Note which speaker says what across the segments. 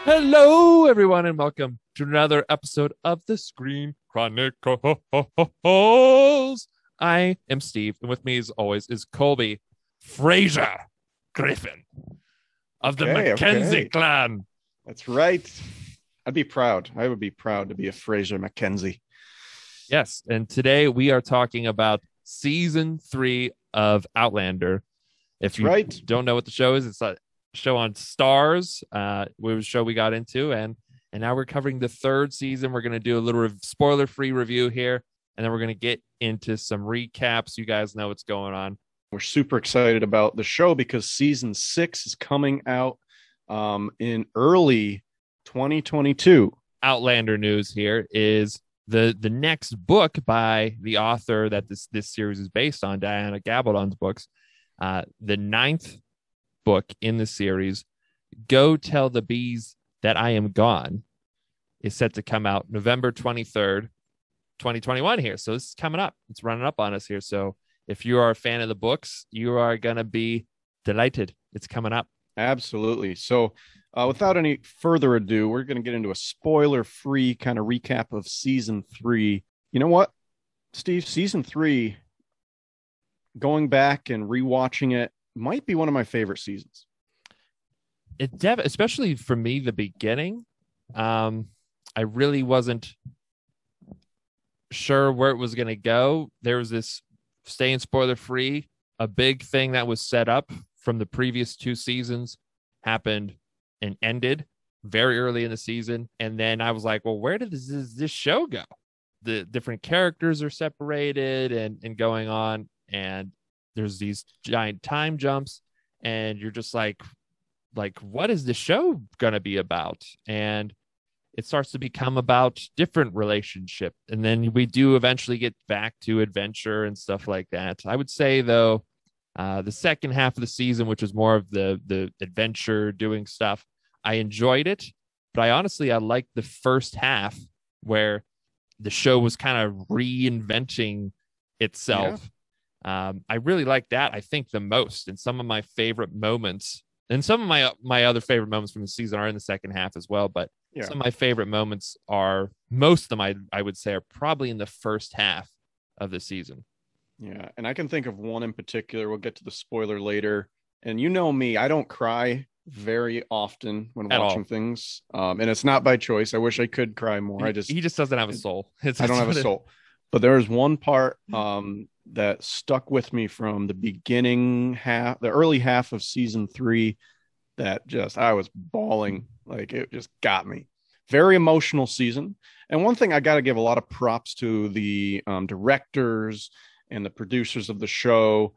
Speaker 1: Hello, everyone, and welcome to another episode of the Screen Chronicles. I am Steve, and with me, as always, is Colby Fraser Griffin of the Mackenzie
Speaker 2: Okay.
Speaker 1: clan.
Speaker 2: That's right. I'd be proud. I would be proud to be a Fraser Mackenzie.
Speaker 1: Yes, and today we are talking about season 3 of Outlander. If
Speaker 2: That's
Speaker 1: you
Speaker 2: right.
Speaker 1: don't know what the show is, it's a show on Stars. It was a show we got into, and now we're covering the third season. We're going to do a little spoiler-free review here, and then we're going to get into some recaps. You guys know what's going on.
Speaker 2: We're super excited about the show because season 6 is coming out in early 2022.
Speaker 1: Outlander news here is the next book by the author that this series is based on, Diana Gabaldon's books. The ninth book in the series, Go Tell the Bees That I Am Gone, is set to come out November 23rd, 2021 here. So this is coming up. It's running up on us here. So if you are a fan of the books, you are going to be delighted. It's coming up.
Speaker 2: Absolutely. So without any further ado, we're going to get into a spoiler-free kind of recap of season 3. You know what, Steve? Season 3, going back and rewatching it, might be one of my favorite seasons.
Speaker 1: Especially for me, the beginning. I really wasn't sure where it was going to go. There was this, staying spoiler free, a big thing that was set up from the previous 2 seasons happened and ended very early in the season. And then I was like, well, where did this show go? The different characters are separated and going on, and there's these giant time jumps, and you're just like, what is the show going to be about? And it starts to become about different relationship. And then we do eventually get back to adventure and stuff like that. I would say, though, the second half of the season, which is more of the adventure doing stuff, I enjoyed it. But I liked the first half where the show was kind of reinventing itself. I really like that, I think, the most. And some of my favorite moments, and some of my other favorite moments from the season are in the second half as well. But some of my favorite moments are, most of them, I would say, are probably in the first half of the season.
Speaker 2: Yeah, and I can think of one in particular. We'll get to the spoiler later. And you know me, I don't cry very often when
Speaker 1: At
Speaker 2: watching
Speaker 1: all.
Speaker 2: things. And it's not by choice. I wish I could cry more.
Speaker 1: He just doesn't have a soul.
Speaker 2: I don't have a soul. But there was one part that stuck with me from the beginning half, the early half of season 3, that just, I was bawling. Like, it just got me. Very emotional season. And one thing I got to give a lot of props to the directors and the producers of the show,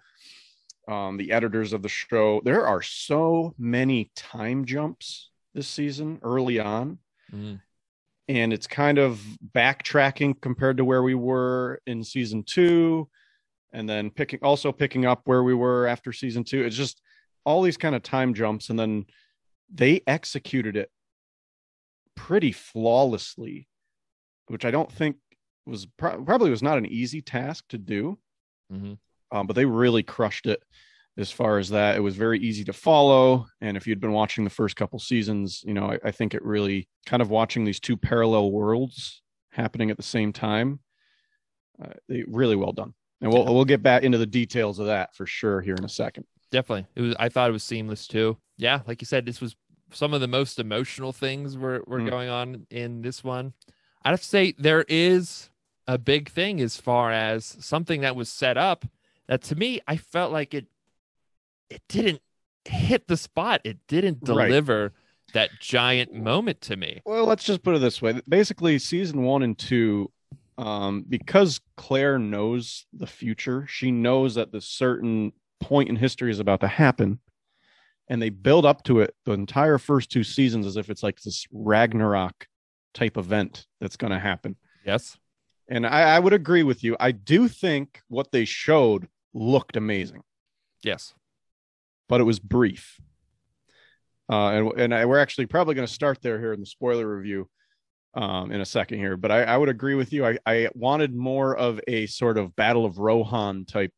Speaker 2: the editors of the show. There are so many time jumps this season early on. And it's kind of backtracking compared to where we were in season 2, and then picking up where we were after season 2. It's just all these kind of time jumps, and then they executed it pretty flawlessly, which I don't think was probably was not an easy task to do. But they really crushed it as far as that. It was very easy to follow. And if you'd been watching the first couple seasons, you know, I think it really kind of watching these 2 parallel worlds happening at the same time. They really well done. And we'll get back into the details of that for sure here in a second.
Speaker 1: Definitely. I thought it was seamless too. Yeah. Like you said, this was some of the most emotional things were going on in this one. I'd have to say there is a big thing as far as something that was set up that, to me, I felt like it didn't hit the spot. It didn't deliver that giant moment to me.
Speaker 2: Well, let's just put it this way. Basically, season 1 and 2, because Claire knows the future, she knows that this certain point in history is about to happen, and they build up to it the entire first 2 seasons as if it's like this Ragnarok type event that's going to happen.
Speaker 1: Yes.
Speaker 2: And I would agree with you. I do think what they showed looked amazing.
Speaker 1: Yes.
Speaker 2: But it was brief. We're actually probably going to start there here in the spoiler review in a second here. But I would agree with you. I wanted more of a sort of Battle of Rohan type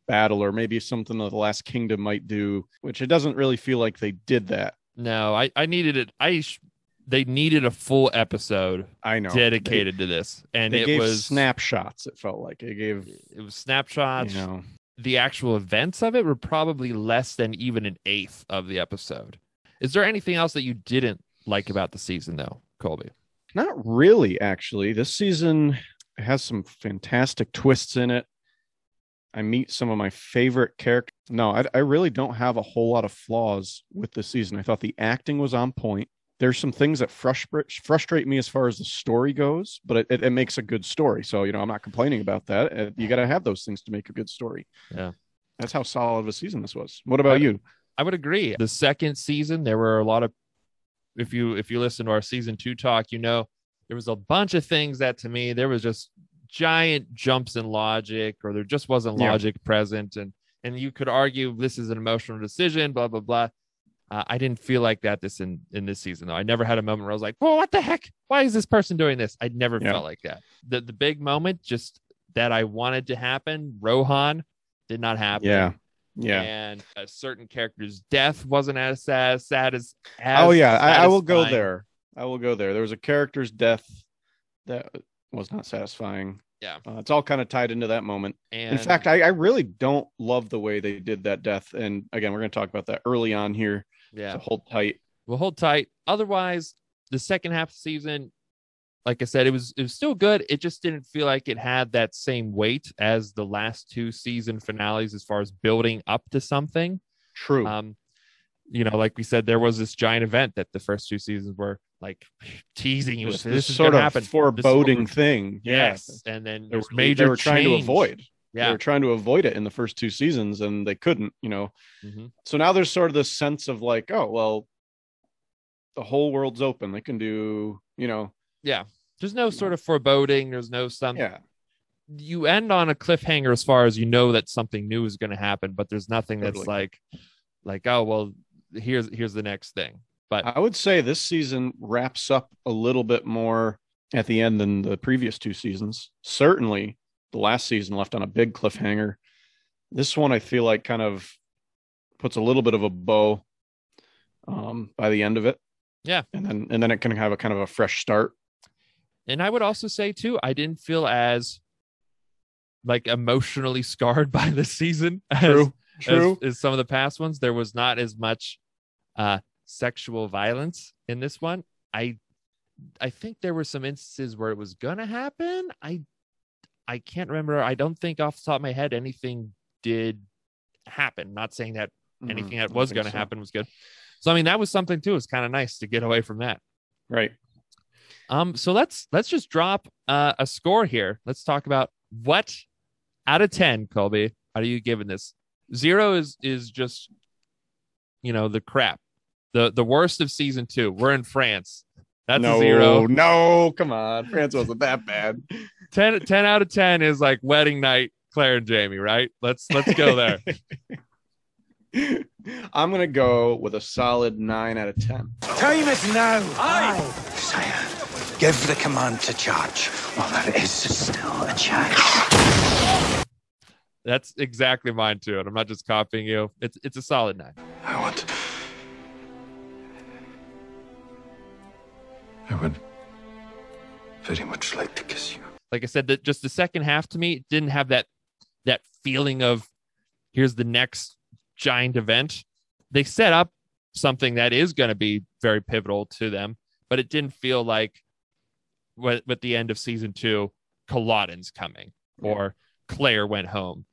Speaker 2: battle, or maybe something that the Last Kingdom might do, which it doesn't really feel like they did that.
Speaker 1: No, I needed it. They needed a full episode
Speaker 2: I know
Speaker 1: dedicated to this, and
Speaker 2: they
Speaker 1: it
Speaker 2: gave
Speaker 1: was
Speaker 2: snapshots. It felt like
Speaker 1: it was snapshots.
Speaker 2: You know,
Speaker 1: the actual events of it were probably less than even an eighth of the episode. Is there anything else that you didn't like about the season, though, Colby?
Speaker 2: not really. Actually, this season has some fantastic twists in it. I meet some of my favorite characters. No, I really don't have a whole lot of flaws with this season. I thought the acting was on point. There's some things that frustrate me as far as the story goes, but it makes a good story. So, I'm not complaining about that. You got to have those things to make a good story.
Speaker 1: Yeah.
Speaker 2: That's how solid of a season this was. What about you?
Speaker 1: I would agree. The second season, there were a lot of, if you listen to our season 2 talk, there was a bunch of things that to me, there was just giant jumps in logic, or there just wasn't logic present. And you could argue this is an emotional decision, blah, blah, blah. I didn't feel like that in this season, though. I never had a moment where I was like, well, what the heck? Why is this person doing this? I never felt like that. The big moment just that I wanted to happen, Rohan, did not happen.
Speaker 2: Yeah.
Speaker 1: And a certain character's death wasn't as sad as
Speaker 2: oh, yeah. I will go there. There was a character's death that was not satisfying.
Speaker 1: Yeah.
Speaker 2: It's all kind of tied into that moment.
Speaker 1: And
Speaker 2: in fact, I really don't love the way they did that death. And again, we're going to talk about that early on here.
Speaker 1: Yeah.
Speaker 2: So hold tight.
Speaker 1: We'll hold tight. Otherwise, the second half of the season, like I said, it was still good. It just didn't feel like it had that same weight as the last 2 season finales as far as building up to something.
Speaker 2: True.
Speaker 1: Like we said, there was this giant event that the first 2 seasons were like teasing you with. This is
Speaker 2: sort
Speaker 1: of
Speaker 2: happen. Foreboding thing.
Speaker 1: Yes. And then
Speaker 2: there's
Speaker 1: major
Speaker 2: they were trying to
Speaker 1: change.
Speaker 2: avoid.
Speaker 1: Yeah.
Speaker 2: They were trying to avoid it in the first 2 seasons, and they couldn't,
Speaker 1: Mm-hmm.
Speaker 2: So now there's sort of this sense of like, oh, well, the whole world's open. They can do,
Speaker 1: Yeah. There's no sort of foreboding. There's no
Speaker 2: Yeah.
Speaker 1: You end on a cliffhanger as far as that something new is going to happen, but there's nothing
Speaker 2: Totally.
Speaker 1: that's like, oh, well, here's the next thing. But
Speaker 2: I would say this season wraps up a little bit more at the end than the previous 2 seasons. Certainly the last season left on a big cliffhanger. This one, I feel like, kind of puts a little bit of a bow by the end of it.
Speaker 1: Yeah.
Speaker 2: And then it can have a kind of a fresh start.
Speaker 1: And I would also say too, I didn't feel as like emotionally scarred by this season
Speaker 2: True.
Speaker 1: as some of the past ones. There was not as much sexual violence in this one. I think there were some instances where it was gonna happen. I can't remember. I don't think off the top of my head anything did happen. Not saying that anything that was going to happen was good. So I mean, that was something too. It's kind of nice to get away from that.
Speaker 2: Right.
Speaker 1: So let's just drop a score here. Let's talk about what out of 10, Colby, are you giving this? 0 is just the crap. The worst of season 2. We're in France. That's a 0.
Speaker 2: No, come on. France wasn't that bad.
Speaker 1: 10 out of 10 is like wedding night, Claire and Jamie, right? Let's go there.
Speaker 2: I'm going to go with a solid 9 out of 10.
Speaker 3: Time is now. Aye. Sire, give the command to charge while there is still a chance.
Speaker 1: That's exactly mine too, and I'm not just copying you. It's a solid 9.
Speaker 3: I would very much like to kiss you.
Speaker 1: Like I said, that just the second half to me didn't have that feeling of here's the next giant event. They set up something that is going to be very pivotal to them, but it didn't feel like with the end of season 2, Culloden's coming or Claire went home,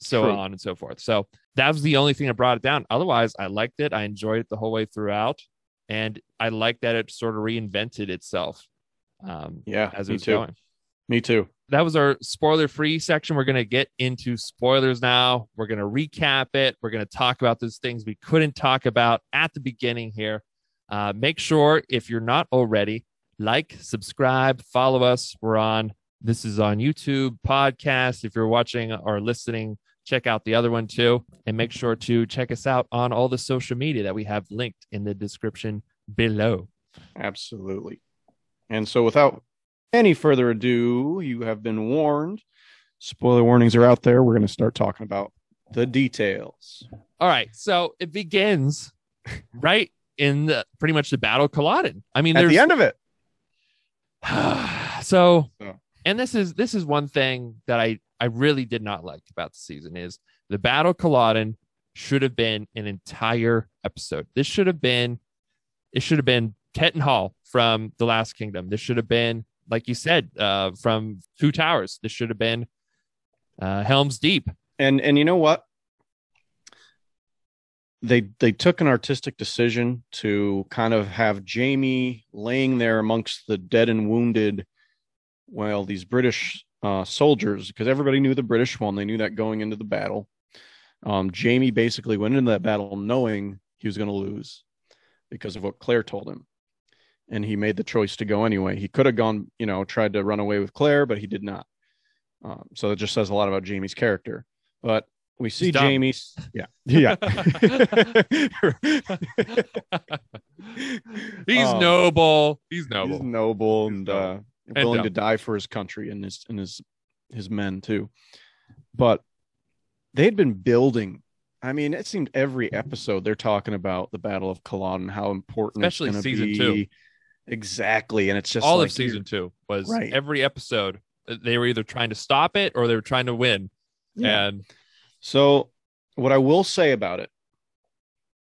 Speaker 1: so on and so forth. So that was the only thing that brought it down. Otherwise, I liked it. I enjoyed it the whole way throughout. And I like that it sort of reinvented itself as it was going.
Speaker 2: Me too.
Speaker 1: That was our spoiler-free section. We're going to get into spoilers now. We're going to recap it. We're going to talk about those things we couldn't talk about at the beginning here. Make sure, if you're not already, like, subscribe, follow us. This is on YouTube, podcast. If you're watching or listening, check out the other one too. And make sure to check us out on all the social media that we have linked in the description below.
Speaker 2: Absolutely. And so without any further ado, you have been warned. Spoiler warnings are out there. We're going to start talking about the details.
Speaker 1: All right. So it begins right in pretty much the Battle of Culloden. I mean,
Speaker 2: at the end of it.
Speaker 1: So, and this is one thing that I really did not like about the season is the Battle of Culloden should have been an entire episode. It should have been Ketton Hall from The Last Kingdom. This should have been, like you said, from Two Towers. This should have been Helm's Deep.
Speaker 2: And you know what? They took an artistic decision to kind of have Jaime laying there amongst the dead and wounded while these British soldiers, because everybody knew the British won. They knew that going into the battle. Jaime basically went into that battle knowing he was going to lose because of what Claire told him. And he made the choice to go anyway. He could have gone, tried to run away with Claire, but he did not. So it just says a lot about Jaime's character. But we see Jaime's, yeah.
Speaker 1: He's noble.
Speaker 2: He's noble and willing to die for his country and his men too. But they'd been building. I mean, it seemed every episode they're talking about the Battle of Culloden and how important
Speaker 1: especially
Speaker 2: it's going to be.
Speaker 1: Season 2.
Speaker 2: Exactly. And it's just
Speaker 1: all of season 2 was right. Every episode they were either trying to stop it or they were trying to win. Yeah. And
Speaker 2: so what I will say about it,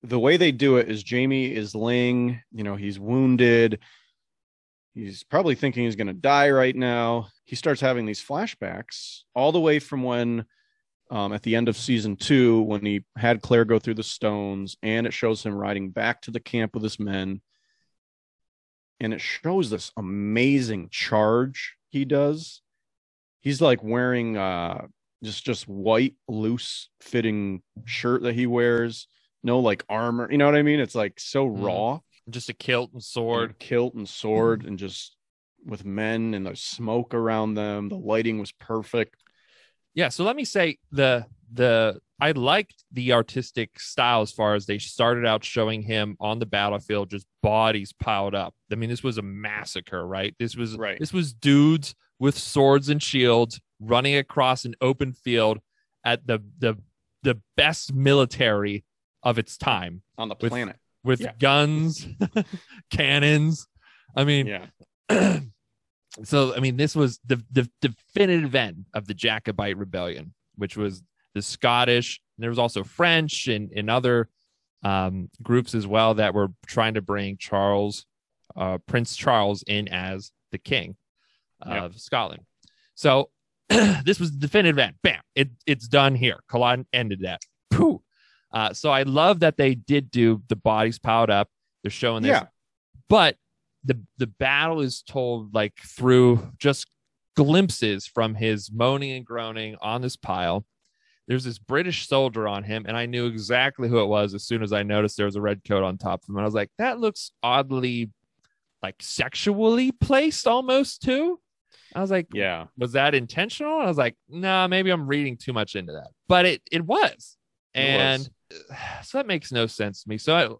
Speaker 2: the way they do it is Jaime is laying, he's wounded. He's probably thinking he's going to die right now. He starts having these flashbacks all the way from when at the end of season 2, when he had Claire go through the stones, and it shows him riding back to the camp with his men. And it shows this amazing charge he does. He's like wearing just white, loose fitting shirt that he wears. No like armor. You know what I mean? It's like so raw.
Speaker 1: Just a kilt and sword.
Speaker 2: And just with men and the smoke around them. The lighting was perfect.
Speaker 1: Yeah, so let me say I liked the artistic style as far as they started out showing him on the battlefield, just bodies piled up. I mean, this was a massacre, right? This was dudes with swords and shields running across an open field at the best military of its time
Speaker 2: on the planet
Speaker 1: with guns, cannons. I mean,
Speaker 2: yeah.
Speaker 1: So, I mean, this was the definitive end of the Jacobite rebellion, which was the Scottish. There was also French and other groups as well that were trying to bring Prince Charles in as the king of Scotland. So this was the definitive end. Bam. It's done here. Culloden ended that. Pooh. So I love that they did do the bodies piled up. They're showing this. Yeah. But the battle is told like through just glimpses from his moaning and groaning on this pile. There's this British soldier on him, and I knew exactly who it was as soon as I noticed there was a red coat on top of him. And I was like, that looks oddly like sexually placed almost too. I was like,
Speaker 2: yeah,
Speaker 1: was that intentional? I was like, nah, maybe I'm reading too much into that, but it was. And so that makes no sense to me. So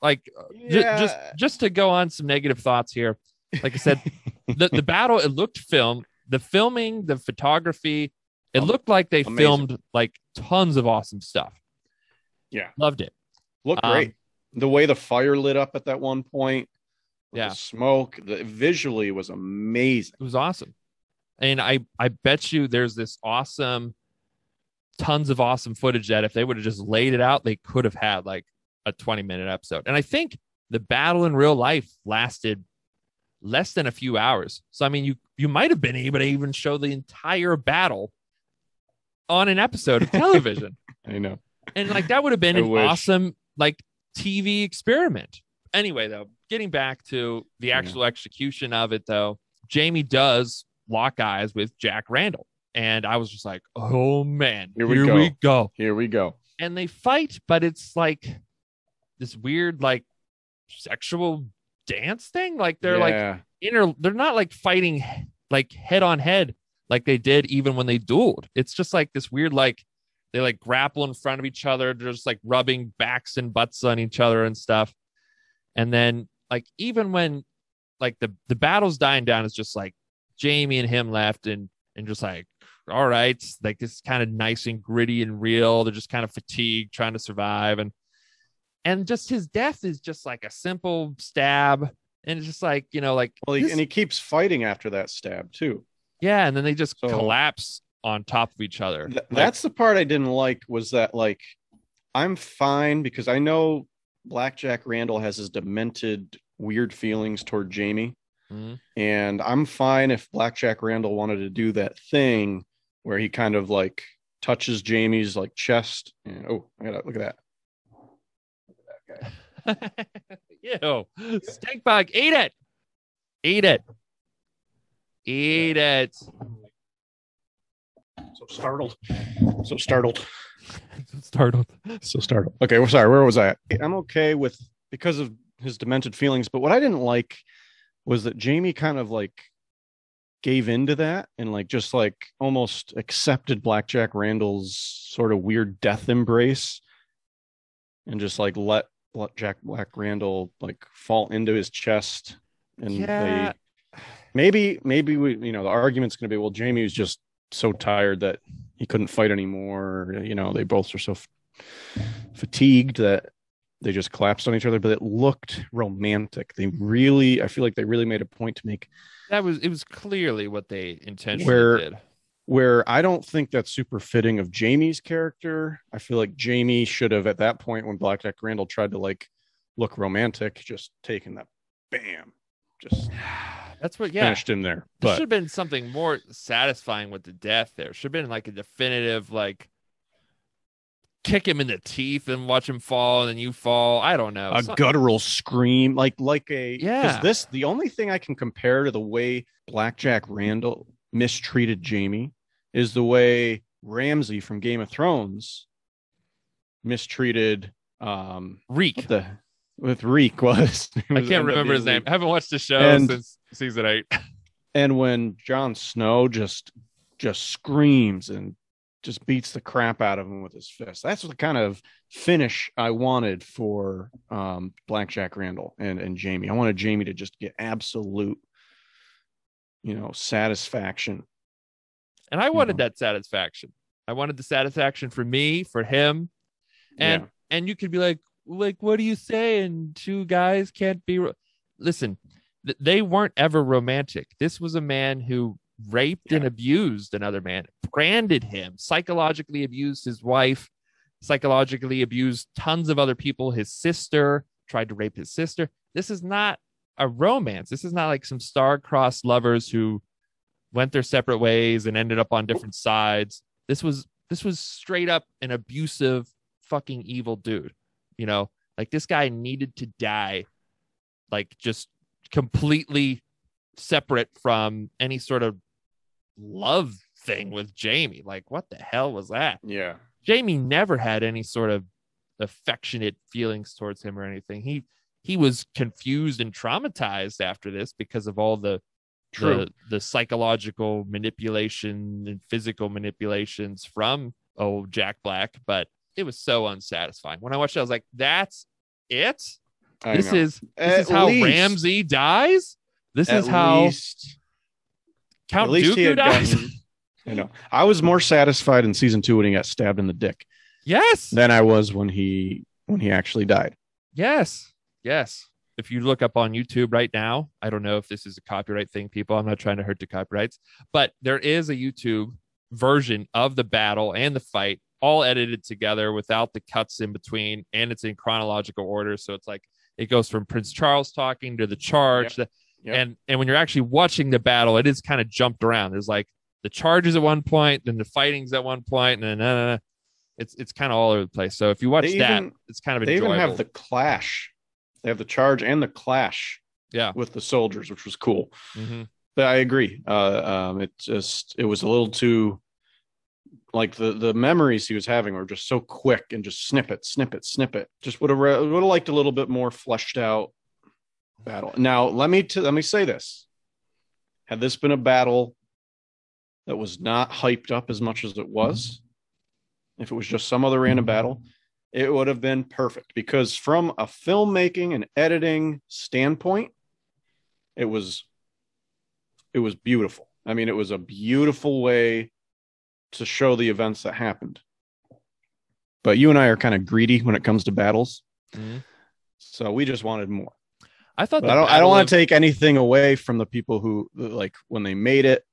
Speaker 1: just to go on some negative thoughts here. Like I said, the battle, it looked filmed, the filming, the photography, it looked like they filmed like tons of awesome stuff.
Speaker 2: Yeah.
Speaker 1: Loved it.
Speaker 2: Looked great. The way the fire lit up at that one point.
Speaker 1: Yeah.
Speaker 2: The smoke, visually was amazing.
Speaker 1: It was awesome. And I bet you there's this tons of awesome footage that if they would have just laid it out, they could have had like a 20-minute episode. And I think the battle in real life lasted less than a few hours. So, I mean, you might have been able to even show the entire battle on an episode of television.
Speaker 2: I know.
Speaker 1: And like, that would have been awesome, like TV experiment. Anyway, though, getting back to the actual execution of it, though, Jaime does lock eyes with Jack Randall. And I was just like, oh, man, here we go.
Speaker 2: Here we go.
Speaker 1: And they fight, but it's like this weird, like, sexual dance thing. Like, they're like, they're not like fighting like head on head like they did even when they dueled. It's just like this weird, like, they like grapple in front of each other. They're just like rubbing backs and butts on each other and stuff. And then, like, even when like the battle's dying down, it's just like Jaime and him left and just like, all right, like this kind of nice and gritty and real. They're just kind of fatigued, trying to survive. And And just his death is just like a simple stab. And it's just like, like,
Speaker 2: well, and he keeps fighting after that stab too.
Speaker 1: Yeah. And then they just collapse on top of each other.
Speaker 2: That's the part I didn't like, was that, like, I'm fine because I know Blackjack Randall has his demented, weird feelings toward Jamie.
Speaker 1: Mm-hmm.
Speaker 2: And I'm fine if Blackjack Randall wanted to do that thing where he kind of like touches Jamie's like chest. And look at that. Look at that guy.
Speaker 1: Ew. Stink bug. Eat it. Eat it. Eat it.
Speaker 2: So startled. Okay, well, sorry, where was I? I'm okay with, because of his demented feelings, but what I didn't like was that Jamie kind of like gave into that and like just like almost accepted Blackjack Randall's sort of weird death embrace and just like let Black Randall like fall into his chest. And they maybe we, the argument's going to be, well, Jamie was just so tired that he couldn't fight anymore. They both were so fatigued that they just collapsed on each other, but it looked romantic. I feel like they really made a point to make
Speaker 1: it was clearly what they intentionally did.
Speaker 2: Where I don't think that's super fitting of Jamie's character. I feel like Jamie should have, at that point when Blackjack Randall tried to like look romantic, just taken that, bam, just
Speaker 1: that's what
Speaker 2: finished him there.
Speaker 1: There should have been something more satisfying with the death there. Should have been like a definitive, like, kick him in the teeth and watch him fall and then you fall. I don't know.
Speaker 2: Guttural scream, because the only thing I can compare to the way Blackjack Randall mistreated Jamie is the way Ramsay from Game of Thrones mistreated
Speaker 1: Reek.
Speaker 2: With Reek was
Speaker 1: I can't remember his name. I haven't watched the show since season 8.
Speaker 2: And when Jon Snow just screams and just beats the crap out of him with his fist. That's the kind of finish I wanted for Blackjack Randall and Jamie. I wanted Jamie to just get absolute, satisfaction.
Speaker 1: And I wanted that satisfaction. I wanted the satisfaction for me, for him. And you could be like, what are you saying? Two guys can't be. Listen, they weren't ever romantic. This was a man who raped and abused another man, branded him, psychologically abused his wife, psychologically abused tons of other people. His sister tried to rape his sister. This is not a romance. This is not like some star-crossed lovers who went their separate ways and ended up on different sides. This was straight up an abusive, fucking evil dude. Like, this guy needed to die, like, just completely separate from any sort of love thing with Jamie. Like, what the hell was that?
Speaker 2: Yeah.
Speaker 1: Jamie never had any sort of affectionate feelings towards him or anything. He was confused and traumatized after this because of all the psychological manipulation and physical manipulations from old Jack Black, but it was so unsatisfying. When I watched it, I was like, that's it? This is how Ramsay dies? This is how Count Dooku dies?
Speaker 2: I was more satisfied in season 2 when he got stabbed in the dick.
Speaker 1: Yes.
Speaker 2: Than I was when he actually died.
Speaker 1: Yes. If you look up on YouTube right now, I don't know if this is a copyright thing, people. I'm not trying to hurt the copyrights, but there is a YouTube version of the battle and the fight, all edited together without the cuts in between, and it's in chronological order. So it's like it goes from Prince Charles talking to the charge. Yep. And when you're actually watching the battle, it is kind of jumped around. There's like the charges at one point, then the fighting's at one point, and then it's kind of all over the place. So if you watch it's kind of enjoyable. They even
Speaker 2: have the clash. They have the charge and the clash. With the soldiers, which was cool.
Speaker 1: Mm-hmm.
Speaker 2: But I agree. It was a little too, like, the memories he was having were just so quick and just snippet. Just would have liked a little bit more fleshed out battle. Now, let me say this. Had this been a battle that was not hyped up as much as it was, if it was just some other random battle, it would have been perfect, because from a filmmaking and editing standpoint, it was beautiful. I mean, it was a beautiful way to show the events that happened. But you and I are kind of greedy when it comes to battles.
Speaker 1: Mhm.
Speaker 2: So we just wanted more.
Speaker 1: I thought
Speaker 2: But I don't want to take anything away from the people who like when they made it,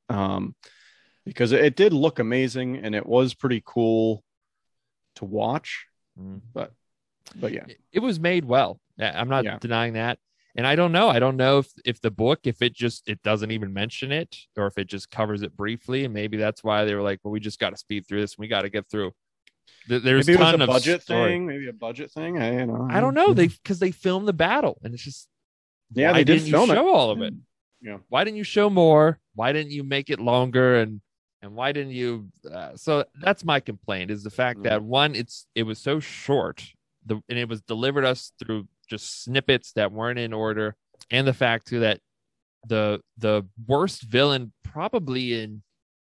Speaker 2: because it did look amazing and it was pretty cool to watch.
Speaker 1: Mhm.
Speaker 2: But yeah,
Speaker 1: It was made well. I'm not
Speaker 2: Yeah.
Speaker 1: denying that. And I don't know if the book, if it doesn't even mention it, or if it just covers it briefly, and maybe that's why they were like, well, we just got to speed through this. We got to get through. There's
Speaker 2: maybe it was
Speaker 1: ton
Speaker 2: a
Speaker 1: of
Speaker 2: budget
Speaker 1: story.
Speaker 2: thing, maybe a budget thing.
Speaker 1: I don't know. Because they filmed the battle, and it's just
Speaker 2: Yeah,
Speaker 1: why
Speaker 2: they did
Speaker 1: didn't
Speaker 2: film
Speaker 1: you
Speaker 2: it.
Speaker 1: show all of it?
Speaker 2: Yeah.
Speaker 1: Why didn't you show more? Why didn't you make it longer? And why didn't you? So that's my complaint, is the fact that one, it was so short, and it was delivered us through just snippets that weren't in order, and the fact too that the worst villain probably in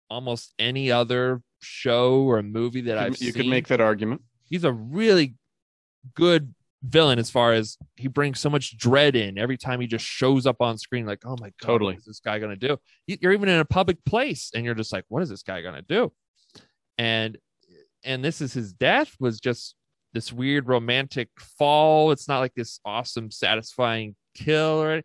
Speaker 1: almost any other show or movie that I've seen.
Speaker 2: You could make that argument.
Speaker 1: He's a really good villain as far as he brings so much dread in every time he just shows up on screen. Like, oh my God,
Speaker 2: Totally.
Speaker 1: what is this guy going to do? You're even in a public place and you're just like, what is this guy going to do? And this is his death was just this weird romantic fall. It's not like this awesome, satisfying kill or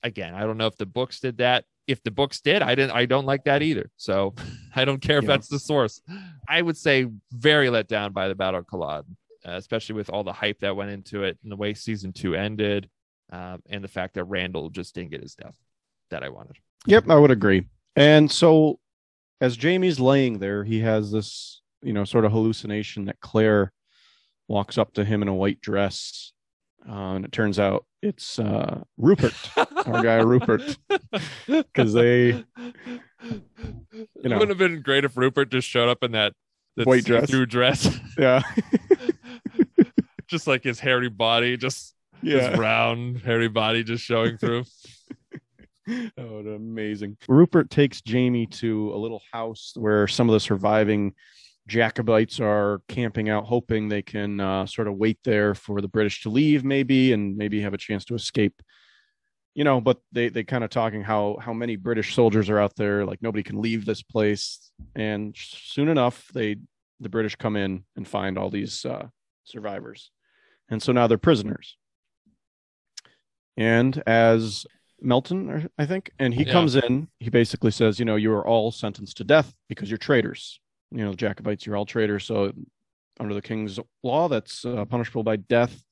Speaker 1: again, I don't know if the books did that. If the books did, I don't like that either. So I don't care if that's the source. I would say very let down by the Battle of Culloden, especially with all the hype that went into it and the way season 2 ended, and the fact that Randall just didn't get his death that I wanted.
Speaker 2: Yep, I would agree. And so as Jamie's laying there, he has this, sort of hallucination that Claire walks up to him in a white dress. And it turns out it's Rupert, our guy Rupert, because they,
Speaker 1: It would have been great if Rupert just showed up in that
Speaker 2: white
Speaker 1: dress.
Speaker 2: Yeah.
Speaker 1: Just like his hairy body, his round hairy body just showing through.
Speaker 2: Oh, amazing. Rupert takes Jamie to a little house where some of the surviving Jacobites are camping out, hoping they can sort of wait there for the British to leave, maybe have a chance to escape. But they kind of talking how many British soldiers are out there, like nobody can leave this place. And soon enough, the British come in and find all these survivors, and so now they're prisoners. And as Melton, I think, and he comes in, he basically says, you are all sentenced to death because you're traitors. Jacobites, you're all traitors. So under the king's law, that's punishable by death.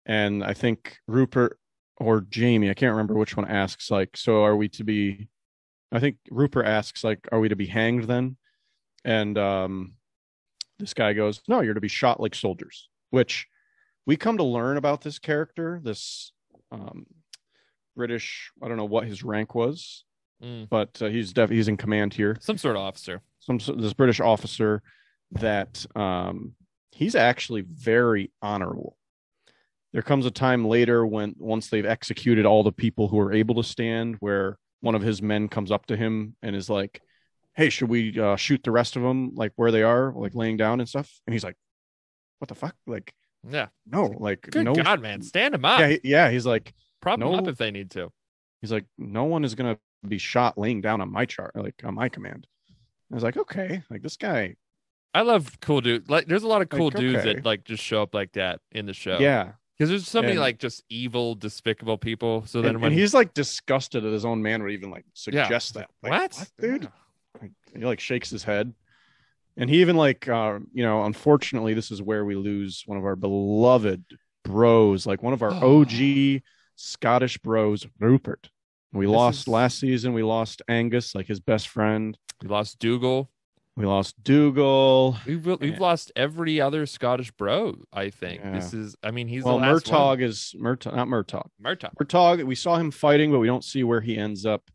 Speaker 2: And I think Rupert or Jamie, I can't remember which one, asks, like, so are we to be, I think Rupert asks, like, are we to be hanged then? And this guy goes, no, you're to be shot like soldiers, which we come to learn about this character, this British, I don't know what his rank was, but he's in command here.
Speaker 1: Some sort of officer.
Speaker 2: This British officer that he's actually very honorable. There comes a time later once they've executed all the people who are able to stand, where one of his men comes up to him and is like, hey, should we shoot the rest of them, like where they are, like laying down and stuff? And he's like, what the fuck? Like,
Speaker 1: yeah,
Speaker 2: no, like,
Speaker 1: good
Speaker 2: no,
Speaker 1: God, man, stand him up.
Speaker 2: Yeah, he's like,
Speaker 1: prop him up if they need to.
Speaker 2: He's like, no one is gonna be shot laying down on my chart, like on my command. I was like, okay, like this guy.
Speaker 1: I love cool dudes. Like, there's a lot of cool dudes that like just show up like that in the show.
Speaker 2: Yeah,
Speaker 1: because there's so many like just evil, despicable people. So then when
Speaker 2: he's like disgusted that his own man would even like suggest that. Like, what, dude?
Speaker 1: Yeah.
Speaker 2: He like shakes his head, and he even like, unfortunately, this is where we lose one of our beloved bros, like one of our OG Scottish bros, Rupert. Last season. We lost Angus, like his best friend.
Speaker 1: We lost Dougal.
Speaker 2: We've
Speaker 1: lost every other Scottish bro, I think.
Speaker 2: Yeah.
Speaker 1: He's the last
Speaker 2: Murtagh
Speaker 1: one.
Speaker 2: not Murtagh. Murtagh, we saw him fighting, but we don't see where he ends up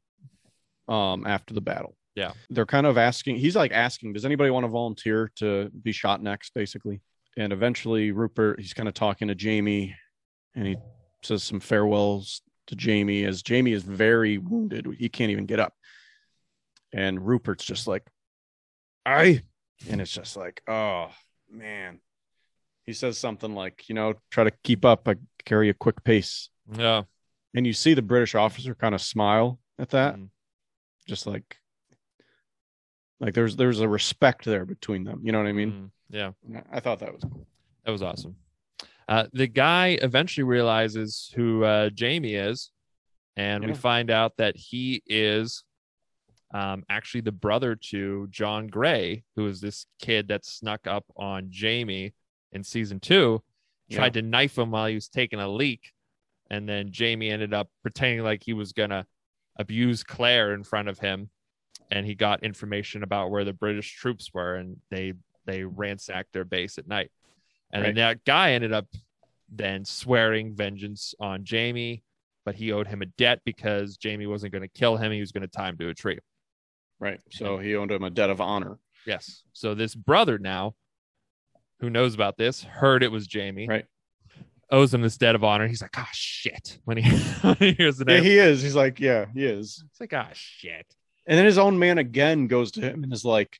Speaker 2: after the battle.
Speaker 1: Yeah.
Speaker 2: They're kind of asking, he's like asking, does anybody want to volunteer to be shot next, basically? And eventually Rupert, he's kind of talking to Jamie, and he says some farewells to Jamie, as Jamie is very wounded. He can't even get up. And Rupert's just like, and it's just like, oh man. He says something like, try to keep up. I carry a quick pace.
Speaker 1: Yeah.
Speaker 2: And you see the British officer kind of smile at that. Just like there's a respect there between them. You know what I mean?
Speaker 1: Yeah.
Speaker 2: I thought that was cool.
Speaker 1: That was awesome. The guy eventually realizes who Jamie is, and we find out that he is actually the brother to John Gray, who is this kid that snuck up on Jamie in season 2, tried to knife him while he was taking a leak. And then Jamie ended up pretending like he was going to abuse Claire in front of him. And he got information about where the British troops were, and they ransacked their base at night. And then that guy ended up then swearing vengeance on Jamie, but he owed him a debt because Jamie wasn't going to kill him. He was going to tie him to a tree.
Speaker 2: Right. So he owed him a debt of honor.
Speaker 1: Yes. So this brother now, who knows about this, heard it was Jamie.
Speaker 2: Right.
Speaker 1: Owes him this debt of honor. He's like, oh, shit. When he hears the name.
Speaker 2: Yeah, he is. He's like, yeah, he is.
Speaker 1: It's like, oh, shit.
Speaker 2: And then his own man again goes to him and is like,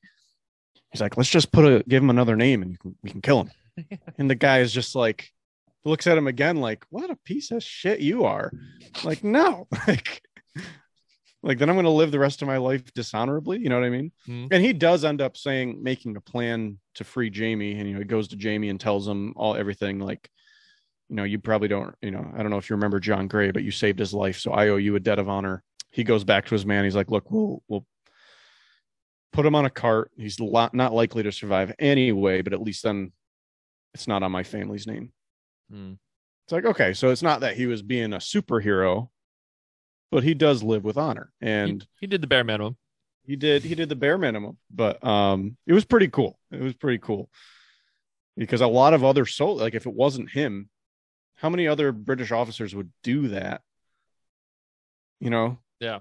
Speaker 2: he's like, let's just give him another name and we can kill him. And the guy is just like, looks at him again like, what a piece of shit you are. Like, no. Like then I'm going to live the rest of my life dishonorably. You know what I mean?
Speaker 1: Mm-hmm.
Speaker 2: And he does end up making a plan to free Jamie. And, he goes to Jamie and tells him everything like, you probably don't, I don't know if you remember John Gray, but you saved his life. So I owe you a debt of honor. He goes back to his man. He's like, look, we'll put him on a cart. He's not likely to survive anyway, but at least then it's not on my family's name.
Speaker 1: Mm.
Speaker 2: It's like, okay, so it's not that he was being a superhero, but he does live with honor. And
Speaker 1: he did the bare minimum.
Speaker 2: He did the bare minimum, but it was pretty cool. It was pretty cool because a lot of other like if it wasn't him, how many other British officers would do that?
Speaker 1: Yeah.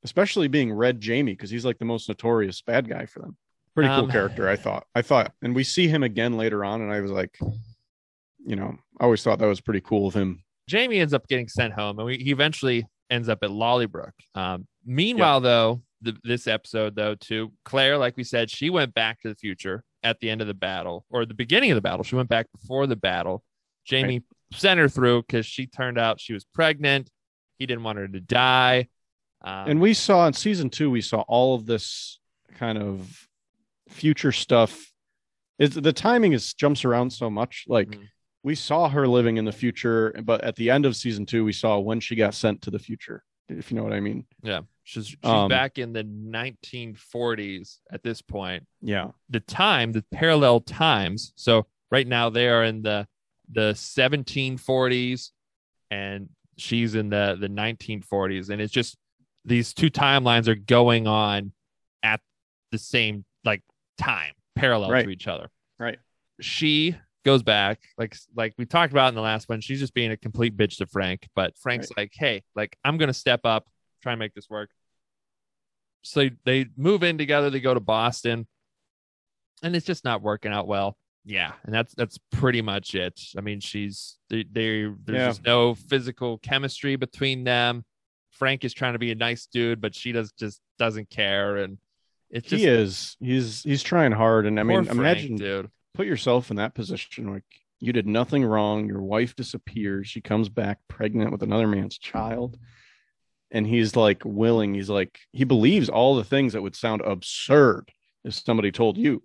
Speaker 2: Especially being Red Jamie, because he's like the most notorious bad guy for them. Pretty cool character, I thought. And we see him again later on, and I was like, I always thought that was pretty cool of him.
Speaker 1: Jamie ends up getting sent home, and he eventually ends up at Lollybrook. Meanwhile, though, this episode, though, too, Claire, like we said, she went back to the future at the end of the battle, or the beginning of the battle. She went back before the battle. Jamie sent her through because she turned out she was pregnant. He didn't want her to die.
Speaker 2: And we saw in season 2, we saw all of this kind of future stuff. The timing jumps around so much. Like we saw her living in the future, but at the end of season 2, we saw when she got sent to the future, if you know what I mean.
Speaker 1: Yeah. She's back in the 1940s at this point.
Speaker 2: Yeah.
Speaker 1: The parallel times. So right now they are in the 1740s and she's in the 1940s. And it's just these two timelines are going on at the same time, parallel to each other.
Speaker 2: Right.
Speaker 1: She goes back, like we talked about in the last one. She's just being a complete bitch to Frank, but Frank's like, hey, I'm going to step up, try and make this work. So they move in together. They go to Boston, and it's just not working out well. Yeah, and that's pretty much it. I mean, there's just no physical chemistry between them. Frank is trying to be a nice dude, but she just doesn't care, and it's just
Speaker 2: he's trying hard. And I mean,
Speaker 1: Frank,
Speaker 2: imagine,
Speaker 1: dude,
Speaker 2: put yourself in that position. Like you did nothing wrong. Your wife disappears. She comes back pregnant with another man's child. And he's like willing. He's like, he believes all the things that would sound absurd if somebody told you.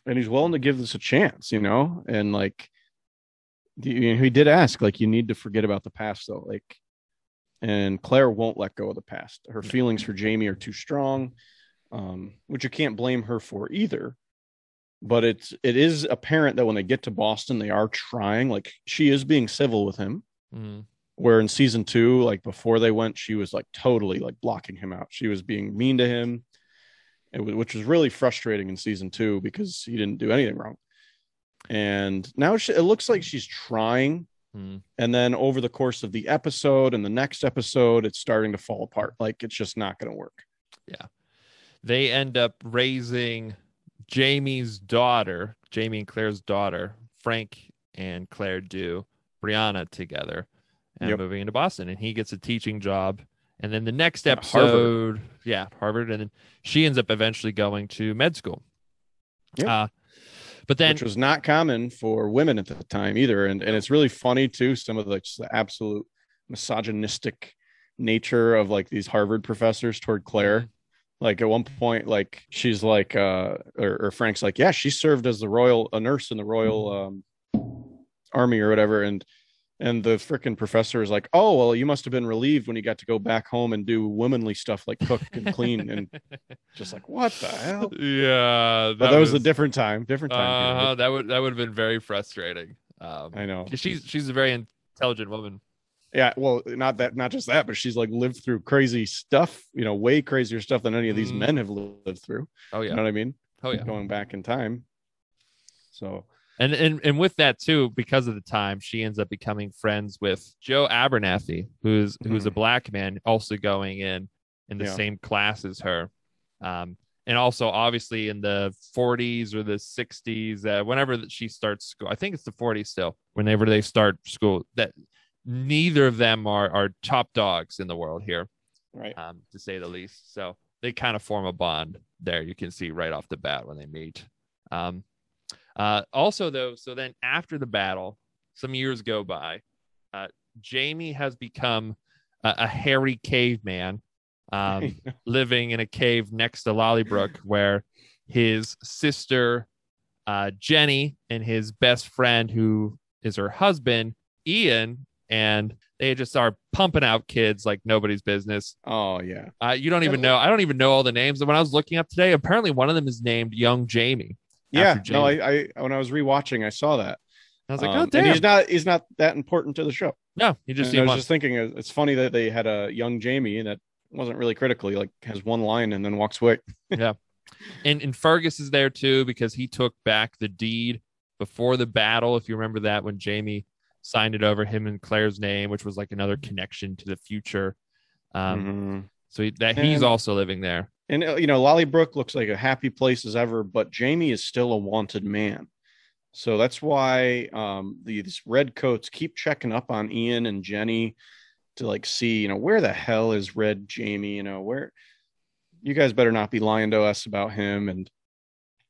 Speaker 2: And he's willing to give this a chance, and like, he did ask, like, you need to forget about the past though. Like, and Claire won't let go of the past. Her feelings for Jamie are too strong, which you can't blame her for either. But it is apparent that when they get to Boston, they are trying, like she is being civil with him.
Speaker 1: Mm-hmm.
Speaker 2: Where in season 2, like before they went, she was like totally like blocking him out. She was being mean to him, which was really frustrating in season 2 because he didn't do anything wrong. And now it looks like she's trying. And then over the course of the episode and the next episode, it's starting to fall apart. Like it's just not going to work.
Speaker 1: Yeah. They end up raising Jamie's daughter, Jamie and Claire's daughter, Frank and Claire do, Brianna, together. And moving into Boston, and he gets a teaching job. And then the next episode, Harvard, and then she ends up eventually going to med school.
Speaker 2: Yeah,
Speaker 1: but then,
Speaker 2: which was not common for women at the time either. And it's really funny too. Some of the absolute misogynistic nature of like these Harvard professors toward Claire. Like at one point, like she's like, or Frank's like, yeah, she served as a nurse in the Royal army or whatever. And the freaking professor is like, oh, well, you must have been relieved when you got to go back home and do womanly stuff like cook and clean. And just like, what the hell?
Speaker 1: Yeah.
Speaker 2: But that was a different time. Different time.
Speaker 1: That would have been very frustrating.
Speaker 2: I know.
Speaker 1: She's a very intelligent woman.
Speaker 2: Yeah, well, not just that, but she's like lived through crazy stuff, way crazier stuff than any of these men have lived through.
Speaker 1: Oh yeah.
Speaker 2: You know what I mean?
Speaker 1: Oh yeah.
Speaker 2: Going back in time. So
Speaker 1: and with that too, because of the time, she ends up becoming friends with Joe Abernathy, who's a black man also going in the same class as her. And also obviously in the 40s or the 60s, whenever she starts school, I think it's the 40s still, whenever they start school, that neither of them are top dogs in the world here,
Speaker 2: right?
Speaker 1: To say the least. So they kind of form a bond there. You can see right off the bat when they meet. Also, though, so then after the battle, some years go by. Jamie has become a hairy caveman, living in a cave next to Lollybrook, where his sister Jenny and his best friend, who is her husband, Ian, and they just are pumping out kids like nobody's business.
Speaker 2: Oh yeah.
Speaker 1: You don't even know. I don't even know all the names. And when I was looking up today, apparently one of them is named Young Jamie.
Speaker 2: Yeah. No, I when I was rewatching, I saw that.
Speaker 1: I was like, oh damn.
Speaker 2: And he's not that important to the show.
Speaker 1: No, you just.
Speaker 2: I was just thinking, it's funny that they had a young Jamie, and that wasn't really critical. He like has one line and then walks away.
Speaker 1: Yeah. And Fergus is there too, because he took back the deed before the battle. If you remember that, when Jamie signed it over him in Claire's name, which was like another connection to the future. So he's also living there.
Speaker 2: And Lollybrook looks like a happy place as ever, but Jamie is still a wanted man. So that's why these redcoats keep checking up on Ian and Jenny to like see, where the hell is Red Jamie? Where you guys better not be lying to us about him. And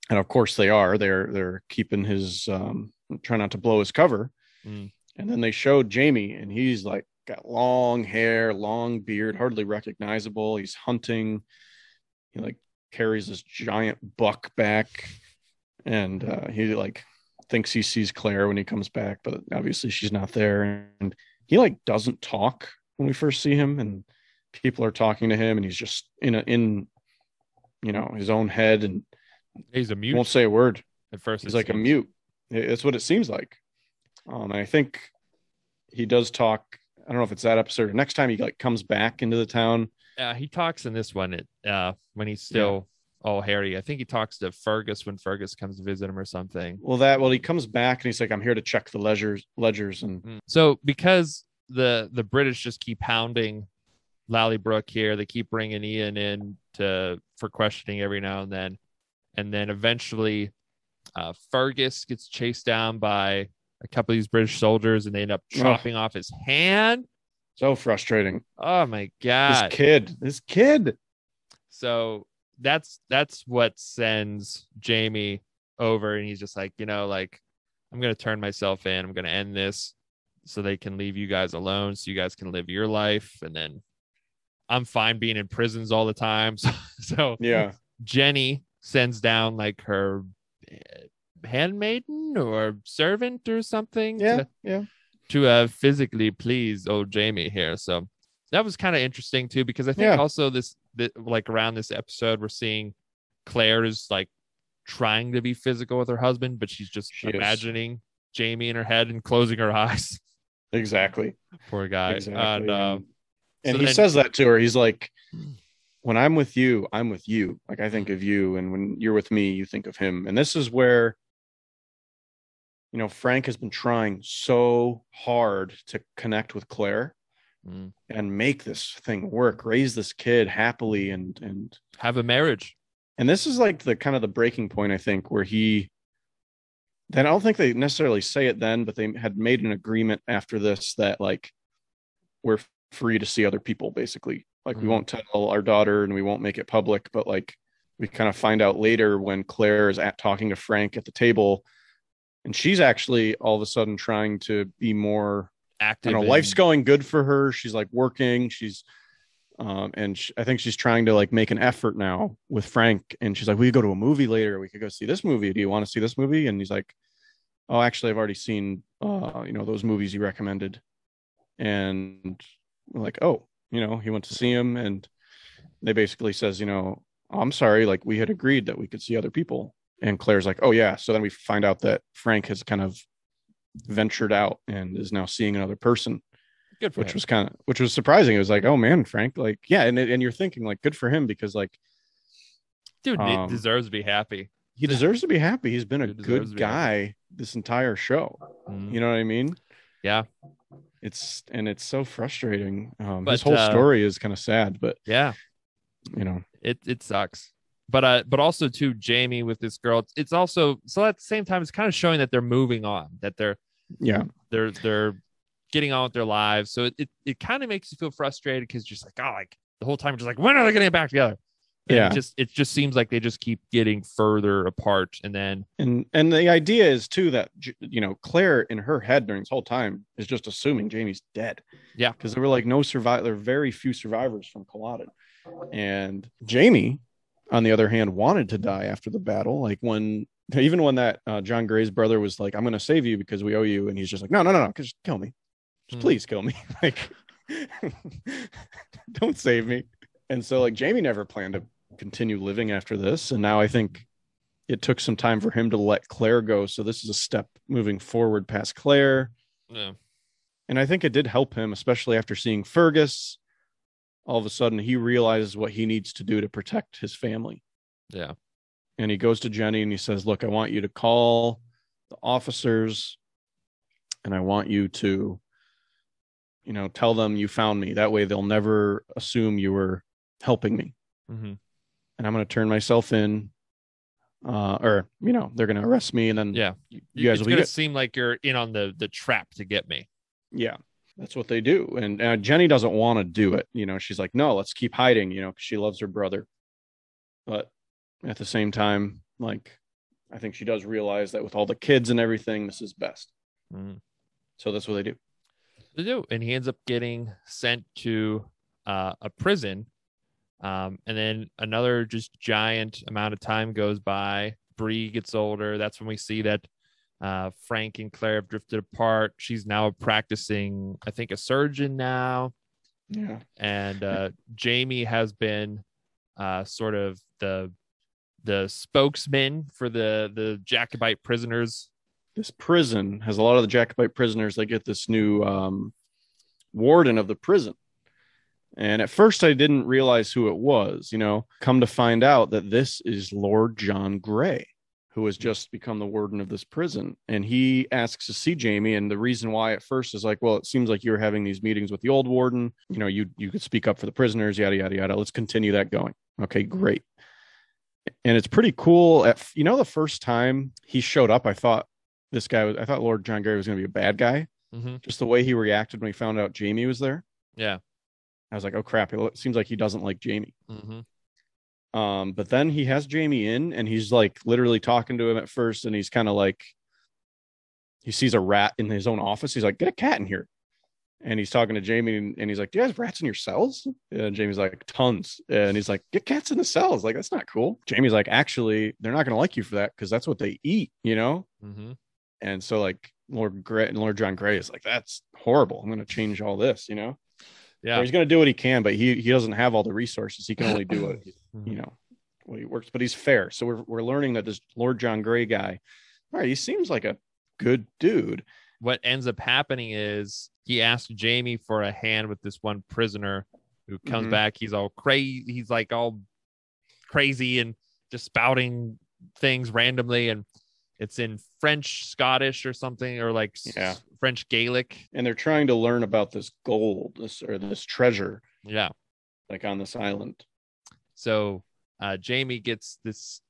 Speaker 2: of course they are. They're keeping his trying not to blow his cover. And then they showed Jamie, and he's like got long hair, long beard, hardly recognizable. He's hunting. He like carries this giant buck back, and he like thinks he sees Claire when he comes back, but obviously she's not there. And he like doesn't talk when we first see him, and people are talking to him, and he's just in his own head, and
Speaker 1: he's a mute.
Speaker 2: Won't say a word
Speaker 1: at first.
Speaker 2: He's like a mute. It's what it seems like. And I think he does talk. I don't know if it's that episode or next time he like comes back into the town.
Speaker 1: He talks in this one when he's still all hairy. I think he talks to Fergus when Fergus comes to visit him or something.
Speaker 2: Well, he comes back and he's like, I'm here to check the ledgers. And
Speaker 1: so because the British just keep hounding Lollybrook here, they keep bringing Ian in for questioning every now and then. And then eventually Fergus gets chased down by a couple of these British soldiers, and they end up chopping off his hand.
Speaker 2: So frustrating.
Speaker 1: Oh my God.
Speaker 2: This kid.
Speaker 1: So that's what sends Jamie over, and he's just like, I'm going to turn myself in. I'm going to end this so they can leave you guys alone, so you guys can live your life. And then I'm fine being in prisons all the time. So
Speaker 2: yeah.
Speaker 1: Jenny sends down like her handmaiden or servant or something to physically please old Jamie here. So that was kind of interesting too, because I think also this like around this episode we're seeing Claire is like trying to be physical with her husband, but she's just imagining Jamie in her head and closing her eyes.
Speaker 2: Exactly.
Speaker 1: Poor guy.
Speaker 2: Exactly. And he says that to her. He's like, when I'm with you, I'm with you. Like, I think of you. And when you're with me, you think of him. And this is where, Frank has been trying so hard to connect with Claire and make this thing work, raise this kid happily and
Speaker 1: have a marriage.
Speaker 2: And this is like the kind of the breaking point, I think, where then I don't think they necessarily say it then, but they had made an agreement after this that like, we're free to see other people, basically. Like we won't tell our daughter and we won't make it public, but like we kind of find out later when Claire is talking to Frank at the table, and she's actually all of a sudden trying to be more active. Life's going good for her. She's like working. She's I think she's trying to like make an effort now with Frank. And she's like, we could go to a movie later. We could go see this movie. Do you want to see this movie? And he's like, oh, actually, I've already seen those movies he recommended. And we're like, oh, he went to see him, and they basically says, oh, I'm sorry, like we had agreed that we could see other people. And Claire's like, oh yeah. So then we find out that Frank has kind of ventured out and is now seeing another person.
Speaker 1: Good for him.
Speaker 2: Which was surprising. It was like, oh man, Frank, like, yeah. And you're thinking like, good for him, because like,
Speaker 1: dude, he deserves to be happy.
Speaker 2: He deserves to be happy. He's been a good guy this entire show. Mm-hmm. You know what I mean?
Speaker 1: Yeah.
Speaker 2: It's so frustrating. His whole story is kind of sad, but
Speaker 1: yeah, it sucks. But also too, Jamie with this girl, it's also, so at the same time, it's kind of showing that they're moving on, that they're getting on with their lives. So it kind of makes you feel frustrated, because just like, oh, like the whole time you're just like, when are they going to get back together? And it just seems like they just keep getting further apart. And then
Speaker 2: and the idea is too that Claire in her head during this whole time is just assuming Jamie's dead.
Speaker 1: Yeah,
Speaker 2: because there were like there are very few survivors from Culloden, and Jamie, on the other hand, wanted to die after the battle. Like when that John Gray's brother was like, "I'm going to save you because we owe you," and he's just like, "No, just kill me, just please kill me, like don't save me." And so like Jamie never planned to continue living after this, and now I think it took some time for him to let Claire go. So this is a step moving forward past Claire.
Speaker 1: Yeah.
Speaker 2: And I think it did help him, especially after seeing Fergus. All of a sudden he realizes what he needs to do to protect his family.
Speaker 1: Yeah.
Speaker 2: And he goes to Jenny and he says, look, I want you to call the officers, and I want you to, tell them you found me. That way they'll never assume you were helping me.
Speaker 1: Mm-hmm.
Speaker 2: And I'm going to turn myself in, or they're going to arrest me, and then you guys will
Speaker 1: going to seem like you're in on the trap to get me.
Speaker 2: Yeah, that's what they do. And Jenny doesn't want to do it. She's like, no, let's keep hiding. Because she loves her brother, but at the same time, like, I think she does realize that with all the kids and everything, this is best.
Speaker 1: Mm-hmm.
Speaker 2: So that's what they do.
Speaker 1: And he ends up getting sent to a prison. And then another just giant amount of time goes by. Bree gets older. That's when we see that Frank and Claire have drifted apart. She's now practicing, I think, a surgeon now.
Speaker 2: Yeah.
Speaker 1: And Jamie has been sort of the spokesman for the Jacobite prisoners.
Speaker 2: This prison has a lot of the Jacobite prisoners. They get this new warden of the prison. And at first I didn't realize who it was, come to find out that this is Lord John Grey, who has just become the warden of this prison. And he asks to see Jamie. And the reason why at first is like, well, it seems like you're having these meetings with the old warden. You could speak up for the prisoners, yada, yada, yada. Let's continue that going. Okay, great. And it's pretty cool. The first time he showed up, I thought Lord John Grey was going to be a bad guy.
Speaker 1: Mm-hmm.
Speaker 2: Just the way he reacted when he found out Jamie was there.
Speaker 1: Yeah.
Speaker 2: I was like, oh crap, it seems like he doesn't like Jamie.
Speaker 1: Mm-hmm.
Speaker 2: But then he has Jamie in, and he's like literally talking to him at first, and he's kind of like, he sees a rat in his own office. He's like, get a cat in here. And he's talking to Jamie, and he's like, do you have rats in your cells? And Jamie's like, tons. And he's like, get cats in the cells. Like, that's not cool. Jamie's like, actually, they're not going to like you for that, because that's what they eat,
Speaker 1: Mm-hmm.
Speaker 2: And so like Lord John Grey is like, that's horrible. I'm going to change all this,
Speaker 1: Yeah,
Speaker 2: or he's going to do what he can, but he doesn't have all the resources. He can only do what he works. But he's fair. So we're learning that this Lord John Grey guy, all right, he seems like a good dude.
Speaker 1: What ends up happening is he asks Jamie for a hand with this one prisoner who comes back. He's all crazy. He's like all crazy and just spouting things randomly, and it's in French, Scottish, or something, or like French Gaelic.
Speaker 2: And they're trying to learn about this gold, this treasure.
Speaker 1: Yeah.
Speaker 2: Like on this island.
Speaker 1: So Jamie gets this,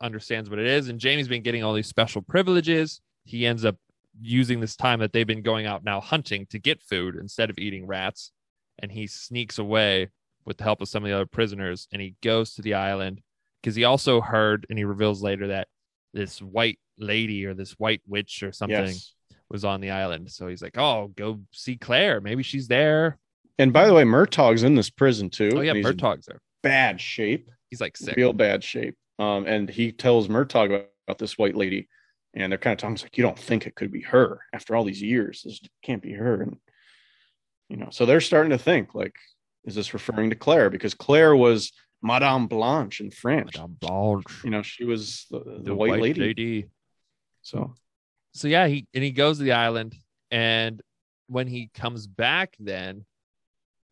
Speaker 1: understands what it is. And Jamie's been getting all these special privileges. He ends up using this time that they've been going out now hunting to get food instead of eating rats. And he sneaks away with the help of some of the other prisoners. And he goes to the island because he also heard, and he reveals later, that this white lady or this white witch or something was on the island. So he's like, oh, go see Claire. Maybe she's there.
Speaker 2: And by the way, Murtaugh's in this prison too.
Speaker 1: Oh yeah, Murtaugh's there.
Speaker 2: Bad shape.
Speaker 1: He's like sick.
Speaker 2: Real bad shape. And he tells Murtaugh about this white lady. And they're kind of talking like, you don't think it could be her after all these years. This can't be her. And, so they're starting to think like, is this referring to Claire? Because Claire was Madame Blanche in France.
Speaker 1: Madame Blanche.
Speaker 2: She was the white lady. So
Speaker 1: yeah, he goes to the island, and when he comes back, then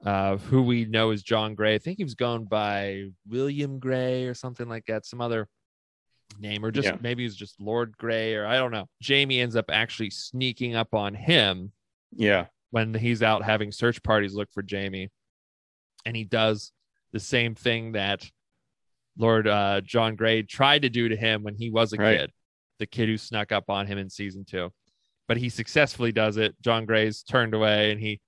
Speaker 1: who we know is John Gray. I think he was going by William Gray or something like that, some other name, or just maybe he's just Lord Gray, or I don't know. Jamie ends up actually sneaking up on him.
Speaker 2: Yeah.
Speaker 1: When he's out having search parties look for Jamie, and he does the same thing that Lord John Gray tried to do to him when he was a kid, the kid who snuck up on him in season 2. But he successfully does it. John Gray's turned away, and he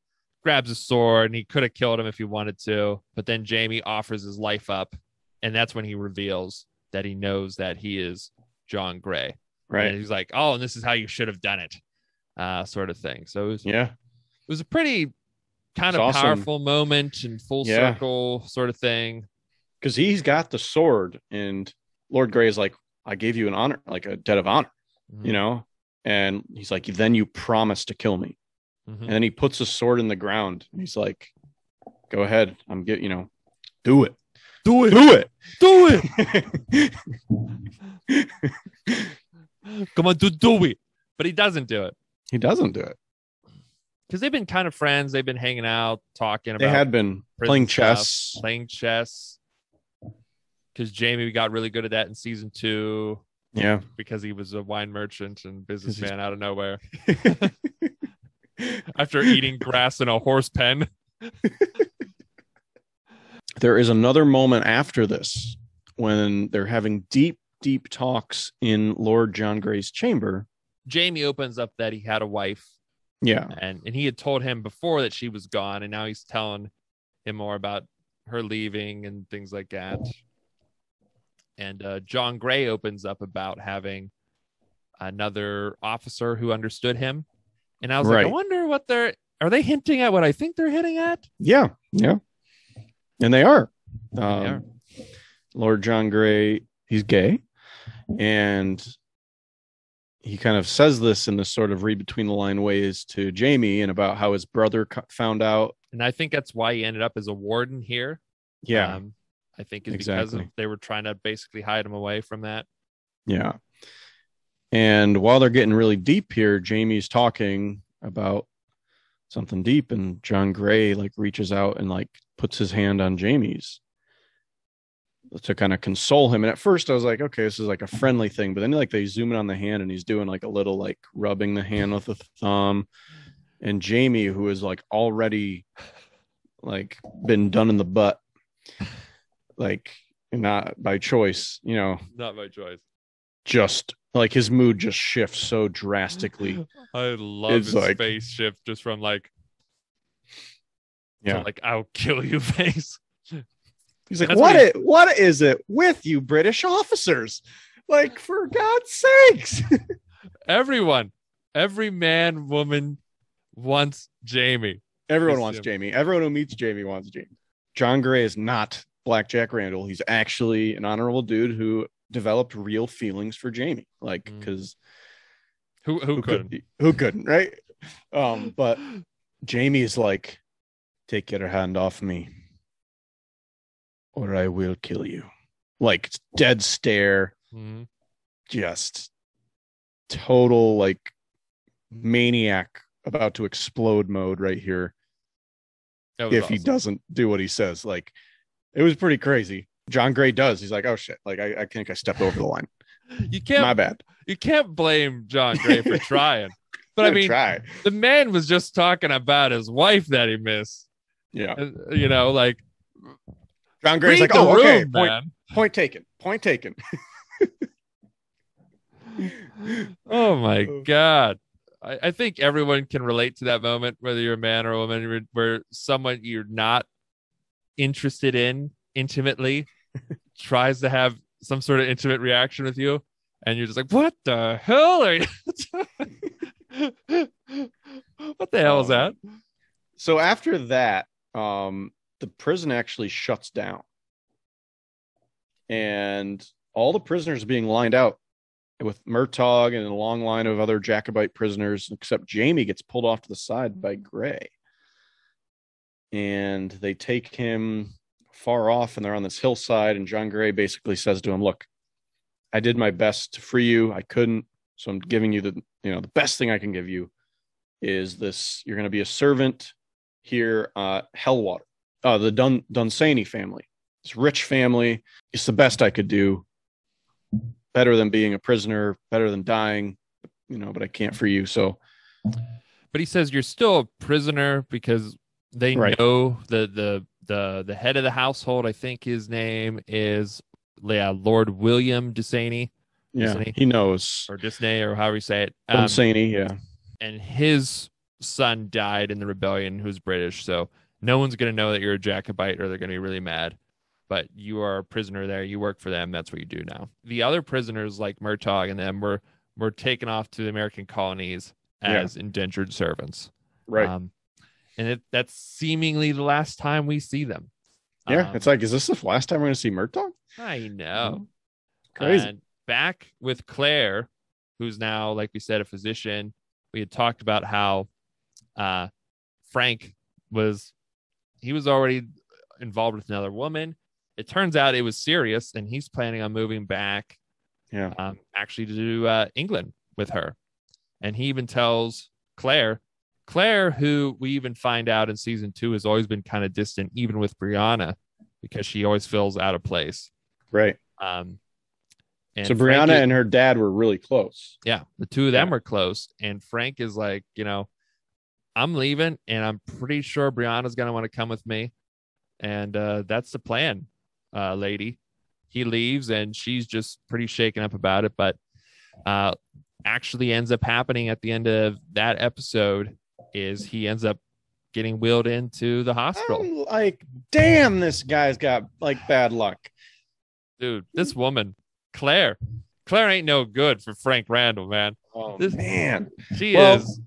Speaker 1: grabs a sword, and he could have killed him if he wanted to. But then Jamie offers his life up, and that's when he reveals that he knows that he is John Gray.
Speaker 2: Right.
Speaker 1: And he's like, oh, and this is how you should have done it, sort of thing. So it was a pretty kind of powerful moment and full circle sort of thing.
Speaker 2: Because he's got the sword, and Lord Grey is like, I gave you an honor, like a debt of honor, and he's like, then you promised to kill me. And then he puts the sword in the ground, and he's like, go ahead. Do it. Do it.
Speaker 1: Come on, do it. But he doesn't do it.
Speaker 2: He doesn't do it.
Speaker 1: Because they've been kind of friends. They've been hanging out, talking about.
Speaker 2: They had been playing chess.
Speaker 1: Because Jamie got really good at that in season 2.
Speaker 2: Yeah.
Speaker 1: Because he was a wine merchant and businessman out of nowhere. After eating grass in a horse pen.
Speaker 2: There is another moment after this when they're having deep, deep talks in Lord John Gray's chamber.
Speaker 1: Jamie opens up that he had a wife.
Speaker 2: Yeah.
Speaker 1: And he had told him before that she was gone, and now he's telling him more about her leaving and things like that. And John Gray opens up about having another officer who understood him. And I was like, I wonder what are they hinting at what I think they're hitting at?
Speaker 2: Yeah. Yeah. And they are. Lord John Gray, he's gay. And he kind of says this in this sort of read between the line ways to Jamie, and about how his brother found out.
Speaker 1: And I think that's why he ended up as a warden here.
Speaker 2: Yeah.
Speaker 1: I think it's because they were trying to basically hide him away from that.
Speaker 2: Yeah. And while they're getting really deep here, Jamie's talking about something deep, and John Gray reaches out and puts his hand on Jamie's to kind of console him. And at first I was like, okay, this is a friendly thing. But then they zoom in on the hand, and he's doing a little rubbing the hand with the thumb. And Jamie, who is already been done in the butt, not by choice,
Speaker 1: not by choice,
Speaker 2: just his mood just shifts so drastically.
Speaker 1: I love his face shift just from I'll kill you face.
Speaker 2: He's like, what is it with you British officers? For God's sakes.
Speaker 1: Every man, woman wants Jamie.
Speaker 2: Everyone wants Jamie. Everyone who meets Jamie wants Jamie. John Gray is not Black Jack Randall. He's actually an honorable dude who developed real feelings for Jamie. Because
Speaker 1: who
Speaker 2: couldn't, right? But Jamie is take your hand off me, or I will kill you. Dead stare.
Speaker 1: Mm-hmm.
Speaker 2: Just total maniac about to explode mode right here. If awesome. He doesn't do what he says. It was pretty crazy. John Gray does. He's like, oh shit. I think I stepped over the line. My bad.
Speaker 1: You can't blame John Gray for trying. But I mean, the man was just talking about his wife that he missed.
Speaker 2: Yeah.
Speaker 1: John
Speaker 2: Gray's like, oh, okay. Point taken.
Speaker 1: Oh my God. I think everyone can relate to that moment, whether you're a man or a woman, where someone you're not interested in intimately tries to have some sort of intimate reaction with you, and you're just like, what the hell are you? What the hell is that?
Speaker 2: So after that, the prison actually shuts down, and all the prisoners are being lined out with Murtaugh and a long line of other Jacobite prisoners, except Jamie gets pulled off to the side by Gray. And they take him far off, and they're on this hillside, and John Gray basically says to him, look, I did my best to free you. I couldn't, so I'm giving you the best thing I can give you is this. You're going to be a servant here, Hellwater, the Dunsany family. This rich family. It's the best I could do. Better than being a prisoner, better than dying, but I can't free you. So,
Speaker 1: but he says you're still a prisoner because they know the head of the household. I think his name is Lord William Dunsany.
Speaker 2: Yeah, he knows,
Speaker 1: or Disney, or however you say it.
Speaker 2: Dunsany, yeah.
Speaker 1: And his son died in the rebellion, who's British, so no one's going to know that you're a Jacobite, or they're going to be really mad. But you are a prisoner there. You work for them. That's what you do now. The other prisoners, like Murtaugh and them, were taken off to the American colonies as indentured servants.
Speaker 2: Right.
Speaker 1: And that's seemingly the last time we see them.
Speaker 2: Yeah, it's like, is this the last time we're going to see Murtaugh?
Speaker 1: I know.
Speaker 2: Crazy.
Speaker 1: And back with Claire, who's now, like we said, a physician. We had talked about how Frank was already involved with another woman. It turns out it was serious, and he's planning on moving back, actually to do England with her. And he even tells Claire, who we even find out in season 2 has always been kind of distant, even with Brianna, because she always feels out of place.
Speaker 2: Right.
Speaker 1: And
Speaker 2: so Brianna and her dad were really close.
Speaker 1: Yeah, the two of them were close. And Frank is like, I'm leaving, and I'm pretty sure Brianna's going to want to come with me. And that's the plan, lady. He leaves, and she's just pretty shaken up about it. But actually ends up happening at the end of that episode is he ends up getting wheeled into the hospital.
Speaker 2: I'm like, damn, this guy's got bad luck.
Speaker 1: Dude, this woman, Claire ain't no good for Frank Randall, man.
Speaker 2: Oh, man.
Speaker 1: She is.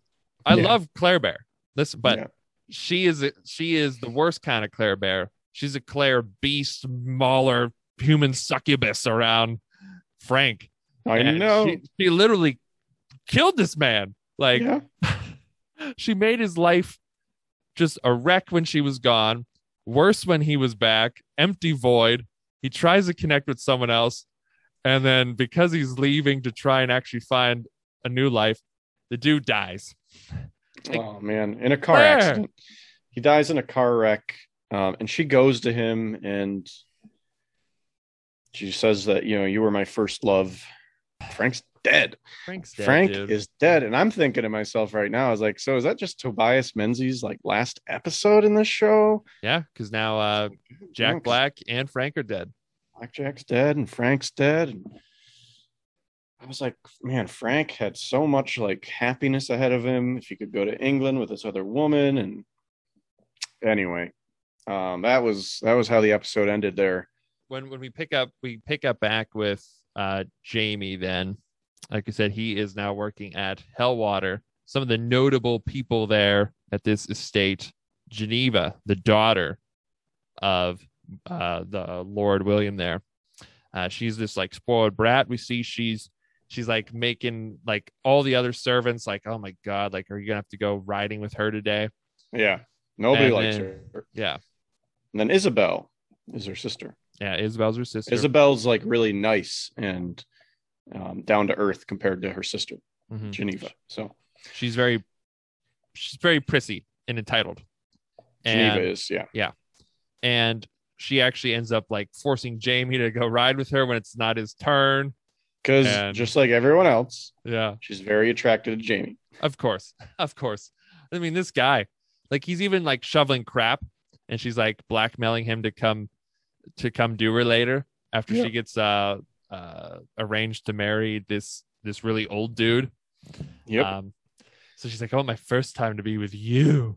Speaker 1: I love Claire Bear. Listen, but she is the worst kind of Claire Bear. She's a Claire beast, mauler, human succubus around Frank.
Speaker 2: I know.
Speaker 1: She literally killed this man. She made his life just a wreck when she was gone. Worse when he was back. Empty void. He tries to connect with someone else. And then because he's leaving to try and actually find a new life, the dude dies.
Speaker 2: Oh, man. In a car accident. He dies in a car wreck. And she goes to him and she says that, you were my first love. Frank's dead. Frank is dead. And I'm thinking to myself right now, I was like, so is that just Tobias Menzies last episode in this show?
Speaker 1: Yeah, because now Jack Black and Frank are dead.
Speaker 2: Blackjack's dead and Frank's dead. And I was like, man, Frank had so much happiness ahead of him if he could go to England with this other woman. And anyway, that was how the episode ended there.
Speaker 1: When we pick up back with Jamie, then, like I said, he is now working at Hellwater. Some of the notable people there at this estate: Geneva, the daughter of the Lord William there. She's this spoiled brat. We see she's making all the other servants oh my God, are you gonna have to go riding with her today?
Speaker 2: Yeah, nobody likes her.
Speaker 1: Yeah.
Speaker 2: And then Isabel is her sister.
Speaker 1: Yeah, Isabel's her sister.
Speaker 2: Isabel's really nice and down to earth compared to her sister, Geneva. So
Speaker 1: she's very prissy and entitled.
Speaker 2: Geneva is,
Speaker 1: yeah. And she actually ends up forcing Jamie to go ride with her when it's not his turn.
Speaker 2: Because just like everyone else, she's very attracted to Jamie.
Speaker 1: Of course. I mean, this guy, he's even shoveling crap, and she's blackmailing him to come do her later after she gets arranged to marry this really old dude.
Speaker 2: Yep.
Speaker 1: So she's like, "Oh, my first time to be with you."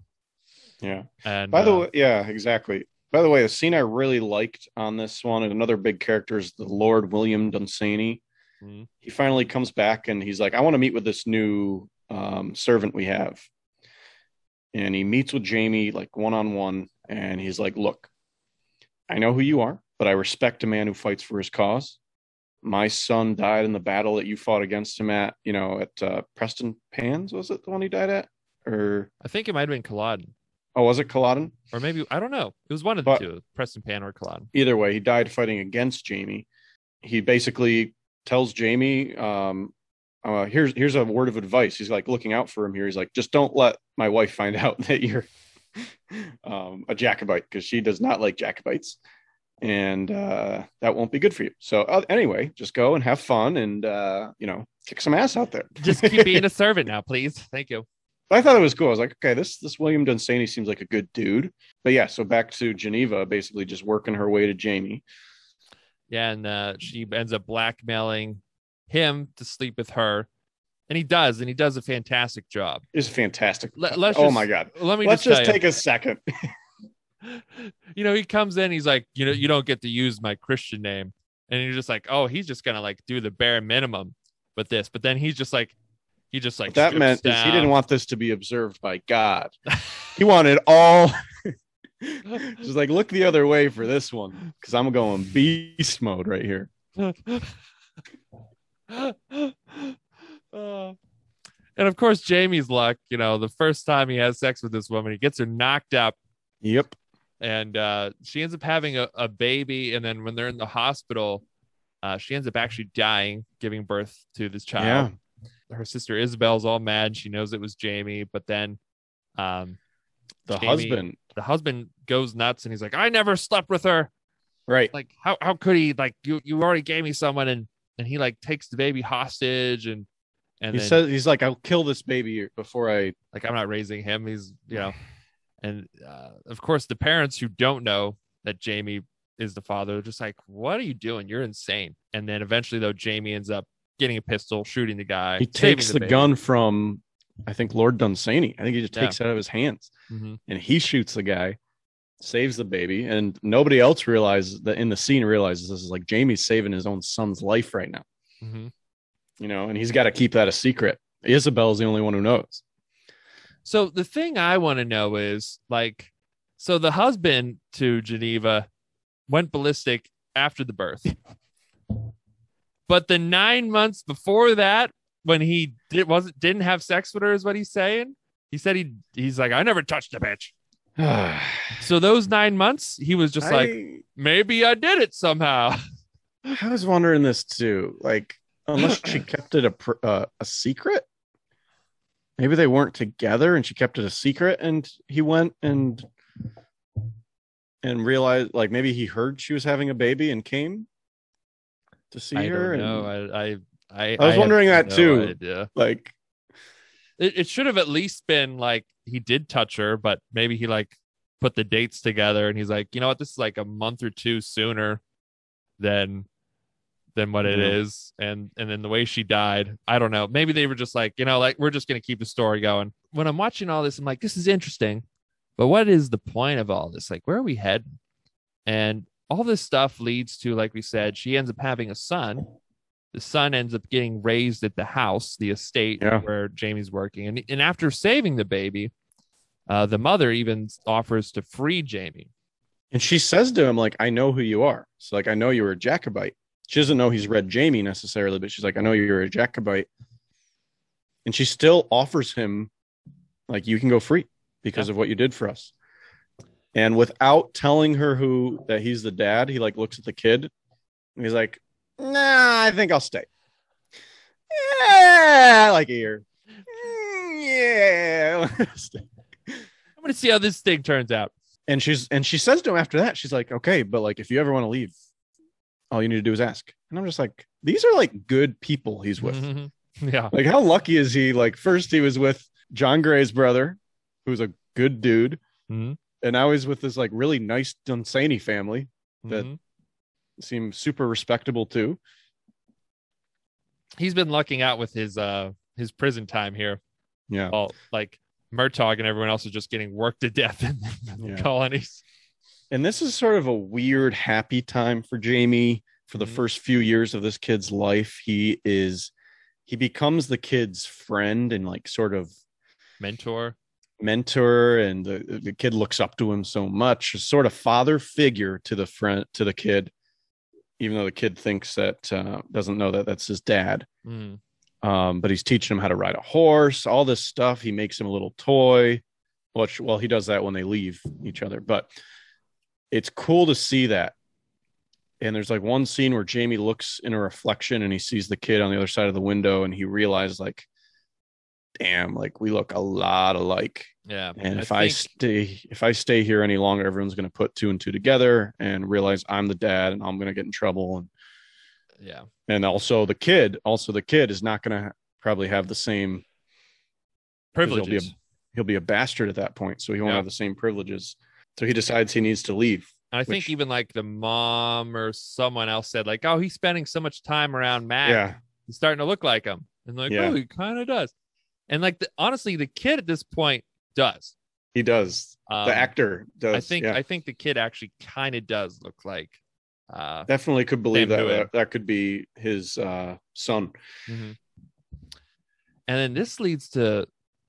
Speaker 2: Yeah.
Speaker 1: And
Speaker 2: by the way, exactly. By the way, the scene I really liked on this one, and another big character, is the Lord William Dunsany. Mm-hmm. He finally comes back and he's like, I want to meet with this new servant we have. And he meets with Jamie one-on-one, and he's like, look, I know who you are, but I respect a man who fights for his cause. my son died in the battle that you fought against him at, Preston Pans, was it the one he died at? Or
Speaker 1: I think it might have been Culloden.
Speaker 2: Oh, was it Culloden?
Speaker 1: Or maybe, I don't know. It was one of the two, Preston Pan or Culloden.
Speaker 2: Either way, he died fighting against Jaime. He basically tells Jaime, here's a word of advice. He's like looking out for him here. He's like, just don't let my wife find out that you're a Jacobite, because she does not like Jacobites. And that won't be good for you. So anyway, just go and have fun and, kick some ass out there.
Speaker 1: Just keep being a servant now, please. Thank you.
Speaker 2: I thought it was cool. I was like, okay, this William Dunsany seems like a good dude. But yeah, so back to Geneva, basically just working her way to Jaime.
Speaker 1: Yeah, and she ends up blackmailing him to sleep with her. And he does a fantastic job.
Speaker 2: It's fantastic.
Speaker 1: My God.
Speaker 2: Let's just take a second.
Speaker 1: He comes in, he's like, you don't get to use my Christian name. And you're just like, oh, he's just going to like do the bare minimum with this. But then he just that
Speaker 2: meant is he didn't want this to be observed by God. He wanted all just like look the other way for this one, because I'm going beast mode right here.
Speaker 1: And of course, Jamie's luck, the first time he has sex with this woman, he gets her knocked up.
Speaker 2: Yep.
Speaker 1: And she ends up having a baby. And then when they're in the hospital, she ends up actually dying, giving birth to this child. Yeah. Her sister Isabel's all mad. She knows it was Jaime, but then the husband goes nuts, and he's like, I never slept with her.
Speaker 2: Right.
Speaker 1: Like, how could he? Like, you already gave me someone, and he like takes the baby hostage, and
Speaker 2: he says, he's like, I'll kill this baby before I'm
Speaker 1: not raising him. He's, and of course the parents who don't know that Jaime is the father are just like, what are you doing? You're insane. And then eventually though, Jaime ends up getting a pistol, shooting the guy.
Speaker 2: He takes the gun from, I think, Lord Dunsany. I think he just takes it out of his hands, and he shoots the guy, saves the baby, and nobody else realizes that in the scene realizes this is like Jaime's saving his own son's life right now. And he's got to keep that a secret. Isabel's the only one who knows.
Speaker 1: So the thing I want to know is so the husband to Geneva went ballistic after the birth. But the 9 months before that, when he didn't have sex with her, is what he's saying. He said he's like, I never touched a bitch. So those 9 months, he was just like, maybe I did it somehow.
Speaker 2: I was wondering this too. Like, unless she kept it a secret, maybe they weren't together, and she kept it a secret, and he went and realized, like, maybe he heard she was having a baby and came to see her.
Speaker 1: No,
Speaker 2: I was wondering that too.
Speaker 1: Idea.
Speaker 2: Like,
Speaker 1: it should have at least been like he did touch her, but maybe he like put the dates together, and he's like, you know what, this is like a month or two sooner than what it is, and then the way she died, I don't know. Maybe they were just like, we're just gonna keep the story going. When I'm watching all this, I'm like, this is interesting, but what is the point of all this? Like, where are we heading? And all this stuff leads to, like we said, she ends up having a son. The son ends up getting raised at the house, the estate where Jaime's working. And after saving the baby, the mother even offers to free Jaime.
Speaker 2: And she says to him, like, I know who you are. So, like, I know you were a Jacobite. She doesn't know he's read Jaime necessarily, but she's like, I know you're a Jacobite. And she still offers him, like, you can go free because of what you did for us. And without telling her that he's the dad, he like looks at the kid and he's like, nah, I think I'll stay. Yeah, like a year. Yeah.
Speaker 1: I'm going to see how this thing turns out.
Speaker 2: And she says to him after that, she's like, okay, but like, if you ever want to leave, all you need to do is ask. And I'm just like, these are like good people he's with.
Speaker 1: Yeah.
Speaker 2: Like, how lucky is he? Like, first he was with John Gray's brother, who's a good dude. And now he's with this like really nice Dunsany family that seems super respectable too.
Speaker 1: He's been lucking out with his prison time here.
Speaker 2: Yeah.
Speaker 1: All like Murtaugh and everyone else is just getting worked to death in the colonies.
Speaker 2: And this is sort of a weird, happy time for Jaime for the first few years of this kid's life. He becomes the kid's friend and like sort of
Speaker 1: mentor,
Speaker 2: and the kid looks up to him so much, a sort of father figure to the kid. even though the kid thinks that doesn't know that that's his dad.
Speaker 1: Mm.
Speaker 2: But he's teaching him how to ride a horse, all this stuff. He makes him a little toy, which, well, he does that when they leave each other, but it's cool to see that. And there's like one scene where Jamie looks in a reflection and he sees the kid on the other side of the window and he realizes like, damn, like we look a lot alike.
Speaker 1: Yeah.
Speaker 2: And if I stay here any longer, everyone's going to put two and two together and realize I'm the dad and I'm going to get in trouble. And
Speaker 1: yeah.
Speaker 2: And also the kid is not going to probably have the same
Speaker 1: privileges.
Speaker 2: He'll be a bastard at that point. So he won't have the same privileges. So he decides he needs to leave.
Speaker 1: And I think even like the mom or someone else said like, oh, he's spending so much time around Matt.
Speaker 2: Yeah.
Speaker 1: He's starting to look like him. And like, oh, he kind of does. And like, honestly, the kid at this point does.
Speaker 2: He does. The actor does.
Speaker 1: I think the kid actually kind of does look like.
Speaker 2: Definitely could believe that could be his son.
Speaker 1: Mm-hmm. And then this leads to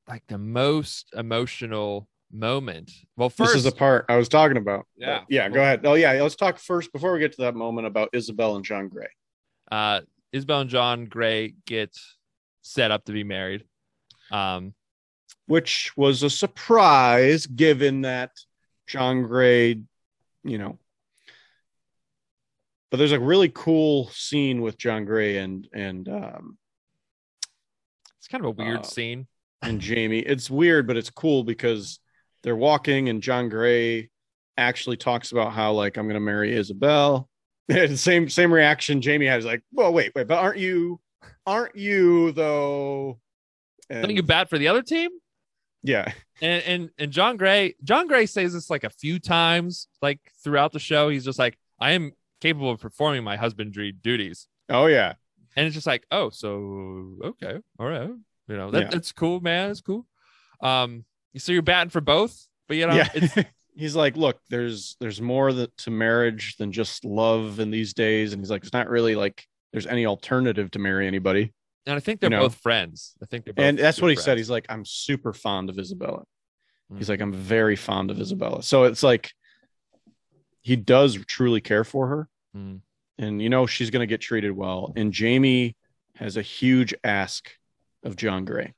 Speaker 1: like the most emotional moment. Well, first,
Speaker 2: this is the part I was talking about.
Speaker 1: Yeah.
Speaker 2: Go ahead. Oh yeah. Let's talk first before we get to that moment about Isabel and John Gray.
Speaker 1: Isabel and John Gray get set up to be married.
Speaker 2: Which was a surprise given that John Gray, but there's a really cool scene with John Gray and
Speaker 1: it's kind of a weird scene.
Speaker 2: And Jamie. It's weird, but it's cool because they're walking and John Gray actually talks about how like I'm gonna marry Isabel. And same reaction Jamie has, like, well, wait, but aren't you though? And,
Speaker 1: don't you bat for the other team?
Speaker 2: Yeah.
Speaker 1: And John Gray says this like a few times, like throughout the show. He's just like, I am capable of performing my husbandry duties.
Speaker 2: Oh yeah.
Speaker 1: And it's just like, oh, so okay, all right, that's cool, man. It's cool. So you're batting for both, but it's
Speaker 2: he's like, look, there's more to marriage than just love in these days, and he's like, it's not really like there's any alternative to marry anybody.
Speaker 1: And I think they're both friends. I think they're both,
Speaker 2: and that's what he
Speaker 1: friends.
Speaker 2: said. He's like, I'm super fond of Isabella. He's like, I'm very fond of Isabella. So it's like he does truly care for her. And she's going to get treated well. And Jamie has a huge ask of John Gray.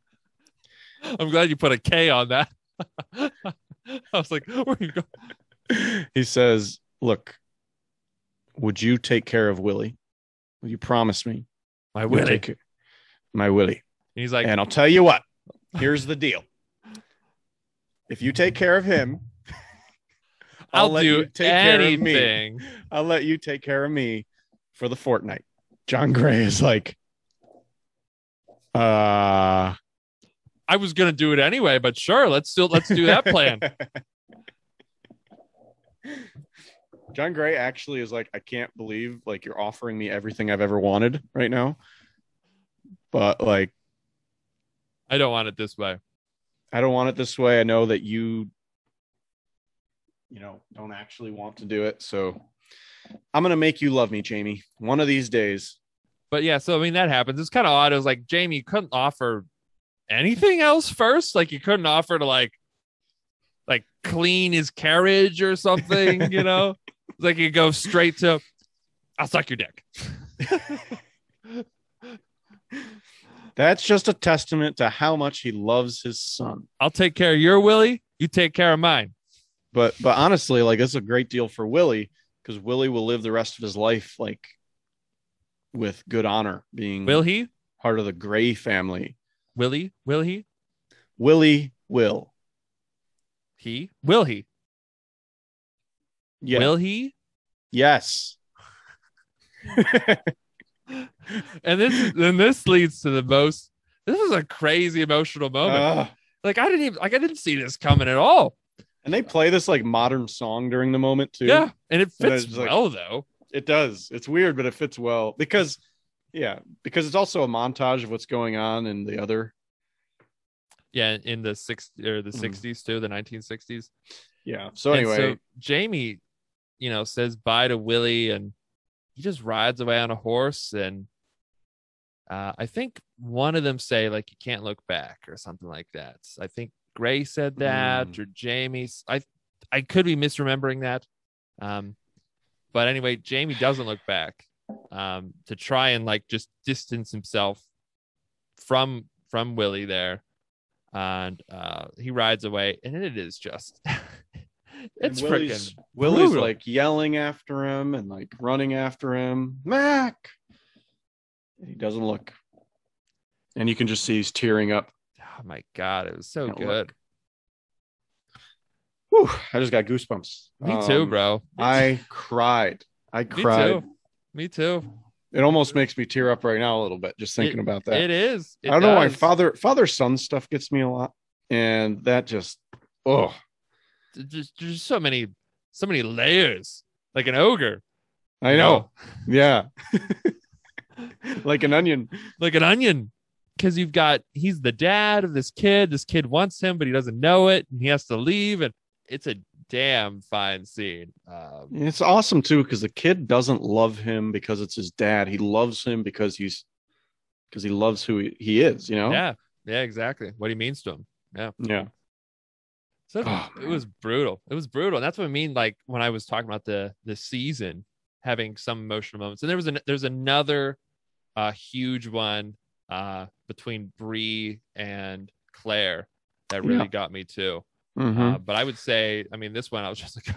Speaker 1: I'm glad you put a K on that. I was like, where you go?
Speaker 2: He says, look, would you take care of Willie? Will you promise me?
Speaker 1: My Willie.
Speaker 2: My Willie.
Speaker 1: He's like,
Speaker 2: and I'll tell you what, here's the deal. If you take care of him,
Speaker 1: I'll let you take care of me.
Speaker 2: I'll let you take care of me for the fortnight. John Gray is like,
Speaker 1: I was gonna do it anyway, but sure, let's do that plan.
Speaker 2: John Gray actually is like, I can't believe like you're offering me everything I've ever wanted right now, but like,
Speaker 1: I don't want it this way.
Speaker 2: I don't want it this way. I know that you don't actually want to do it, so I'm gonna make you love me, Jamie, one of these days.
Speaker 1: But yeah, so I mean that happens. It's kind of odd. It was like, Jamie, you couldn't offer anything else first. Like you couldn't offer to like clean his carriage or something. Like you go straight to, I'll suck your dick.
Speaker 2: That's just a testament to how much he loves his son.
Speaker 1: I'll take care of your Willie. You take care of mine.
Speaker 2: But honestly, like, it's a great deal for Willie, because Willie will live the rest of his life like with good honor, being part of the Gray family.
Speaker 1: Will he?
Speaker 2: Willie will.
Speaker 1: Will he?
Speaker 2: Yeah.
Speaker 1: Will he?
Speaker 2: Yes.
Speaker 1: And this leads to the most. This is a crazy emotional moment. I didn't see this coming at all.
Speaker 2: And they play this like modern song during the moment too.
Speaker 1: Yeah, and it fits well though.
Speaker 2: It does. It's weird, but it fits well because it's also a montage of what's going on in the other.
Speaker 1: Yeah, in the 60s too, the 1960s.
Speaker 2: Yeah. So anyway,
Speaker 1: so Jamie, says bye to Willie, and he just rides away on a horse. And I think one of them say like, you can't look back or something like that. I think Gray said that, or Jamie. I could be misremembering that. But anyway, Jamie doesn't look back to try and like just distance himself from Willie there. And he rides away, and it is just it's freaking
Speaker 2: Willie's like yelling after him and like running after him. Mac. And he doesn't look. And you can just see he's tearing up.
Speaker 1: Oh my God, it was so good.
Speaker 2: Whew, I just got goosebumps.
Speaker 1: Me too, bro.
Speaker 2: I cried.
Speaker 1: Me too.
Speaker 2: It almost makes me tear up right now a little bit just thinking about that.
Speaker 1: It is.
Speaker 2: I don't know why father-son stuff gets me a lot. And that just,
Speaker 1: There's so many layers, like an ogre.
Speaker 2: I know. Yeah. Like an onion.
Speaker 1: Because he's the dad of this kid. This kid wants him, but he doesn't know it. And he has to leave. And it's a damn fine scene.
Speaker 2: It's awesome too, because the kid doesn't love him because it's his dad. He loves him because he loves who he is, you know?
Speaker 1: Yeah, exactly. What he means to him. Yeah. So it was brutal. It was brutal. And that's what I mean. Like when I was talking about the season having some emotional moments, and there's another huge one between Bree and Claire that really got me too.
Speaker 2: Mm-hmm.
Speaker 1: But I would say, I mean, this one I was just like,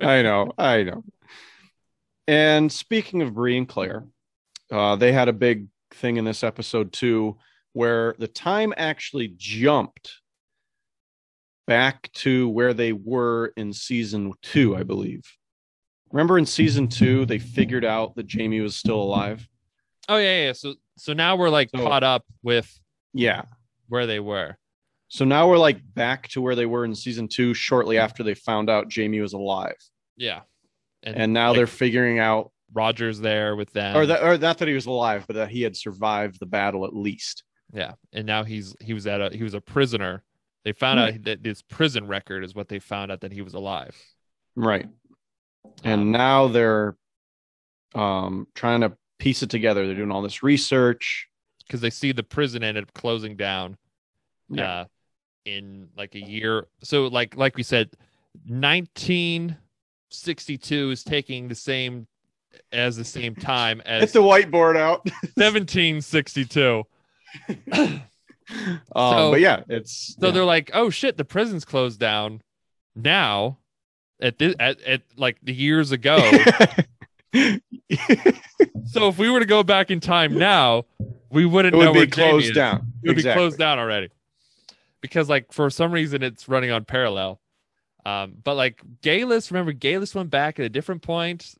Speaker 2: I know. And speaking of Bree and Claire, they had a big thing in this episode too, where the time actually jumped back to where they were in season 2, I believe. Remember in season 2, they figured out that Jamie was still alive.
Speaker 1: Oh yeah. So now we're like caught up with where they were.
Speaker 2: So now we're like back to where they were in season 2, shortly after they found out Jamie was alive.
Speaker 1: Yeah.
Speaker 2: And now they're figuring out
Speaker 1: Roger's there with them,
Speaker 2: or not that he was alive, but that he had survived the battle at least.
Speaker 1: Yeah. And now he was a prisoner. They found out that this prison record is what they found out that he was alive.
Speaker 2: Right. And now they're trying to piece it together. They're doing all this research
Speaker 1: because they see the prison ended up closing down in like a year. So like we said, 1962 is taking the same time as
Speaker 2: get the whiteboard out.
Speaker 1: 1762.
Speaker 2: But yeah,
Speaker 1: they're like, oh shit, the prison's closed down now at like the years ago. So if we were to go back in time now, we wouldn't know where Jamie is. It would be closed down already. Because like for some reason it's running on parallel. But like remember Galis went back at a different point.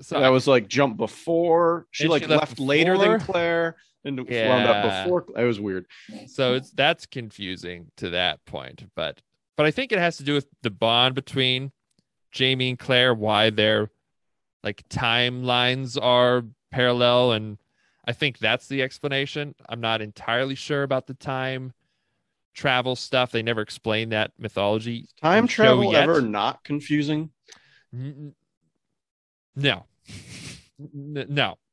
Speaker 1: So
Speaker 2: that was like jump before. She left later than Claire and wound up before. It was weird.
Speaker 1: So that's confusing to that point. But I think it has to do with the bond between Jamie and Claire, why their like timelines are parallel, and I think that's the explanation. I'm not entirely sure about the time travel stuff. They never explained that mythology.
Speaker 2: Time travel ever not confusing?
Speaker 1: No.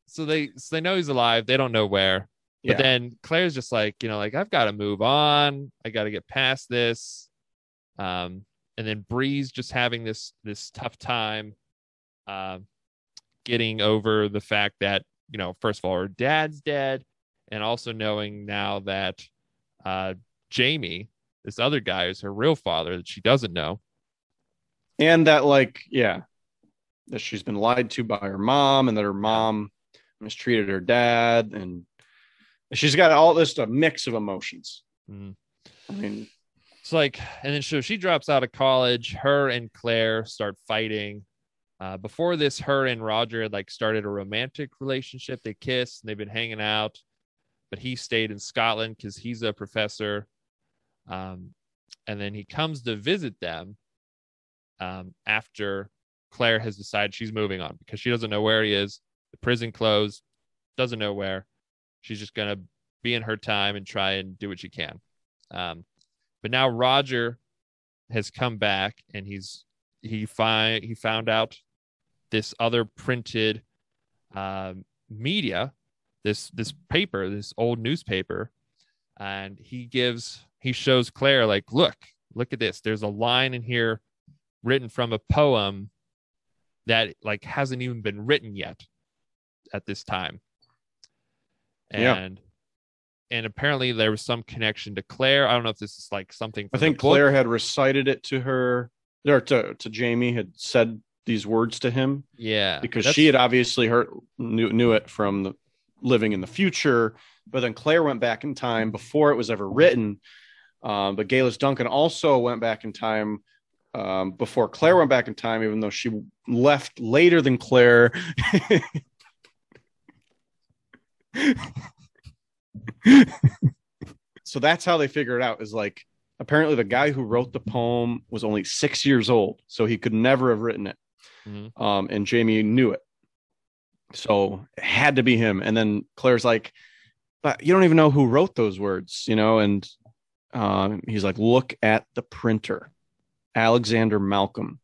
Speaker 1: So they know he's alive. They don't know where. But then Claire's just like, like I've got to move on. I got to get past this. And then Bree's just having this tough time getting over the fact that, first of all, her dad's dead, and also knowing now that Jamie, this other guy, is her real father that she doesn't know.
Speaker 2: And that that she's been lied to by her mom, and that her mom mistreated her dad, and she's got all this, a mix of emotions.
Speaker 1: Mm.
Speaker 2: I mean,
Speaker 1: it's like, and then so she drops out of college. Her and Claire start fighting. Before this, her and Roger had started a romantic relationship. They kissed and they've been hanging out, but he stayed in Scotland because he's a professor. And then he comes to visit them after Claire has decided she's moving on because she doesn't know where he is. The prison closed, doesn't know where. She's just going to be in her time and try and do what she can. But now Roger has come back, and he found out this other printed media, this paper, this old newspaper, and he shows Claire look at this. There's a line in here written from a poem that like hasn't even been written yet at this time. And apparently there was some connection to Claire. I don't know if this is like something from
Speaker 2: I think Claire had recited it to her, or to Jamie, had said these words to him.
Speaker 1: Yeah,
Speaker 2: because she had obviously knew it from the living in the future, but then Claire went back in time before it was ever written. But Galis Duncan also went back in time before Claire went back in time, even though she left later than Claire. So that's how they figure it out, is like, apparently the guy who wrote the poem was only 6 years old, so he could never have written it. Mm-hmm. And Jamie knew it. So it had to be him. And then Claire's like, but you don't even know who wrote those words, you know? And he's like, look at the printer, Alexander Malcolm.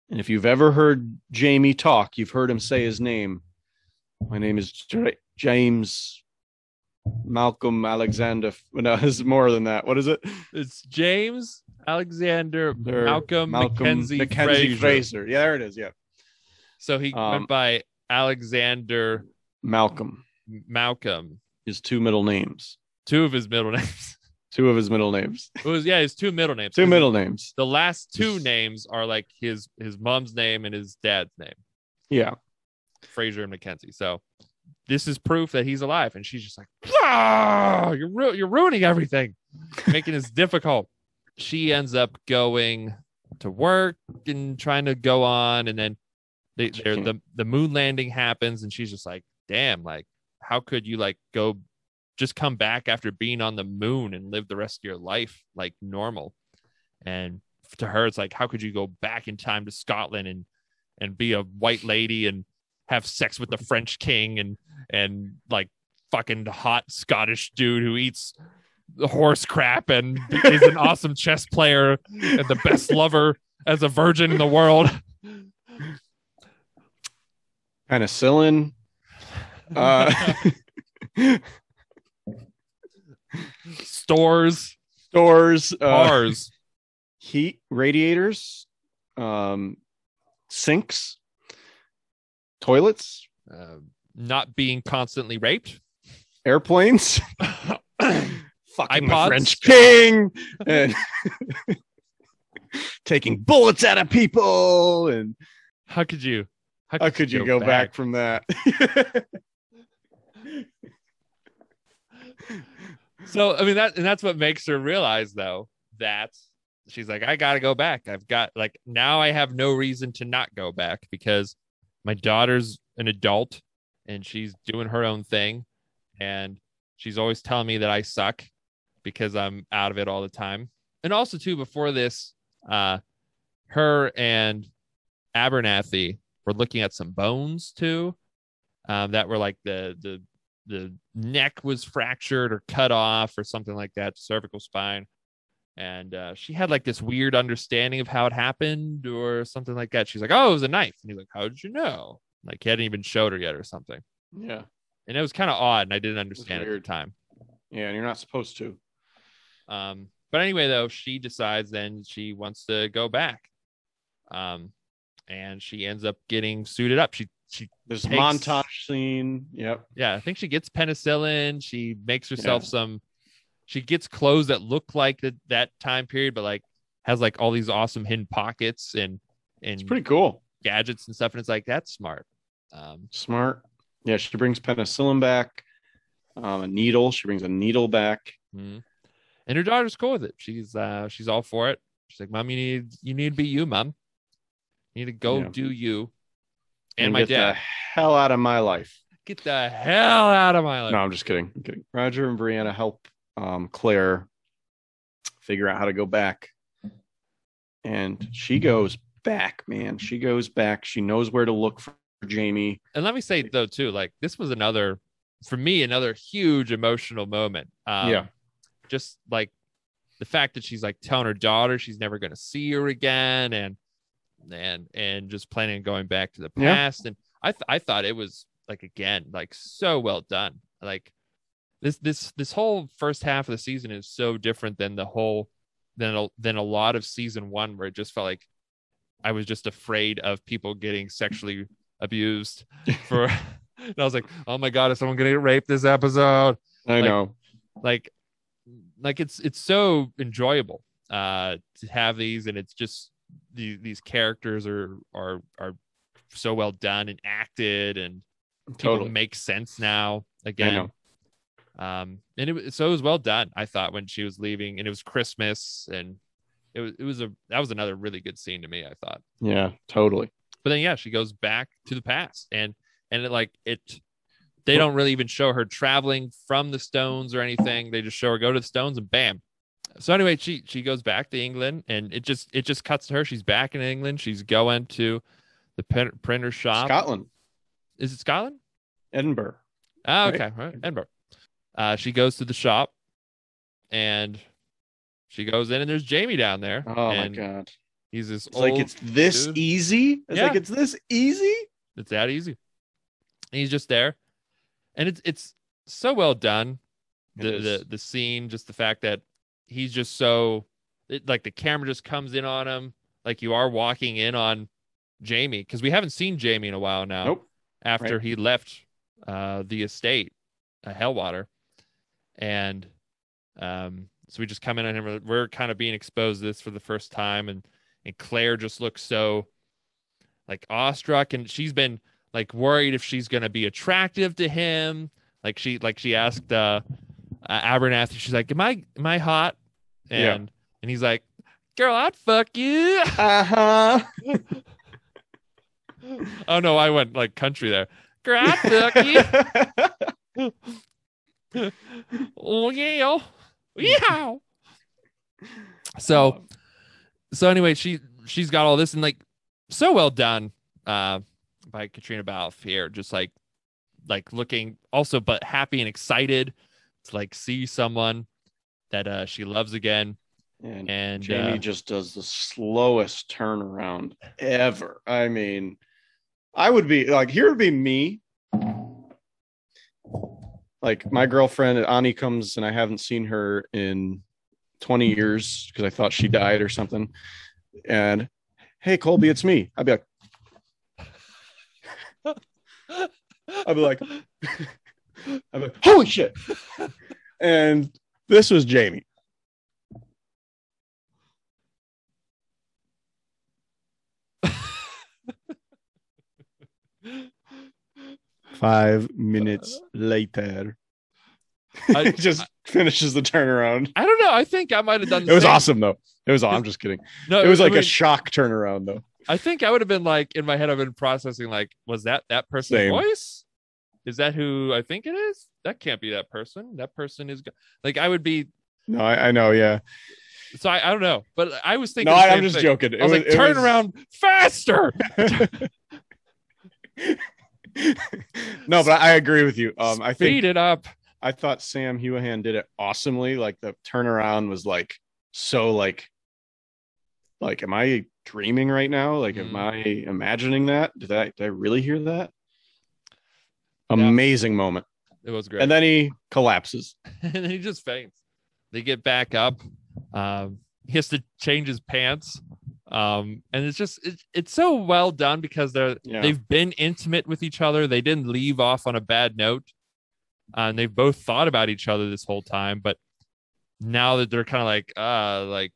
Speaker 2: And if you've ever heard Jamie talk, you've heard him say his name. My name is James Malcolm Alexander. No, it's more than that. What is it?
Speaker 1: It's James Alexander Malcolm Mackenzie Fraser.
Speaker 2: Yeah, there it is. Yeah.
Speaker 1: So he went by Alexander
Speaker 2: Malcolm.
Speaker 1: His
Speaker 2: two middle names.
Speaker 1: Two of his middle names.
Speaker 2: Two of his middle names.
Speaker 1: It was, his two middle names.
Speaker 2: Two middle names.
Speaker 1: The last two names are like his mom's name and his dad's name.
Speaker 2: Yeah.
Speaker 1: Fraser and Mackenzie. So this is proof that he's alive. And she's just like, ah, you're ruining everything, making this difficult. She ends up going to work and trying to go on. And then the moon landing happens. And she's just like, damn, like, how could you like go just come back after being on the moon and live the rest of your life like normal? And to her, it's like, how could you go back in time to Scotland and be a white lady and have sex with the French king and like fucking hot Scottish dude who eats the horse crap and is an awesome chess player and the best lover as a virgin in the world.
Speaker 2: Penicillin.
Speaker 1: Stores,
Speaker 2: cars, heat, radiators, sinks, toilets,
Speaker 1: not being constantly raped,
Speaker 2: airplanes, fucking
Speaker 1: iPods,
Speaker 2: French king, and taking bullets out of people. And
Speaker 1: how could you
Speaker 2: go back from that?
Speaker 1: So, I mean, that's what makes her realize, though, that she's like, I got to go back. I've got like, now I have no reason to not go back because my daughter's an adult and she's doing her own thing. And she's always telling me that I suck because I'm out of it all the time. And also, too, before this, her and Abernathy were looking at some bones, too, that were like the neck was fractured or cut off or something like that, cervical spine. And she had like this weird understanding of how it happened or something like that. She's like, oh, it was a knife. And he's like, how did you know? Like he hadn't even showed her yet or something.
Speaker 2: Yeah.
Speaker 1: And it was kind of odd and I didn't understand it at the time.
Speaker 2: Yeah, and you're not supposed to.
Speaker 1: But anyway, though, she decides then she wants to go back. And she ends up getting suited up. This
Speaker 2: montage scene. Yep.
Speaker 1: Yeah, I think she gets penicillin. She makes herself she gets clothes that look like that time period, but like has like all these awesome hidden pockets and
Speaker 2: it's pretty cool
Speaker 1: gadgets and stuff. And it's like, that's smart.
Speaker 2: Smart. Yeah, she brings penicillin back. A needle. She brings a needle back.
Speaker 1: Mm-hmm. And her daughter's cool with it. She's all for it. She's like, Mom, you need to be you, Mom. You need to go do you. And my
Speaker 2: get
Speaker 1: dad.
Speaker 2: The hell out of my life.
Speaker 1: Get the hell out of my life.
Speaker 2: No, I'm just kidding. Roger and Brianna help Claire figure out how to go back. And she goes back, man. She goes back. She knows where to look for Jamie.
Speaker 1: And let me say, though, too, like this was another huge emotional moment. Just like the fact that she's like telling her daughter she's never going to see her again and just planning on going back to the past. And I thought it was like, again, like so well done. Like this whole first half of the season is so different than than a lot of season one, where it just felt like I was just afraid of people getting sexually abused for. And I was like, oh my God, is someone gonna get raped this episode?
Speaker 2: I know.
Speaker 1: Like it's so enjoyable to have these, and it's just these characters are so well done and acted, and people make sense now again. And it was well done, I thought, when she was leaving, and it was Christmas, and that was another really good scene to me, I thought.
Speaker 2: Yeah, totally.
Speaker 1: But then she goes back to the past, and they don't really even show her traveling from the Stones or anything. They just show her go to the Stones, and bam. So anyway, she goes back to England, and it just cuts to her. She's back in England. She's going to the printer shop.
Speaker 2: Scotland.
Speaker 1: Is it Scotland?
Speaker 2: Edinburgh.
Speaker 1: Oh, okay. Right. Edinburgh. She goes to the shop, and she goes in, and there's Jamie down there.
Speaker 2: Oh my God.
Speaker 1: He's this
Speaker 2: old like it's this dude. Easy? Like it's this easy?
Speaker 1: It's that easy. And he's just there. And it's so well done. The scene, just the fact that he's just so like the camera just comes in on him, like you are walking in on Jamie, because we haven't seen Jamie in a while now.
Speaker 2: Nope.
Speaker 1: After he left the estate, Hellwater. And so we just come in on him. We're kind of being exposed to this for the first time, and Claire just looks so like awestruck, and she's been like worried if she's gonna be attractive to him. Like she asked Abernathy, she's like, Am I hot? And he's like, girl, I'd fuck you.
Speaker 2: Uh-huh.
Speaker 1: Oh no, I went like country there. Girl, I'd fuck you. Oh yeah. Yeah. So anyway, she's got all this, and like so well done by Katrina Balfe here, just like looking also but happy and excited to like see someone that she loves again. And
Speaker 2: Jamie just does the slowest turnaround ever. I mean, I would be like, here would be me. Like my girlfriend Ani comes, and I haven't seen her in 20 years because I thought she died or something. And hey, Colby, it's me. I'd be like, holy shit. And this was Jamie. Five minutes later. It just finishes the turnaround.
Speaker 1: I don't know. I think I might have done
Speaker 2: it was awesome though. It was I'm just kidding. No, it was like a shock turnaround though.
Speaker 1: I think I would have been like, in my head, I've been processing like, was that person's voice? Is that who I think it is? That can't be that person. That person is like, I would be.
Speaker 2: No, I know. Yeah.
Speaker 1: So I don't know, but I was thinking.
Speaker 2: No, I'm just joking.
Speaker 1: I was like, turn around faster.
Speaker 2: No, but I agree with you. I think
Speaker 1: speed it up.
Speaker 2: I thought Sam Heughan did it awesomely. Like the turnaround was like so like am I dreaming right now? Like am I imagining that? Did I really hear that? Amazing moment.
Speaker 1: It was great.
Speaker 2: And then he collapses.
Speaker 1: And then he just faints. They get back up. He has to change his pants. And it's just it's so well done because they've been intimate with each other. They didn't leave off on a bad note. And they've both thought about each other this whole time, but now that they're kind of like,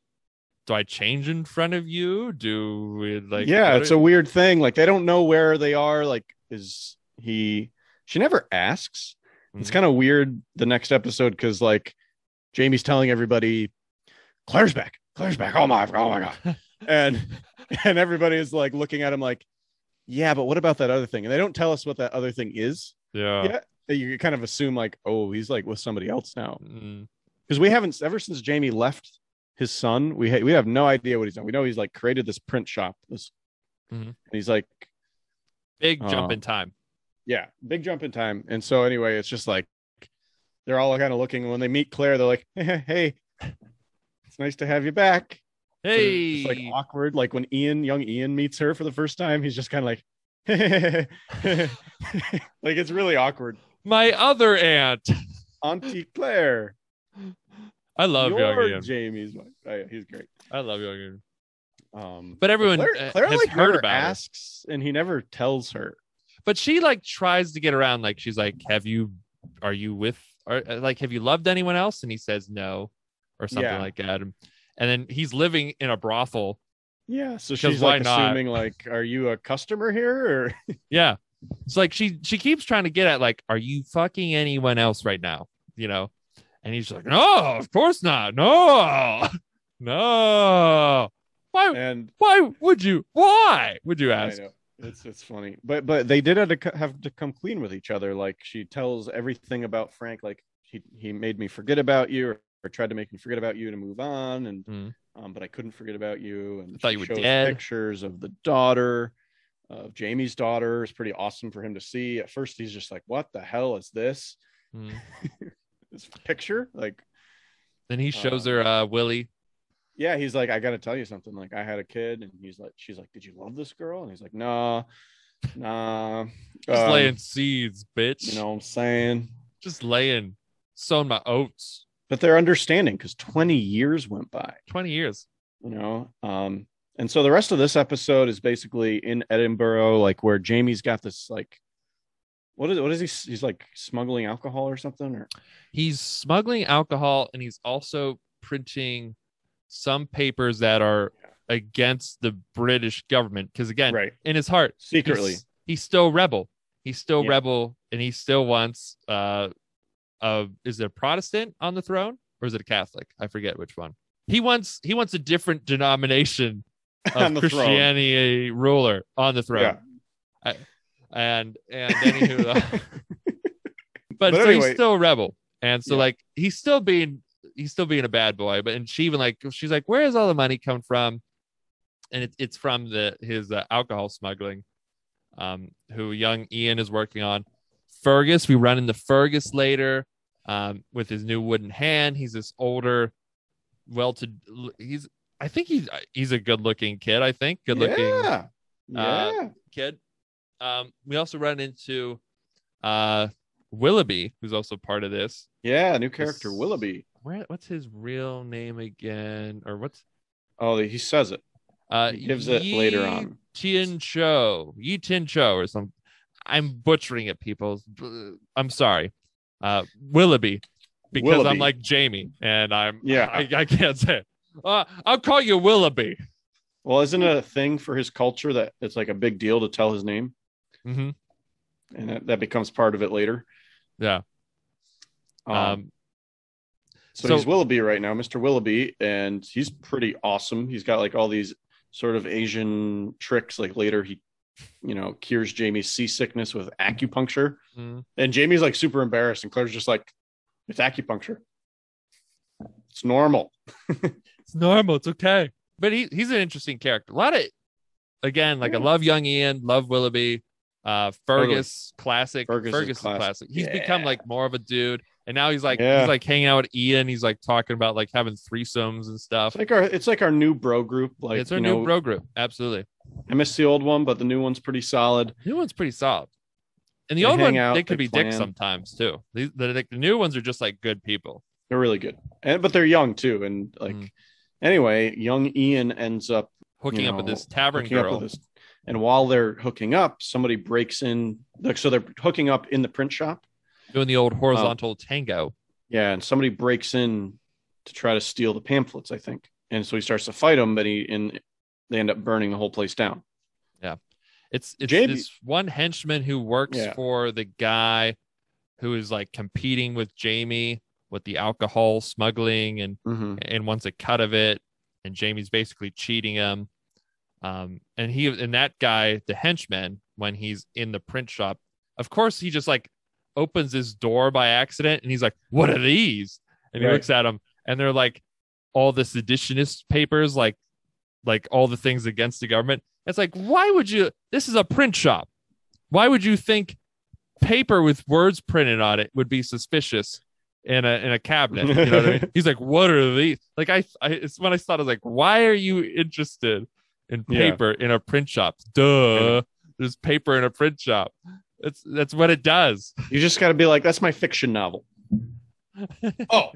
Speaker 1: do I change in front of you? Do we like? Yeah,
Speaker 2: it's a weird thing. Like they don't know where they are. Like, is he? She never asks. Mm-hmm. It's kind of weird. The next episode, because like Jamie's telling everybody, Claire's back. Oh my god. and everybody is like looking at him like, yeah, but what about that other thing? And they don't tell us what that other thing is.
Speaker 1: Yeah.
Speaker 2: You kind of assume like, oh, he's like with somebody else now, because we haven't ever since Jamie left his son. We have no idea what he's done. We know he's like created this print shop. And he's like
Speaker 1: big jump in time.
Speaker 2: Yeah, big jump in time. And so anyway, it's just like they're all kind of looking. When they meet Claire, they're like, hey, it's nice to have you back.
Speaker 1: Hey,
Speaker 2: so it's like awkward. Like when young Ian meets her for the first time, he's just kind of like, like it's really awkward.
Speaker 1: My other aunt,
Speaker 2: Auntie Claire.
Speaker 1: I love young Ian.
Speaker 2: Jamie's wife. Oh, yeah, he's great.
Speaker 1: I love young Ian. But everyone
Speaker 2: Claire
Speaker 1: has
Speaker 2: like
Speaker 1: heard
Speaker 2: never
Speaker 1: about
Speaker 2: asks, and he never tells her.
Speaker 1: it. But she like tries to get around. Like she's like, have you loved anyone else? And he says no, or something like that. And then he's living in a brothel.
Speaker 2: Yeah, so she's like assuming like, are you a customer here? Or
Speaker 1: yeah, it's like she keeps trying to get at like, are you fucking anyone else right now? You know, and he's like, no, of course not, no, no. Why would you ask?
Speaker 2: I know. It's funny, but they did have to come clean with each other. Like she tells everything about Frank, like he made me forget about you, or tried to make me forget about you to move on, and but I couldn't forget about you. And
Speaker 1: I thought you were
Speaker 2: shows
Speaker 1: dead.
Speaker 2: Pictures of the daughter, of Jamie's daughter. It's pretty awesome for him to see. At first, he's just like, "What the hell is this?" This picture, like.
Speaker 1: Then he shows her Willie.
Speaker 2: Yeah, he's like, I got to tell you something. Like, I had a kid, and she's like, did you love this girl? And he's like, nah.
Speaker 1: Just laying seeds, bitch.
Speaker 2: You know what I'm saying?
Speaker 1: Just sowing my oats.
Speaker 2: But they're understanding because 20 years went by.
Speaker 1: 20 years.
Speaker 2: You know, and so the rest of this episode is basically in Edinburgh, like where Jamie's got this like, what is he? He's like smuggling alcohol or something, or
Speaker 1: he's smuggling alcohol, and he's also printing some papers that are against the British government. Because again, in his heart,
Speaker 2: secretly,
Speaker 1: he's still rebel. He's still rebel, and he still wants. Is it a Protestant on the throne, or is it a Catholic? I forget which one. He wants a different denomination of Christianity ruler on the throne. Yeah. And anywho, but so anyway, he's still a rebel, and so like he's still being a bad boy. But and she's like, where is all the money come from? And it's from his alcohol smuggling, who young Ian is working on. Fergus, we run into Fergus later, with his new wooden hand. He's this older, he's a good looking kid. I think good looking, kid. We also run into Willoughby, who's also part of this.
Speaker 2: Yeah, new character, Willoughby.
Speaker 1: What's his real name again? Or what's?
Speaker 2: Oh, he says it. He gives it later on.
Speaker 1: Yi Tin Cho or something. I'm butchering it, people. I'm sorry. Willoughby, because I'm like Jamie, and I can't say it. I'll call you Willoughby.
Speaker 2: Well, isn't it a thing for his culture that it's like a big deal to tell his name?
Speaker 1: Mm-hmm.
Speaker 2: And that becomes part of it later.
Speaker 1: Yeah.
Speaker 2: So he's Willoughby right now, Mr. Willoughby, and he's pretty awesome. He's got like all these sort of Asian tricks. Like later he, cures Jamie's seasickness with acupuncture. And Jamie's like super embarrassed, and Claire's just like, it's acupuncture. It's normal.
Speaker 1: It's normal. It's okay. But he's an interesting character. A lot of, again, like I love young Ian, love Willoughby. Fergus, classic. Fergus is classic. He's become like more of a dude, and now he's like hanging out with Ian. He's like talking about like having threesomes and stuff.
Speaker 2: It's like our new bro group. Like
Speaker 1: it's our new bro group. Absolutely.
Speaker 2: I miss the old one, but the new one's pretty solid.
Speaker 1: And the old one, they could be dicks sometimes too. The new ones are just like good people.
Speaker 2: They're really good, but they're young too. And like, anyway, young Ian ends up
Speaker 1: hooking up with this tavern girl.
Speaker 2: And while they're hooking up, somebody breaks in. So they're hooking up in the print shop,
Speaker 1: doing the old horizontal tango.
Speaker 2: Yeah, and somebody breaks in to try to steal the pamphlets, I think. And so he starts to fight them, but they end up burning the whole place down.
Speaker 1: Yeah, it's this one henchman who works for the guy who is like competing with Jamie with the alcohol smuggling and wants a cut of it, and Jamie's basically cheating him. And that guy, the henchman, when he's in the print shop, of course he just like opens his door by accident, and he's like, "What are these?" And he looks at them, and they're like all the seditionist papers, like all the things against the government. It's like, why would you? This is a print shop. Why would you think paper with words printed on it would be suspicious in a cabinet? You know what I mean? He's like, "What are these?" Like it's when I thought, I was like, "Why are you interested in paper in a print shop?" Duh. There's paper in a print shop. That's what it does.
Speaker 2: You just got to be like, that's my fiction novel. Oh,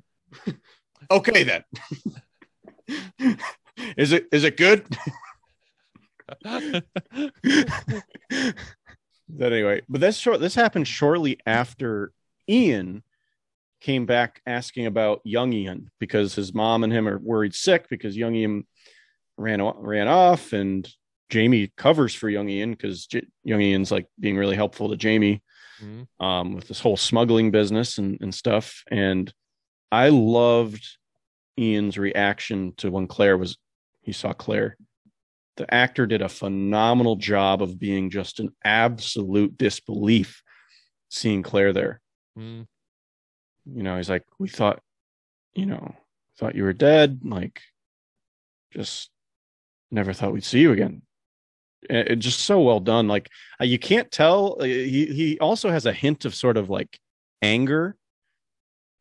Speaker 2: okay then. Is it good? Anyway, but this happened shortly after Ian came back asking about young Ian because his mom and him are worried sick because young Ian ran off, and Jamie covers for young Ian because young Ian's like being really helpful to Jamie with this whole smuggling business and stuff. And I loved Ian's reaction to when he saw Claire. The actor did a phenomenal job of being just an absolute disbelief seeing Claire there. You know, he's like, we thought you were dead. Like, just never thought we'd see you again. It's just so well done. Like, you can't tell. He also has a hint of sort of like anger.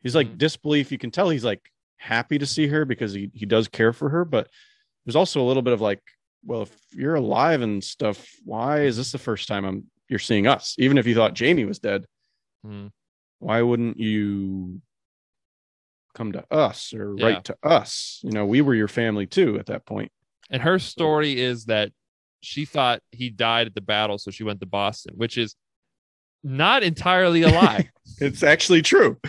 Speaker 2: He's like disbelief. You can tell he's like happy to see her because he does care for her. But there's also a little bit of like, well, if you're alive and stuff, why is this the first time you're seeing us? Even if you thought Jamie was dead, why wouldn't you come to us or write to us? You know, we were your family too at that point.
Speaker 1: And her story is that she thought he died at the battle, so she went to Boston, which is not entirely a lie.
Speaker 2: It's actually true.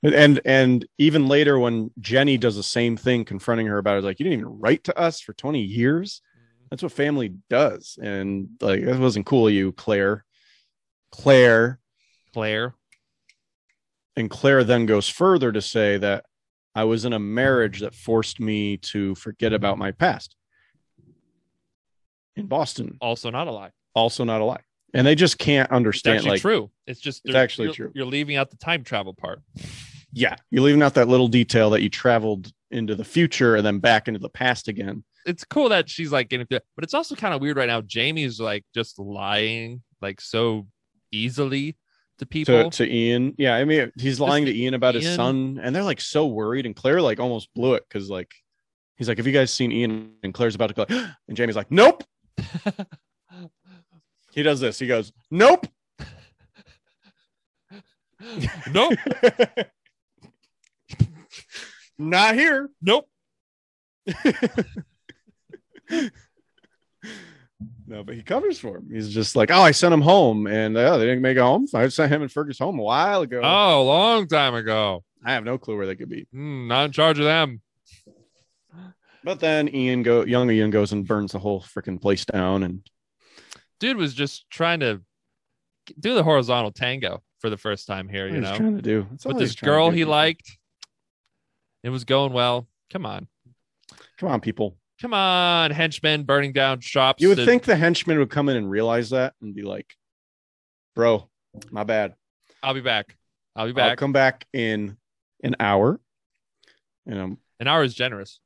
Speaker 2: And even later when Jenny does the same thing, confronting her about it, like, you didn't even write to us for 20 years. That's what family does. And like, that wasn't cool of you, Claire. And Claire then goes further to say that I was in a marriage that forced me to forget about my past. In Boston.
Speaker 1: Also not a lie.
Speaker 2: And they just can't understand.
Speaker 1: It's actually true. It's
Speaker 2: actually true.
Speaker 1: You're leaving out the time travel part.
Speaker 2: Yeah. You're leaving out that little detail that you traveled into the future and then back into the past again.
Speaker 1: It's cool that she's like getting to, but it's also kind of weird right now. Jamie's like just lying like so easily to people.
Speaker 2: To Ian. Yeah. I mean, he's lying to Ian about his son, and they're like so worried. And Claire like almost blew it because like he's like, have you guys seen Ian? And Claire's about to go, and Jamie's like, nope. He does this. He goes, nope.
Speaker 1: Nope.
Speaker 2: Not here.
Speaker 1: Nope.
Speaker 2: No, but he covers for him. He's just like, oh, I sent him home, and they didn't make it home. I sent him and Fergus home a while ago.
Speaker 1: Oh, a long time ago.
Speaker 2: I have no clue where they could be.
Speaker 1: Not in charge of them.
Speaker 2: But then young Ian goes and burns the whole freaking place down, and
Speaker 1: dude was just trying to do the horizontal tango for the first time here. You know,
Speaker 2: trying to do
Speaker 1: with this girl he liked. It was going well. Come on,
Speaker 2: people.
Speaker 1: Come on, henchmen burning down shops.
Speaker 2: You would think the henchmen would come in and realize that and be like, bro, my bad.
Speaker 1: I'll be back.
Speaker 2: I'll come back in an hour.
Speaker 1: An hour is generous.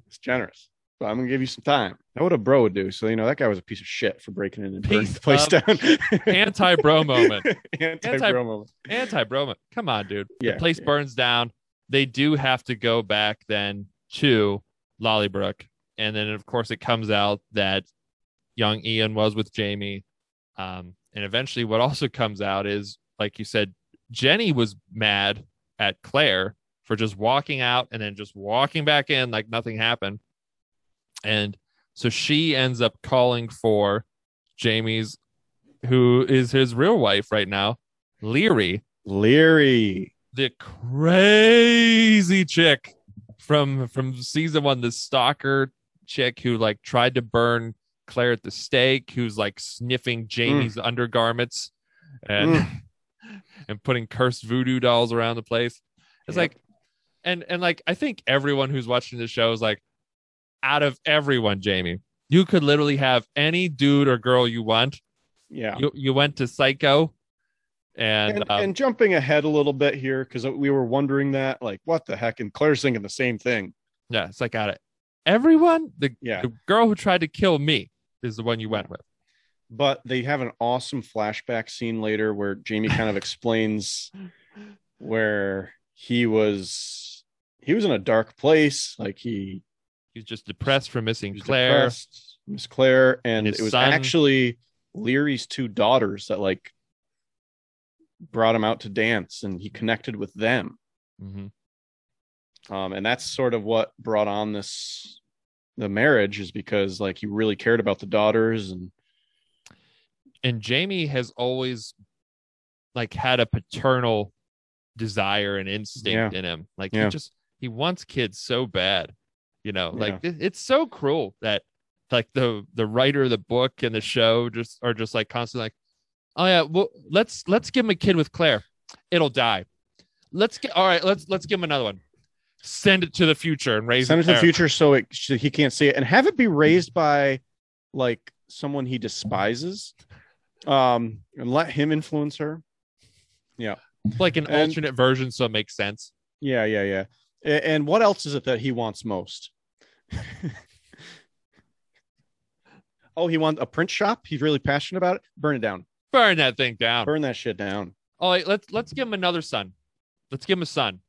Speaker 2: It's generous. But I'm going to give you some time. That's what a bro would do. So, that guy was a piece of shit for breaking in and burning the place down.
Speaker 1: Anti-bro moment.
Speaker 2: Anti-bro moment.
Speaker 1: Anti-bro moment. Come on, dude.
Speaker 2: Yeah,
Speaker 1: the place burns down. They do have to go back then to Lollybrook. And then, of course, it comes out that young Ian was with Jamie. And eventually what also comes out is, like you said, Jenny was mad at Claire for just walking out and then just walking back in like nothing happened. And so she ends up calling for Jamie's, who is his real wife right now, Leary. The crazy chick from season 1, the stalker chick who like tried to burn Claire at the stake, who's like sniffing Jamie's undergarments and putting cursed voodoo dolls around the place. It's like, and like, I think everyone who's watching the show is like, out of everyone, Jamie, you could literally have any dude or girl you want.
Speaker 2: Yeah.
Speaker 1: You went to Psycho. And
Speaker 2: jumping ahead a little bit here, because we were wondering that, like, what the heck? And Claire's thinking the same thing.
Speaker 1: Yeah, it's like, out of everyone, the girl who tried to kill me is the one you went with.
Speaker 2: But they have an awesome flashback scene later where Jamie kind of explains where he was in a dark place. Like he
Speaker 1: was just depressed for missing Claire.
Speaker 2: Miss Claire, and
Speaker 1: his
Speaker 2: it was
Speaker 1: son.
Speaker 2: Actually Leary's 2 daughters that like brought him out to dance, and he connected with them.
Speaker 1: Mm-hmm.
Speaker 2: And that's sort of what brought on this the marriage is because like he really cared about the daughters.
Speaker 1: And Jamie has always like had a paternal desire and instinct in him. Like he wants kids so bad, like it's so cruel that like the writer of the book and the show are just like constantly like, oh yeah, well let's give him a kid with Claire. It'll die. Let's give him another one. Send it to the future and raise it.
Speaker 2: Send it to the future so he can't see it, and have it be raised by like someone he despises, and let him influence her. Yeah,
Speaker 1: like an alternate version, so it makes sense.
Speaker 2: Yeah. And what else is it that he wants most? Oh, he wants a print shop. He's really passionate about it. Burn it down.
Speaker 1: Burn that thing down.
Speaker 2: Burn that shit down.
Speaker 1: Oh, let's give him another son. Let's give him a son.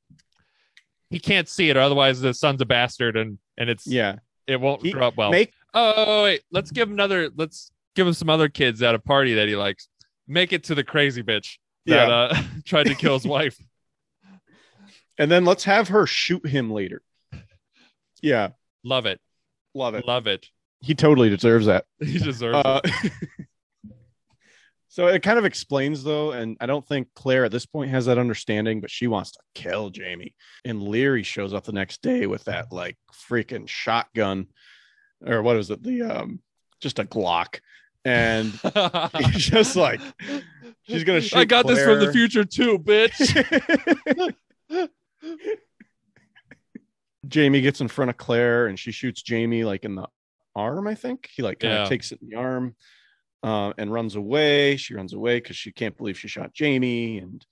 Speaker 1: He can't see it, otherwise the son's a bastard, and it won't grow up well. Wait, let's give him some other kids at a party that he likes. Make it to the crazy bitch that tried to kill his wife.
Speaker 2: And then let's have her shoot him later. Yeah.
Speaker 1: Love it.
Speaker 2: He totally deserves that.
Speaker 1: He deserves it.
Speaker 2: So it kind of explains, though, and I don't think Claire at this point has that understanding, but she wants to kill Jamie. And Leary shows up the next day with that like freaking shotgun, or what is it? Just a Glock. And he's just like, she's gonna shoot.
Speaker 1: I got
Speaker 2: Claire.
Speaker 1: This from the future too, bitch.
Speaker 2: Jamie gets in front of Claire and she shoots Jamie like in the arm, I think. He like kind of takes it in the arm. And runs away. She runs away because she can't believe she shot Jamie. And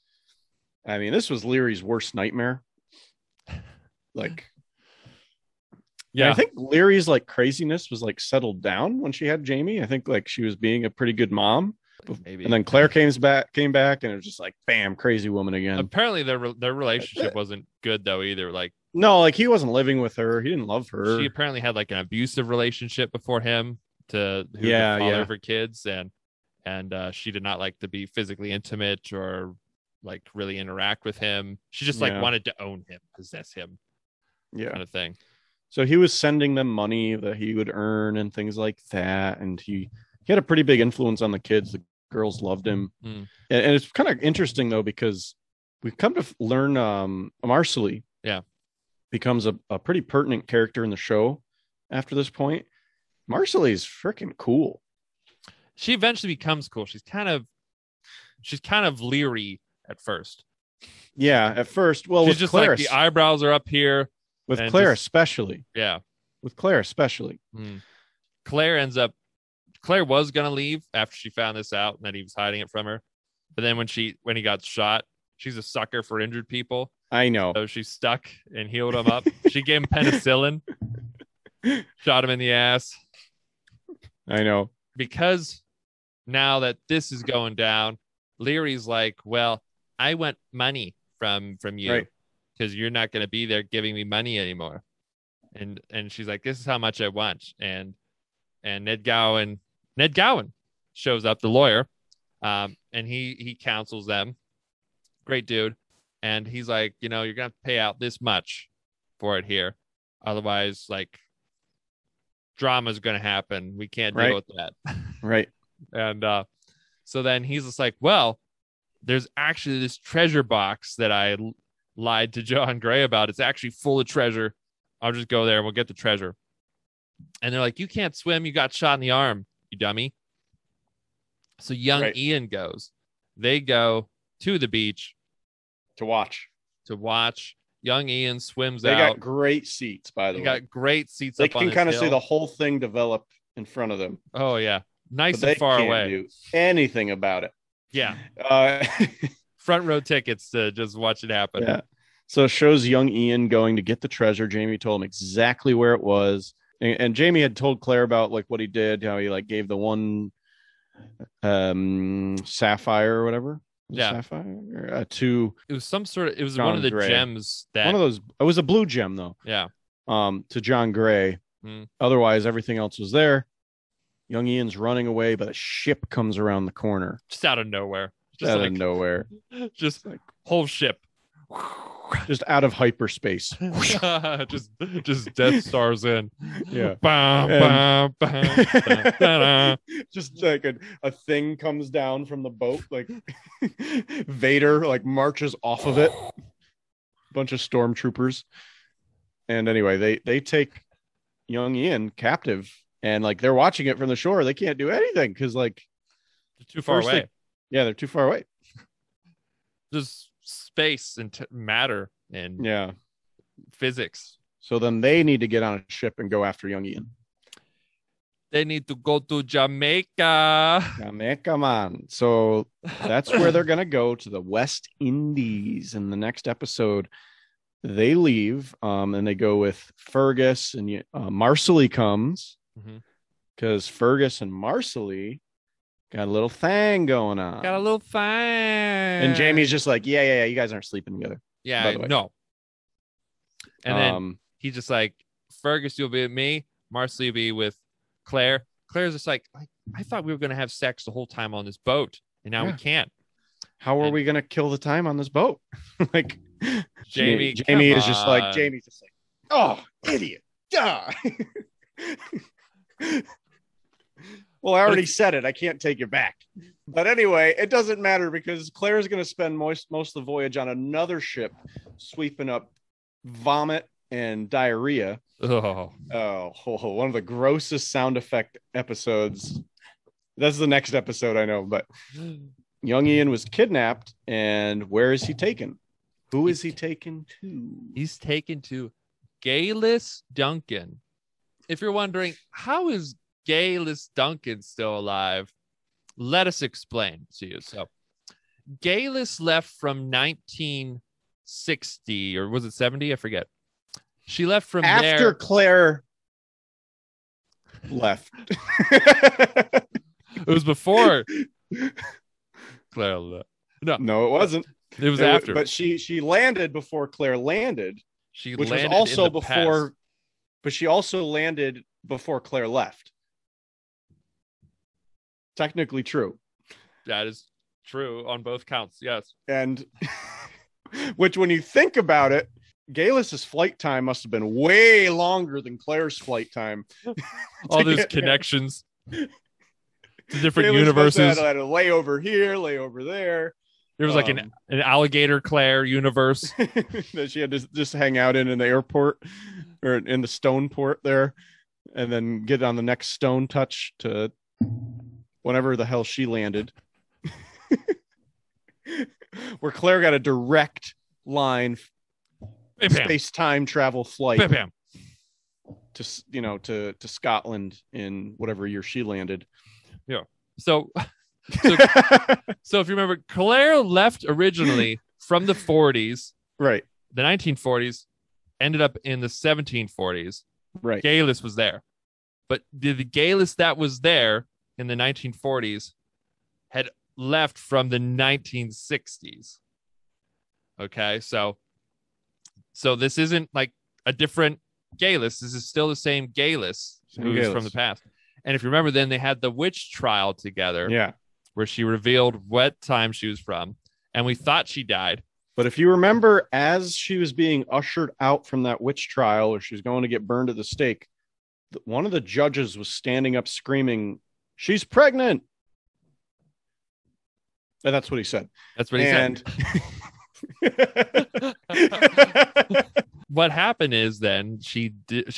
Speaker 2: I mean, this was Leary's worst nightmare. Like, I think Leary's like craziness was like settled down when she had Jamie. I think like she was being a pretty good mom. Maybe. And then Claire came back, and it was just like, bam, crazy woman again.
Speaker 1: Apparently, their relationship wasn't good though either. Like,
Speaker 2: no, like he wasn't living with her. He didn't love her.
Speaker 1: She apparently had like an abusive relationship before him. To who the father of her kids, and she did not like to be physically intimate or like really interact with him. She just like wanted to own him, possess him, kind of thing.
Speaker 2: So he was sending them money that he would earn and things like that, and he had a pretty big influence on the kids. The girls loved him, and it's kind of interesting though because we've come to learn Marcelly becomes a pretty pertinent character in the show after this point. Marcelly's freaking cool.
Speaker 1: She eventually becomes cool. She's kind of leery at first.
Speaker 2: Yeah, at first. Well,
Speaker 1: she's
Speaker 2: with
Speaker 1: just
Speaker 2: Claire,
Speaker 1: like the eyebrows are up here.
Speaker 2: With Claire especially.
Speaker 1: Yeah.
Speaker 2: With Claire especially.
Speaker 1: Claire was gonna leave after she found this out and that he was hiding it from her. But then when he got shot, she's a sucker for injured people.
Speaker 2: I know.
Speaker 1: So she stuck and healed him up. She gave him penicillin. Shot him in the ass.
Speaker 2: I know.
Speaker 1: Because now that this is going down, Leary's like, well, I want money from you because you're not going to be there giving me money anymore. And she's like, this is how much I want. And Ned Gowan shows up, the lawyer, and he counsels them. Great dude. And he's like, you're going to have to pay out this much for it here. Otherwise, like, drama is going to happen. We can't deal with that.
Speaker 2: Right.
Speaker 1: And so then he's just like, well, there's actually this treasure box that I lied to John Gray about. It's actually full of treasure. I'll just go there and we'll get the treasure. And they're like, you can't swim. You got shot in the arm, you dummy. So young Ian goes. They go to the beach
Speaker 2: to watch.
Speaker 1: Young Ian swims
Speaker 2: out.
Speaker 1: They
Speaker 2: got great seats, by the way.
Speaker 1: They got great seats.
Speaker 2: They can kind of see the whole thing develop in front of them.
Speaker 1: Oh, yeah. Nice and far away.
Speaker 2: Do anything about it.
Speaker 1: Yeah. Front row tickets to just watch it happen.
Speaker 2: Yeah. So it shows young Ian going to get the treasure. Jamie told him exactly where it was. And Jamie had told Claire about like what he did, how he like gave the one sapphire or whatever. Sapphire to
Speaker 1: it was some sort of it was
Speaker 2: John
Speaker 1: one of the
Speaker 2: Gray.
Speaker 1: gems that
Speaker 2: one of those. It was a blue gem though.
Speaker 1: Yeah.
Speaker 2: To John Gray. Otherwise, everything else was there. Young Ian's running away, but a ship comes around the corner.
Speaker 1: Just out of nowhere.
Speaker 2: Just out of nowhere.
Speaker 1: Just like whole ship.
Speaker 2: just out of hyperspace.
Speaker 1: just Death Stars in.
Speaker 2: Yeah.
Speaker 1: Bum, bum, bum, da.
Speaker 2: Just like a thing comes down from the boat, like Vader like marches off of it. Bunch of stormtroopers. And anyway, they take young Ian captive, and like they're watching it from the shore. They can't do anything because like
Speaker 1: They're too far away.
Speaker 2: They're too far away.
Speaker 1: Just space and matter and physics.
Speaker 2: So then they need to get on a ship and go after young Ian.
Speaker 1: They need to go to Jamaica.
Speaker 2: Jamaica, man. So that's where they're gonna go, to the West Indies. In the next episode, they leave, and they go with Fergus, and Marcelly comes because Fergus and Marcelly got a little thing going on.
Speaker 1: Got a little thing.
Speaker 2: And Jamie's just like, yeah, you guys aren't sleeping together.
Speaker 1: Yeah, no. And then he's just like, Fergus, you'll be with me. Marcelly will be with Claire. Claire's just like, I thought we were going to have sex the whole time on this boat, and now we can't.
Speaker 2: How are we going to kill the time on this boat? Like,
Speaker 1: Jamie
Speaker 2: is just like, Jamie's just like, oh, idiot. Duh. Well, I already said it. I can't take it back. But anyway, it doesn't matter because Claire's going to spend most of the voyage on another ship, sweeping up vomit and diarrhea.
Speaker 1: Oh,
Speaker 2: one of the grossest sound effect episodes. That's the next episode, I know. But young Ian was kidnapped, and where is he taken? Who is he taken to?
Speaker 1: He's taken to Gayless Duncan. If you're wondering, how is Gayless Duncan still alive? Let us explain to you. So, Gayless left from 1960, or was it 70? I forget. She left from
Speaker 2: after Claire left.
Speaker 1: It was before Claire left.
Speaker 2: No, it wasn't.
Speaker 1: It was after.
Speaker 2: But she landed before Claire landed.
Speaker 1: Which landed
Speaker 2: was also
Speaker 1: in the
Speaker 2: before.
Speaker 1: past.
Speaker 2: But she also landed before Claire left. Technically true.
Speaker 1: That is true on both counts. Yes.
Speaker 2: And which, when you think about it, Gayless's flight time must have been way longer than Claire's flight time.
Speaker 1: All those connections to different
Speaker 2: Gayless
Speaker 1: universes.
Speaker 2: Had a layover here, layover there.
Speaker 1: There was like an alligator Claire universe
Speaker 2: that she had to just hang out in the airport or in the stone port there, and then get on the next stone touch to whenever the hell she landed. Where Claire got a direct line space-time travel flight to Scotland in whatever year she landed.
Speaker 1: Yeah. So if you remember, Claire left originally from the 40s.
Speaker 2: Right.
Speaker 1: The 1940s, ended up in the 1740s.
Speaker 2: Right.
Speaker 1: Gayless was there. But the Gayless that was there in the 1940s had left from the 1960s. Okay, so this isn't like a different Gayless. This is still the same Gayless who's from the past. And if you remember, then they had the witch trial together.
Speaker 2: Yeah.
Speaker 1: Where she revealed what time she was from. And we thought she died.
Speaker 2: But if you remember, as she was being ushered out from that witch trial, or she was going to get burned at the stake, one of the judges was standing up screaming, "She's pregnant." And that's what he said.
Speaker 1: That's what he said. What happened is then she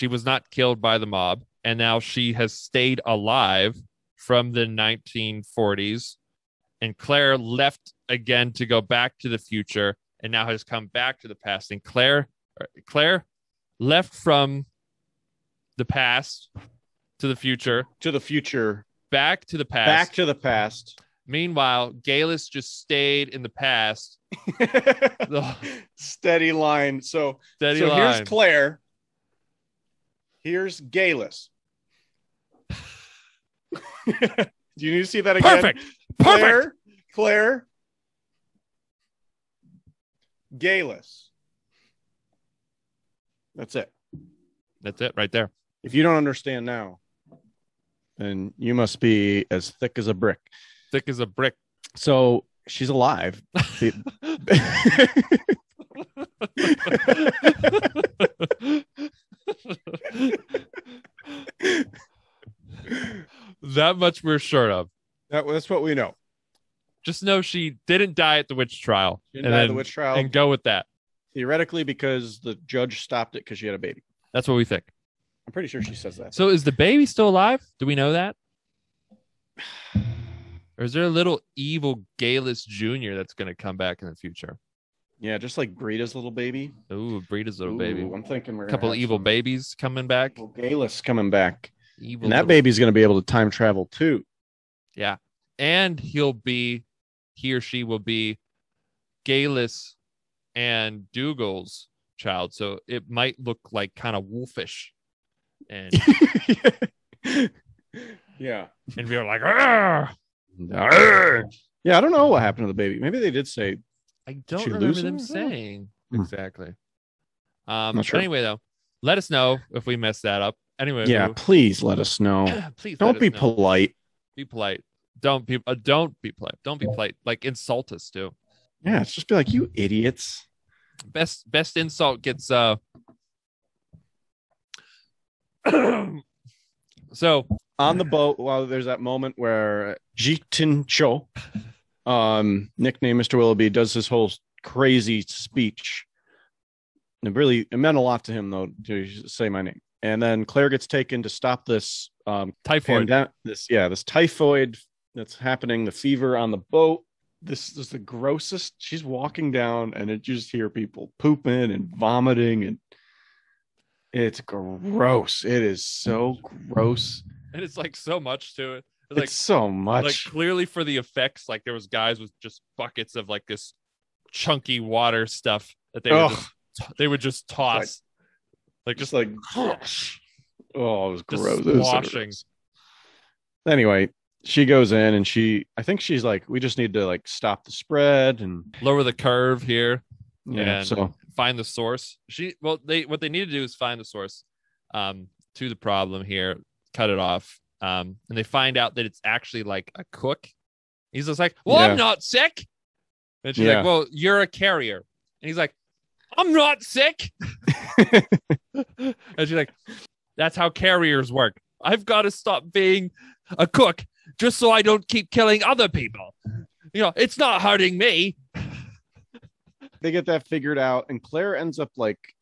Speaker 1: was not killed by the mob, and now she has stayed alive from the 1940s, and Claire left again to go back to the future, and now has come back to the past. And Claire left from the past to the future, back to the past. Meanwhile, Gayless just stayed in the past.
Speaker 2: Steady line. So here's Claire. Here's Gayless. Do you need to see that again?
Speaker 1: Perfect.
Speaker 2: Claire. Gayless. That's it.
Speaker 1: That's it right there.
Speaker 2: If you don't understand now, then you must be as thick as a brick.
Speaker 1: Thick as a brick.
Speaker 2: So she's alive.
Speaker 1: That much we're sure of.
Speaker 2: That's what we know.
Speaker 1: Just know she didn't die at the witch trial.
Speaker 2: Didn't die at the witch trial.
Speaker 1: And go with that.
Speaker 2: Theoretically, because the judge stopped it because she had a baby.
Speaker 1: That's what we think.
Speaker 2: I'm pretty sure she says that.
Speaker 1: So is the baby still alive? Do we know that? Or is there a little evil Galus Jr. that's going to come back in the future?
Speaker 2: Yeah, just like Breda's little baby.
Speaker 1: Ooh, Breda's little baby.
Speaker 2: I'm thinking we're
Speaker 1: a couple of evil babies coming back.
Speaker 2: Galus coming back.
Speaker 1: Evil
Speaker 2: and that baby's going to be able to time travel too.
Speaker 1: Yeah. And he or she will be Galus and Dougal's child. So it might look like kind of wolfish. And
Speaker 2: yeah.
Speaker 1: And we were like, Arr!
Speaker 2: Yeah, I don't know what happened to the baby. Maybe they did say.
Speaker 1: I don't remember them saying exactly.
Speaker 2: Not sure.
Speaker 1: Anyway, though, let us know if we messed that up. Anyway,
Speaker 2: yeah, please let us know.
Speaker 1: Please
Speaker 2: don't be polite.
Speaker 1: Be polite. Don't be polite. Don't be polite. Like insult us too.
Speaker 2: Yeah, it's just be like, you idiots.
Speaker 1: Best insult gets So
Speaker 2: on the boat, while there's that moment where Jitin Cho, nickname Mr. Willoughby, does this whole crazy speech. And it meant a lot to him though to say my name. And then Claire gets taken to stop this
Speaker 1: typhoid.
Speaker 2: This typhoid that's happening, the fever on the boat. This is the grossest. She's walking down and you just hear people pooping and vomiting, and it's gross. It is so gross.
Speaker 1: And it's like so much to it.
Speaker 2: It's so much.
Speaker 1: Like clearly for the effects, like there was guys with just buckets of like this chunky water stuff that they would just toss. Like just like
Speaker 2: oh, it was gross.
Speaker 1: It was washing.
Speaker 2: So anyway, she goes in and I think she's like, we just need to like stop the spread and
Speaker 1: lower the curve here.
Speaker 2: Yeah.
Speaker 1: And
Speaker 2: so
Speaker 1: find the source. What they need to do is find the source to the problem here, cut it off. And they find out that it's actually like a cook. He's just like, well, I'm not sick. And she's like, well, you're a carrier. And he's like, I'm not sick. And she's like, that's how carriers work. I've got to stop being a cook just so I don't keep killing other people. It's not hurting me.
Speaker 2: They get that figured out, and Claire ends up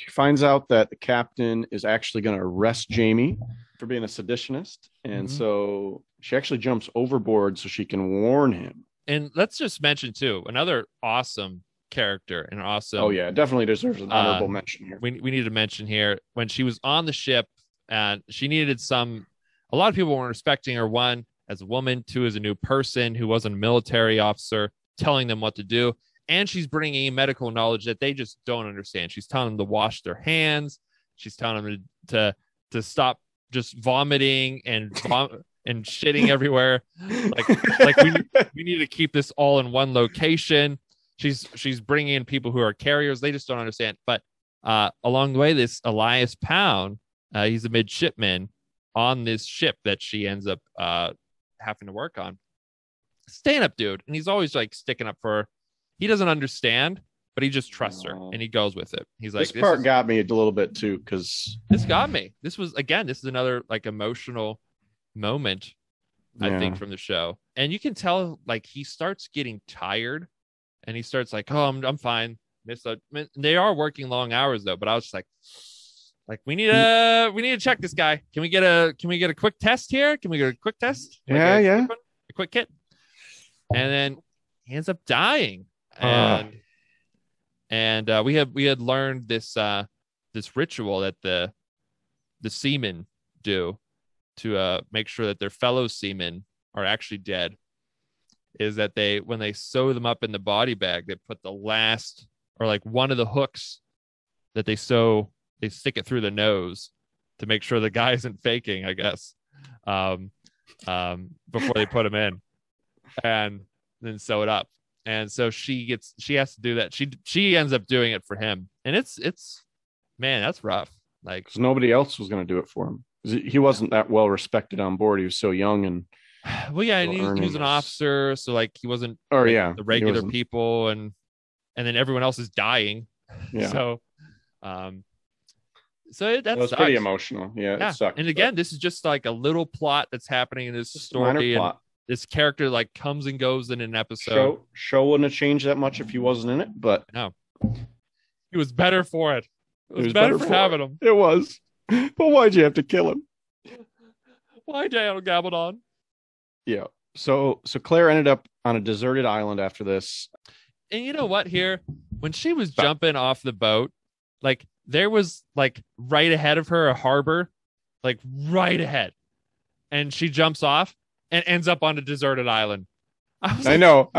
Speaker 2: finds out that the captain is actually going to arrest Jamie for being a seditionist. And so she actually jumps overboard so she can warn him.
Speaker 1: And let's just mention too, another awesome character and awesome.
Speaker 2: Oh yeah, definitely deserves an honorable mention here.
Speaker 1: We need to mention here when she was on the ship and she needed a lot of people weren't respecting her. One, as a woman, two, as a new person who wasn't a military officer telling them what to do. And she's bringing in medical knowledge that they just don't understand. She's telling them to wash their hands. She's telling them to stop just vomiting and shitting everywhere. Like we need to keep this all in one location. She's bringing in people who are carriers. They just don't understand. But along the way, this Elias Pound, he's a midshipman on this ship that she ends up having to work on. Stand-up dude. And he's always like sticking up for her. He doesn't understand, but he just trusts her and he goes with it. He's like,
Speaker 2: this part got me a little bit too, because
Speaker 1: this got me. This is another like emotional moment, I think, from the show. And you can tell like he starts getting tired and he starts like, oh, I'm fine. They are working long hours though, but I was just like we need to check this guy. Can we get a quick test here? Can we get a quick test?
Speaker 2: A
Speaker 1: quick kit. And then he ends up dying. And we had learned this ritual that the seamen do to make sure that their fellow seamen are actually dead. Is that when they sew them up in the body bag, they put the last or like one of the hooks that they stick it through the nose to make sure the guy isn't faking, I guess, before they put him in, and then sew it up. And so she has to do that. She ends up doing it for him. And it's man, that's rough. Like,
Speaker 2: 'cause nobody else was going to do it for him. He wasn't that well respected on board. He was so young and
Speaker 1: well, yeah, and he was an officer, so like he wasn't
Speaker 2: the
Speaker 1: regular people, and then everyone else is dying.
Speaker 2: Yeah.
Speaker 1: So that
Speaker 2: was
Speaker 1: sucks.
Speaker 2: pretty emotional. Yeah, it sucked.
Speaker 1: And again, this is just like a little plot that's happening in this story, and this character like comes and goes in an episode.
Speaker 2: Show wouldn't have changed that much if he wasn't in it, but
Speaker 1: no, he was better for it. It was better for having him.
Speaker 2: It was, but why'd you have to kill him?
Speaker 1: Why Daniel Gabaldon?
Speaker 2: Yeah. So Claire ended up on a deserted island after this.
Speaker 1: And you know what? Here, when she was jumping off the boat, like there was like right ahead of her a harbor, like right ahead, and she jumps off and ends up on a deserted island.
Speaker 2: I know.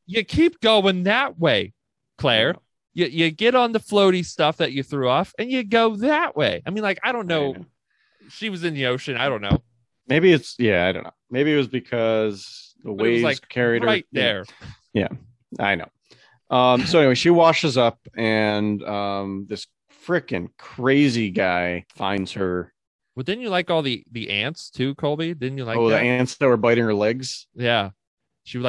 Speaker 1: You keep going that way, Claire. You get on the floaty stuff that you threw off, and you go that way. I mean, like I don't know. She was in the ocean. I don't know.
Speaker 2: Maybe I don't know. Maybe it was because the waves carried her
Speaker 1: right there.
Speaker 2: Yeah, I know. So anyway, she washes up, and this freaking crazy guy finds her.
Speaker 1: Well, didn't you like all the ants too, Colby? Didn't you like
Speaker 2: the ants that were biting her legs?
Speaker 1: Yeah. She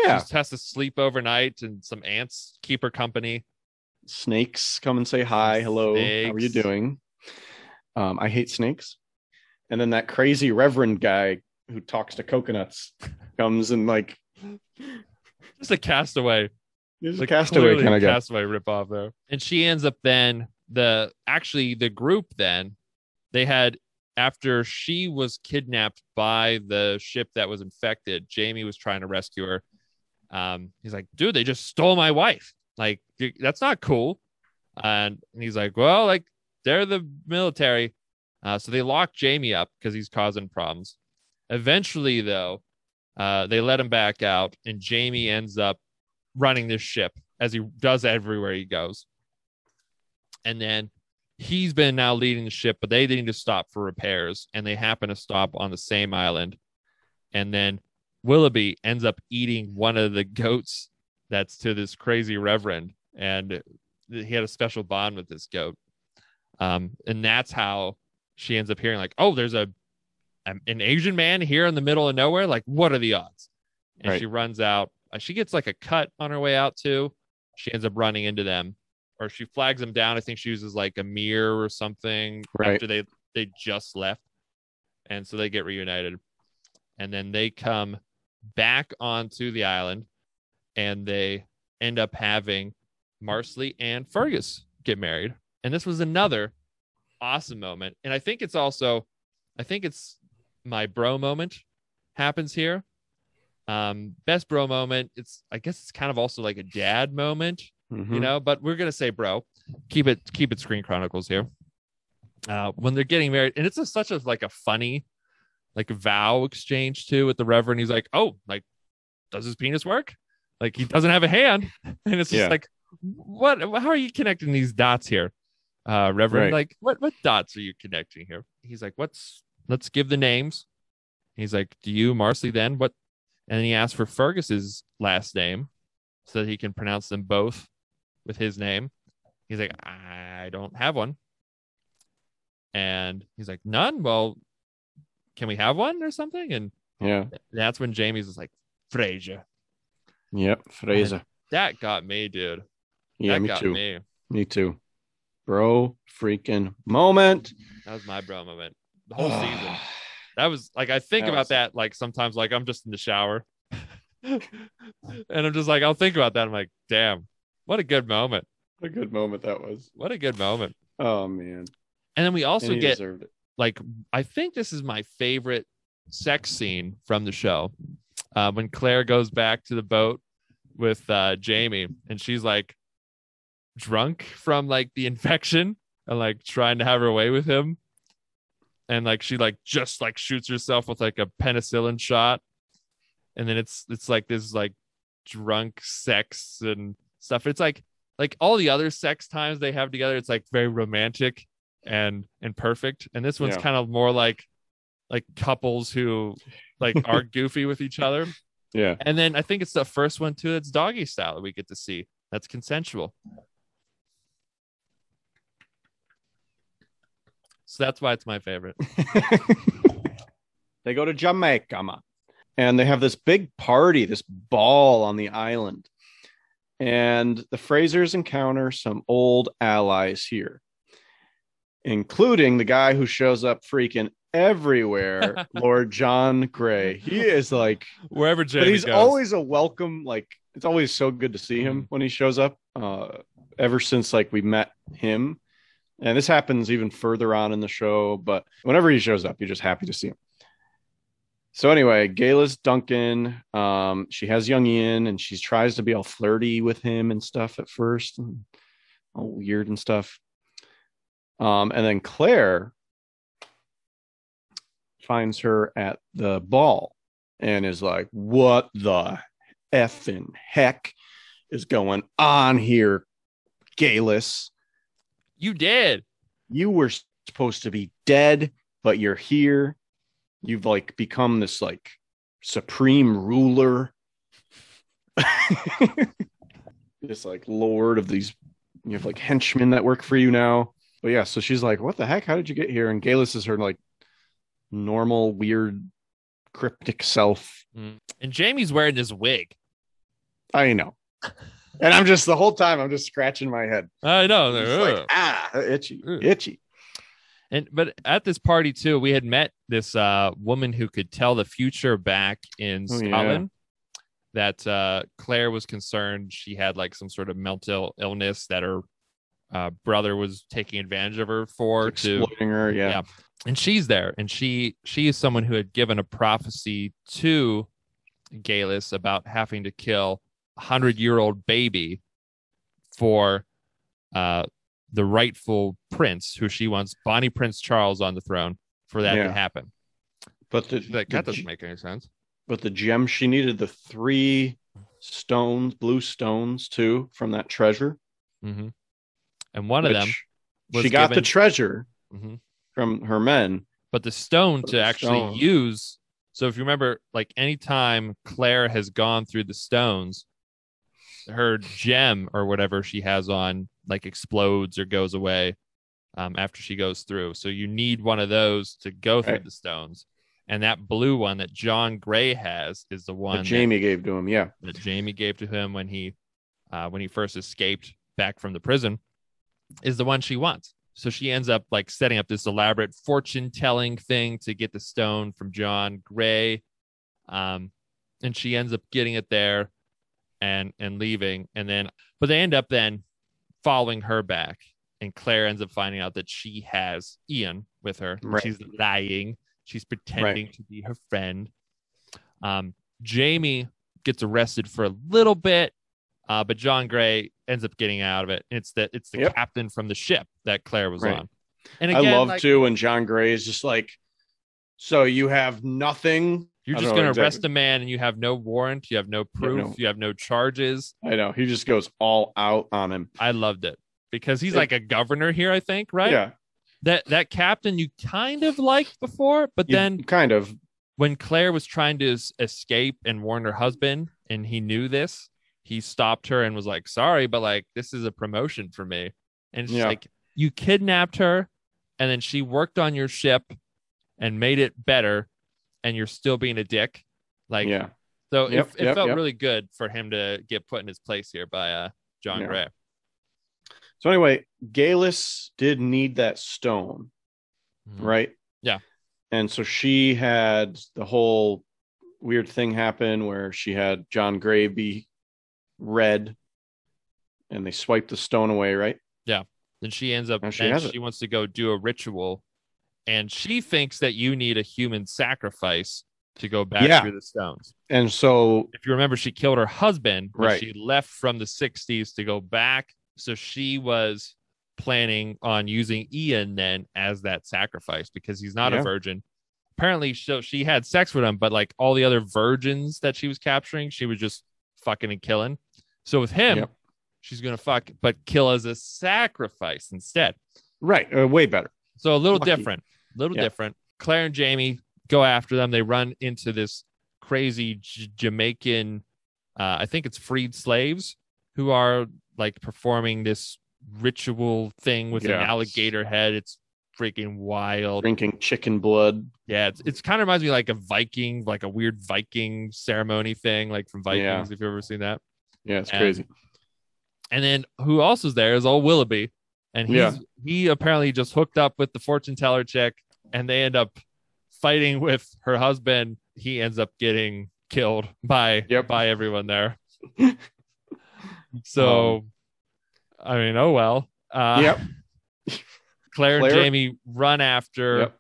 Speaker 1: just has to sleep overnight, and some ants keep her company.
Speaker 2: Snakes come and say hi, hello, how are you doing? I hate snakes. And then that crazy reverend guy who talks to coconuts comes and like
Speaker 1: just a castaway.
Speaker 2: He's a castaway kind of guy.
Speaker 1: Castaway ripoff there. And she ends up then the group then they had, after she was kidnapped by the ship that was infected, Jamie was trying to rescue her. He's like, dude, they just stole my wife. Like, that's not cool. And he's like, well, like they're the military. So they lock Jamie up because he's causing problems. Eventually, though, they let him back out, and Jamie ends up running this ship as he does everywhere he goes. And then he's been now leading the ship, but they need to stop for repairs, and they happen to stop on the same island. And then Willoughby ends up eating one of the goats that's to this crazy reverend, and he had a special bond with this goat. And that's how she ends up hearing like, oh, there's an Asian man here in the middle of nowhere. Like, what are the odds? And She runs out. She gets like a cut on her way out too. She ends up running into them, or she flags them down. I think she uses like a mirror or something after they just left. And so they get reunited, and then they come back onto the island, and they end up having Marsley and Fergus get married. And this was another awesome moment. And I think it's my bro moment happens here. Best bro moment. I guess it's kind of also like a dad moment, you know, but we're going to say bro. Keep it Screen Chronicles here. When they're getting married, and it's such a funny, like vow exchange too with the Reverend. He's like, oh, like, does his penis work? Like, he doesn't have a hand. And it's just like, how are you connecting these dots here? Reverend, like, what dots are you connecting here? He's like, let's give the names. He's like, do you, Marsley, then what? And then he asks for Fergus's last name so that he can pronounce them both with his name. He's like, I don't have one. And he's like, none? Well, can we have one or something? And that's when Jamie's is like, Fraser.
Speaker 2: Yep, Fraser.
Speaker 1: And that got me, dude.
Speaker 2: Yeah, me too. Me too. Bro freaking moment.
Speaker 1: That was my bro moment. The whole season. That was like, I think about that like sometimes, like I'm just in the shower and I'm just like, I'll think about that. I'm like, damn, what a good moment.
Speaker 2: What a good moment that was.
Speaker 1: What a good moment.
Speaker 2: Oh man.
Speaker 1: And then we also get like, I think this is my favorite sex scene from the show. When Claire goes back to the boat with Jamie, and she's like drunk from like the infection and like trying to have her way with him. And like she like just like shoots herself with like a penicillin shot, and then it's like this like drunk sex and stuff. It's like all the other sex times they have together, it's like very romantic and perfect. And this one's kind of more like couples who like are goofy with each other.
Speaker 2: Yeah.
Speaker 1: And then I think it's the first one too that's doggy style that we get to see. That's consensual. So that's why it's my favorite.
Speaker 2: They go to Jamaica, and they have this big party, this ball on the island. And the Frasers encounter some old allies here, including the guy who shows up freaking everywhere, Lord John Grey. He is like
Speaker 1: wherever Jamie
Speaker 2: but he's
Speaker 1: goes.
Speaker 2: always a welcome, like it's always so good to see him when he shows up. Ever since like we met him. And this happens even further on in the show, but whenever he shows up, you're just happy to see him. So anyway, Gayla's Duncan. She has young Ian, and she tries to be all flirty with him and stuff at first, and all weird and stuff. And then Claire finds her at the ball and is like, "What the effing heck is going on here, Gayless?
Speaker 1: You did.
Speaker 2: You were supposed to be dead, but you're here. You've like become this like supreme ruler, this like lord of these. You have like henchmen that work for you now." But yeah, so she's like, "What the heck? How did you get here?" And Gayless is her like normal, weird, cryptic self.
Speaker 1: And Jamie's wearing this wig.
Speaker 2: I know. And I'm just the whole time I'm just scratching my head.
Speaker 1: I know.
Speaker 2: Like, itchy.
Speaker 1: But at this party too, we had met this woman who could tell the future back in Scotland. That Claire was concerned she had like some sort of mental illness that her brother was taking advantage of her for,
Speaker 2: exploiting her. Yeah.
Speaker 1: And she's there, and she is someone who had given a prophecy to Gayless about having to kill 100-year-old baby for the rightful prince, who she wants Bonnie Prince Charles on the throne for that to happen.
Speaker 2: But
Speaker 1: that doesn't make any sense. But
Speaker 2: the gem, she needed the 3 stones, blue stones too, from that treasure.
Speaker 1: Mm-hmm. And one of them was
Speaker 2: she got the treasure from her men,
Speaker 1: but the stone to actually use. So if you remember, like anytime Claire has gone through the stones, her gem or whatever she has on like explodes or goes away after she goes through. So you need one of those to go through the stones. And that blue one that John Grey has is the one
Speaker 2: that Jamie gave to him. Yeah.
Speaker 1: That Jamie gave to him when he first escaped back from the prison, is the one she wants. So she ends up like setting up this elaborate fortune telling thing to get the stone from John Grey. And she ends up getting it there and leaving. But they end up then following her back. And Claire ends up finding out that she has Ian with her.
Speaker 2: Right.
Speaker 1: She's lying. She's pretending to be her friend. Jamie gets arrested for a little bit, but John Grey ends up getting out of it. It's the captain from the ship that Claire was on. And again,
Speaker 2: I love too when John Grey is just like, "So you have nothing?
Speaker 1: You're just going to arrest a man and you have no warrant, you have no proof, you have no charges."
Speaker 2: I know. He just goes all out on him.
Speaker 1: I loved it because he's like a governor here, I think, right?
Speaker 2: Yeah.
Speaker 1: That captain you kind of liked before, but then
Speaker 2: kind of
Speaker 1: when Claire was trying to escape and warn her husband, and he knew this, he stopped her and was like, "Sorry, but like this is a promotion for me." And it's like, you kidnapped her, and then she worked on your ship and made it better, and you're still being a dick. Like, so it felt really good for him to get put in his place here by John Grey.
Speaker 2: So anyway, Gayless did need that stone, right?
Speaker 1: Yeah.
Speaker 2: And so she had the whole weird thing happen where she had John Grey be red and they swiped the stone away, right?
Speaker 1: Yeah. Then she ends up, and she wants to go do a ritual, and she thinks that you need a human sacrifice to go back through the stones.
Speaker 2: And so
Speaker 1: if you remember, she killed her husband when she left from the 60s to go back. So she was planning on using Ian then as that sacrifice because he's not a virgin. Apparently, she had sex with him, but like all the other virgins that she was capturing, she was just fucking and killing. So with him, she's going to fuck, but kill as a sacrifice instead.
Speaker 2: Right. Way better.
Speaker 1: So a little different. Different. Claire and Jamie go after them. They run into this crazy Jamaican, I think it's freed slaves who are like performing this ritual thing with an alligator head. It's freaking wild.
Speaker 2: Drinking chicken blood.
Speaker 1: Yeah, it's kind of reminds me like a Viking, like a weird Viking ceremony thing, like from Vikings. If you've ever seen that.
Speaker 2: Yeah, it's crazy.
Speaker 1: And then who else is there is old Willoughby. And he apparently just hooked up with the fortune teller chick, and they end up fighting with her husband. He ends up getting killed by everyone there. So, I mean, oh well. Claire and Jamie run after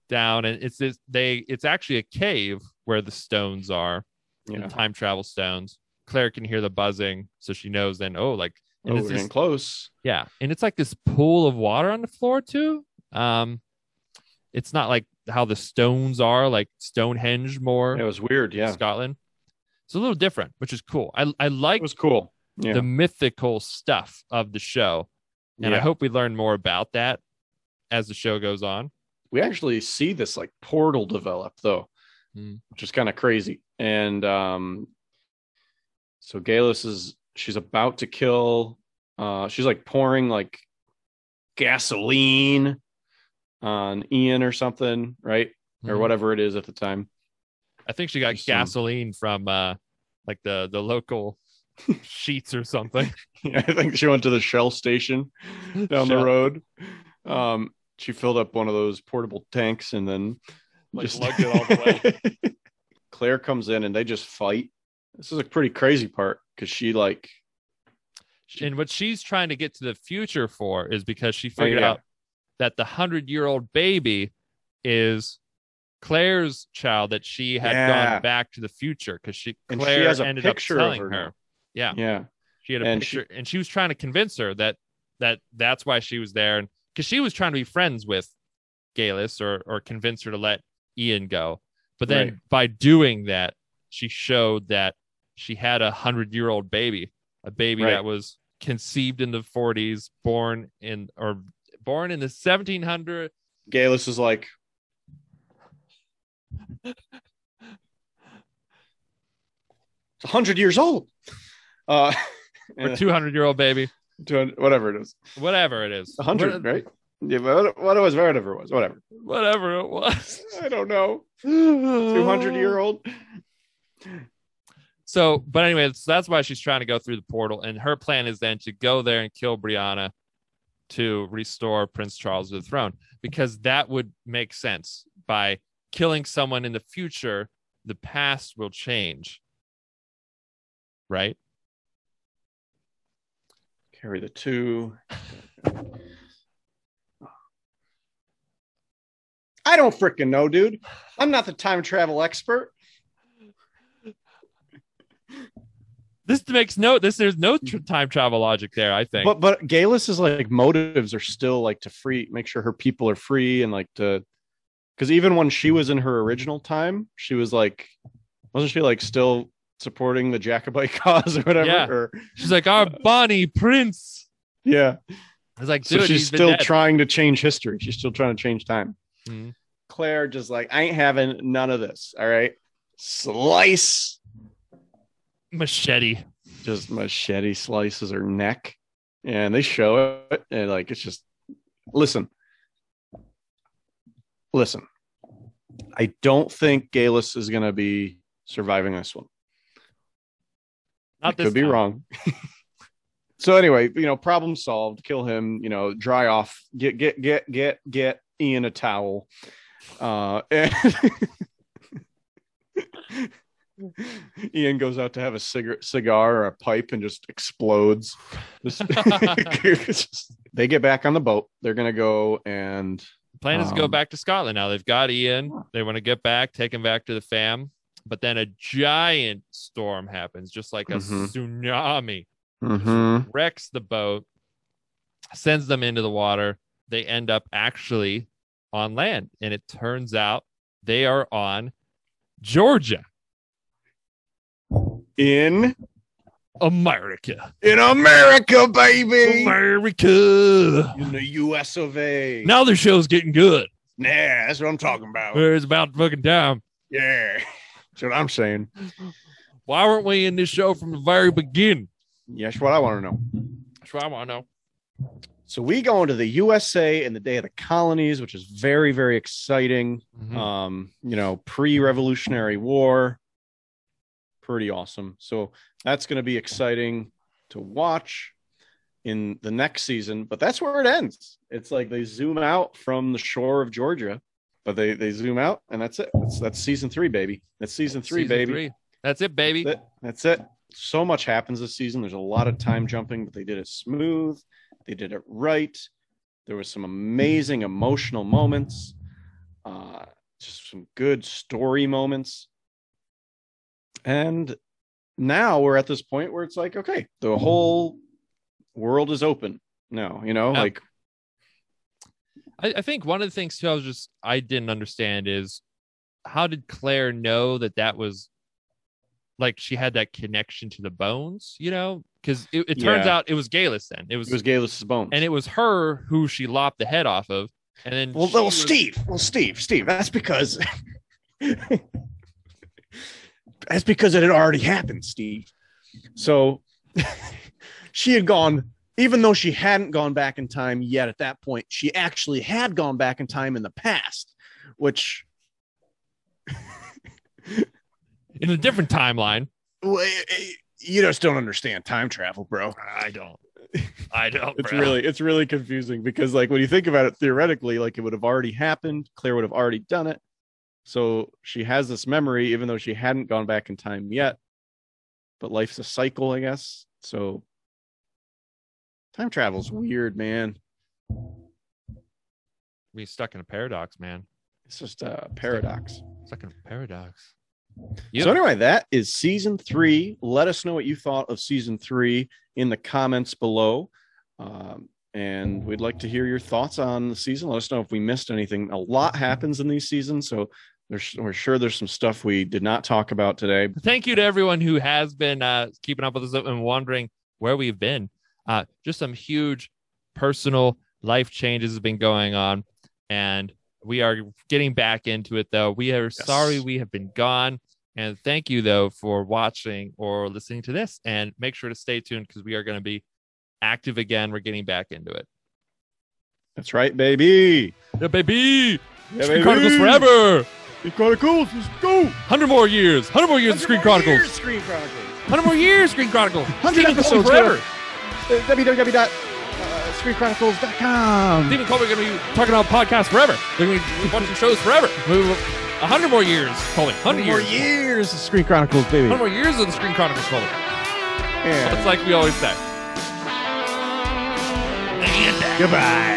Speaker 1: down, and it's actually a cave where the stones are, the time travel stones. Claire can hear the buzzing, so she knows then, we're getting close. Yeah. And it's like this pool of water on the floor too. It's not like how the stones are, like Stonehenge more.
Speaker 2: It was weird, yeah.
Speaker 1: Scotland. It's a little different, which is cool. I like
Speaker 2: it was cool. Yeah.
Speaker 1: The mythical stuff of the show. And I hope we learn more about that as the show goes on.
Speaker 2: We actually see this like portal develop though, which is kind of crazy. And so Galus she's about to kill, she's like pouring like gasoline on Ian or something, right? Or whatever it is at the time.
Speaker 1: I think she got gasoline from like the local Sheets or something.
Speaker 2: I think she went to the Shell station down the road. She filled up one of those portable tanks and then just lugged it all the way. Claire comes in and they just fight. This is a pretty crazy part because
Speaker 1: and what she's trying to get to the future for is because she figured out that the 100-year-old baby is Claire's child that she had gone back to the future because Claire
Speaker 2: has a
Speaker 1: ended up
Speaker 2: picture
Speaker 1: telling
Speaker 2: of
Speaker 1: her. Yeah. She had a picture, and she was trying to convince her that's why she was there, and because she was trying to be friends with Galus or convince her to let Ian go. But then by doing that, she showed that she had a 100-year-old baby, a baby that was conceived in the 40s, born in the 1700s.
Speaker 2: Galus is like, it's 100 years old.
Speaker 1: Or 200-year-old baby.
Speaker 2: Whatever it is.
Speaker 1: 100,
Speaker 2: right? Yeah, whatever it was.
Speaker 1: Whatever it was.
Speaker 2: I don't know. 200-year-old.
Speaker 1: So, but anyway, that's why she's trying to go through the portal. And her plan is then to go there and kill Brianna to restore Prince Charles to the throne, because that would make sense. By killing someone in the future, the past will change. Right?
Speaker 2: Carry the two. I don't freaking know, dude. I'm not the time travel expert.
Speaker 1: There's no time travel logic there, I think.
Speaker 2: But Galus' like motives are still like to make sure her people are free, and like because even when she was in her original time, she was like, wasn't she like still supporting the Jacobite cause or whatever?
Speaker 1: Yeah.
Speaker 2: Or
Speaker 1: she's like, our Bonnie Prince.
Speaker 2: Yeah.
Speaker 1: I was like,
Speaker 2: dude, so she's still trying to change history. She's still trying to change time.
Speaker 1: Mm-hmm.
Speaker 2: Claire just like, I ain't having none of this. All right. Slice.
Speaker 1: Machete
Speaker 2: slices her neck, and they show it, and like it's just listen. I don't think Galus is gonna be surviving this one.
Speaker 1: Not this
Speaker 2: could be wrong. So anyway, problem solved. Kill him. Dry off. Get Ian a towel. And Ian goes out to have a cigar or a pipe and just explodes. They get back on the boat. They're going to go and...
Speaker 1: The plan is to go back to Scotland now. They've got Ian. They want to get back, take him back to the fam. But then a giant storm happens, just like a tsunami.
Speaker 2: Mm-hmm.
Speaker 1: Wrecks the boat, sends them into the water. They end up actually on land. And it turns out they are on Georgia.
Speaker 2: In
Speaker 1: America,
Speaker 2: baby.
Speaker 1: America.
Speaker 2: In the US of A.
Speaker 1: Now the show's getting good.
Speaker 2: Yeah, that's what I'm talking about.
Speaker 1: It's about fucking time.
Speaker 2: Yeah, that's what I'm saying.
Speaker 1: Why weren't we in this show from the very beginning?
Speaker 2: Yeah, that's what I want to know.
Speaker 1: That's what I want to know.
Speaker 2: So we go into the USA in the day of the colonies, which is very, very exciting.
Speaker 1: Mm-hmm.
Speaker 2: Pre-Revolutionary War. Pretty awesome. So that's going to be exciting to watch. in the next season, but that's where it ends. It's like they zoom out from the shore of Georgia, but they zoom out, and that's it. That's season 3, baby. That's season 3, baby.
Speaker 1: 3. That's it, baby.
Speaker 2: That's it. So much happens this season. There's a lot of time jumping, but they did it smooth. They did it right. There was some amazing emotional moments, just some good story moments. And now we're at this point where it's like, okay, the whole world is open now, like.
Speaker 1: I think one of the things too, I didn't understand is how did Claire know that was like she had that connection to the bones, because it turns out it was Galus then. It was
Speaker 2: Galus's bones.
Speaker 1: And it was her who she lopped the head off of. And then
Speaker 2: Steve, that's because that's because it had already happened, Steve. So she had gone, even though she hadn't gone back in time yet at that point, she actually had gone back in time in the past, which
Speaker 1: in a different timeline.
Speaker 2: You just don't understand time travel, bro.
Speaker 1: I don't.
Speaker 2: It's really confusing because, like, when you think about it theoretically, like, it would have already happened. Claire would have already done it. So she has this memory, even though she hadn't gone back in time yet. But life's a cycle, I guess. So time travel's weird, man.
Speaker 1: We're stuck in a paradox, man.
Speaker 2: It's just a paradox.
Speaker 1: Stuck in a paradox.
Speaker 2: Yep. So anyway, that is season 3. Let us know what you thought of season 3 in the comments below. And we'd like to hear your thoughts on the season. Let us know if we missed anything. A lot happens in these seasons, so we're sure there's some stuff we did not talk about today.
Speaker 1: Thank you to everyone who has been keeping up with us and wondering where we've been. Just some huge personal life changes have been going on, and we are getting back into it, though. We are sorry we have been gone. And thank you, though, for watching or listening to this. And make sure to stay tuned because we are going to be active again. We're getting back into it.
Speaker 2: That's right, baby.
Speaker 1: Yeah, baby.
Speaker 2: Yeah,
Speaker 1: Screen Chronicles forever.
Speaker 2: Screen Chronicles, let's go.
Speaker 1: 100 more years. 100 more years of Screen Chronicles.
Speaker 2: Screen Chronicles.
Speaker 1: 100 more years, Screen Chronicles.
Speaker 2: 100 episodes forever. www.screenchronicles.com.
Speaker 1: Stephen Colbert going to be talking about podcasts forever. They're going to be watching shows forever. 100 more years, Colby. 100
Speaker 2: more years of Screen Chronicles, baby.
Speaker 1: 100 more years of the Screen Chronicles, Colby.
Speaker 2: Yeah.
Speaker 1: It's like we always say.
Speaker 2: Goodbye.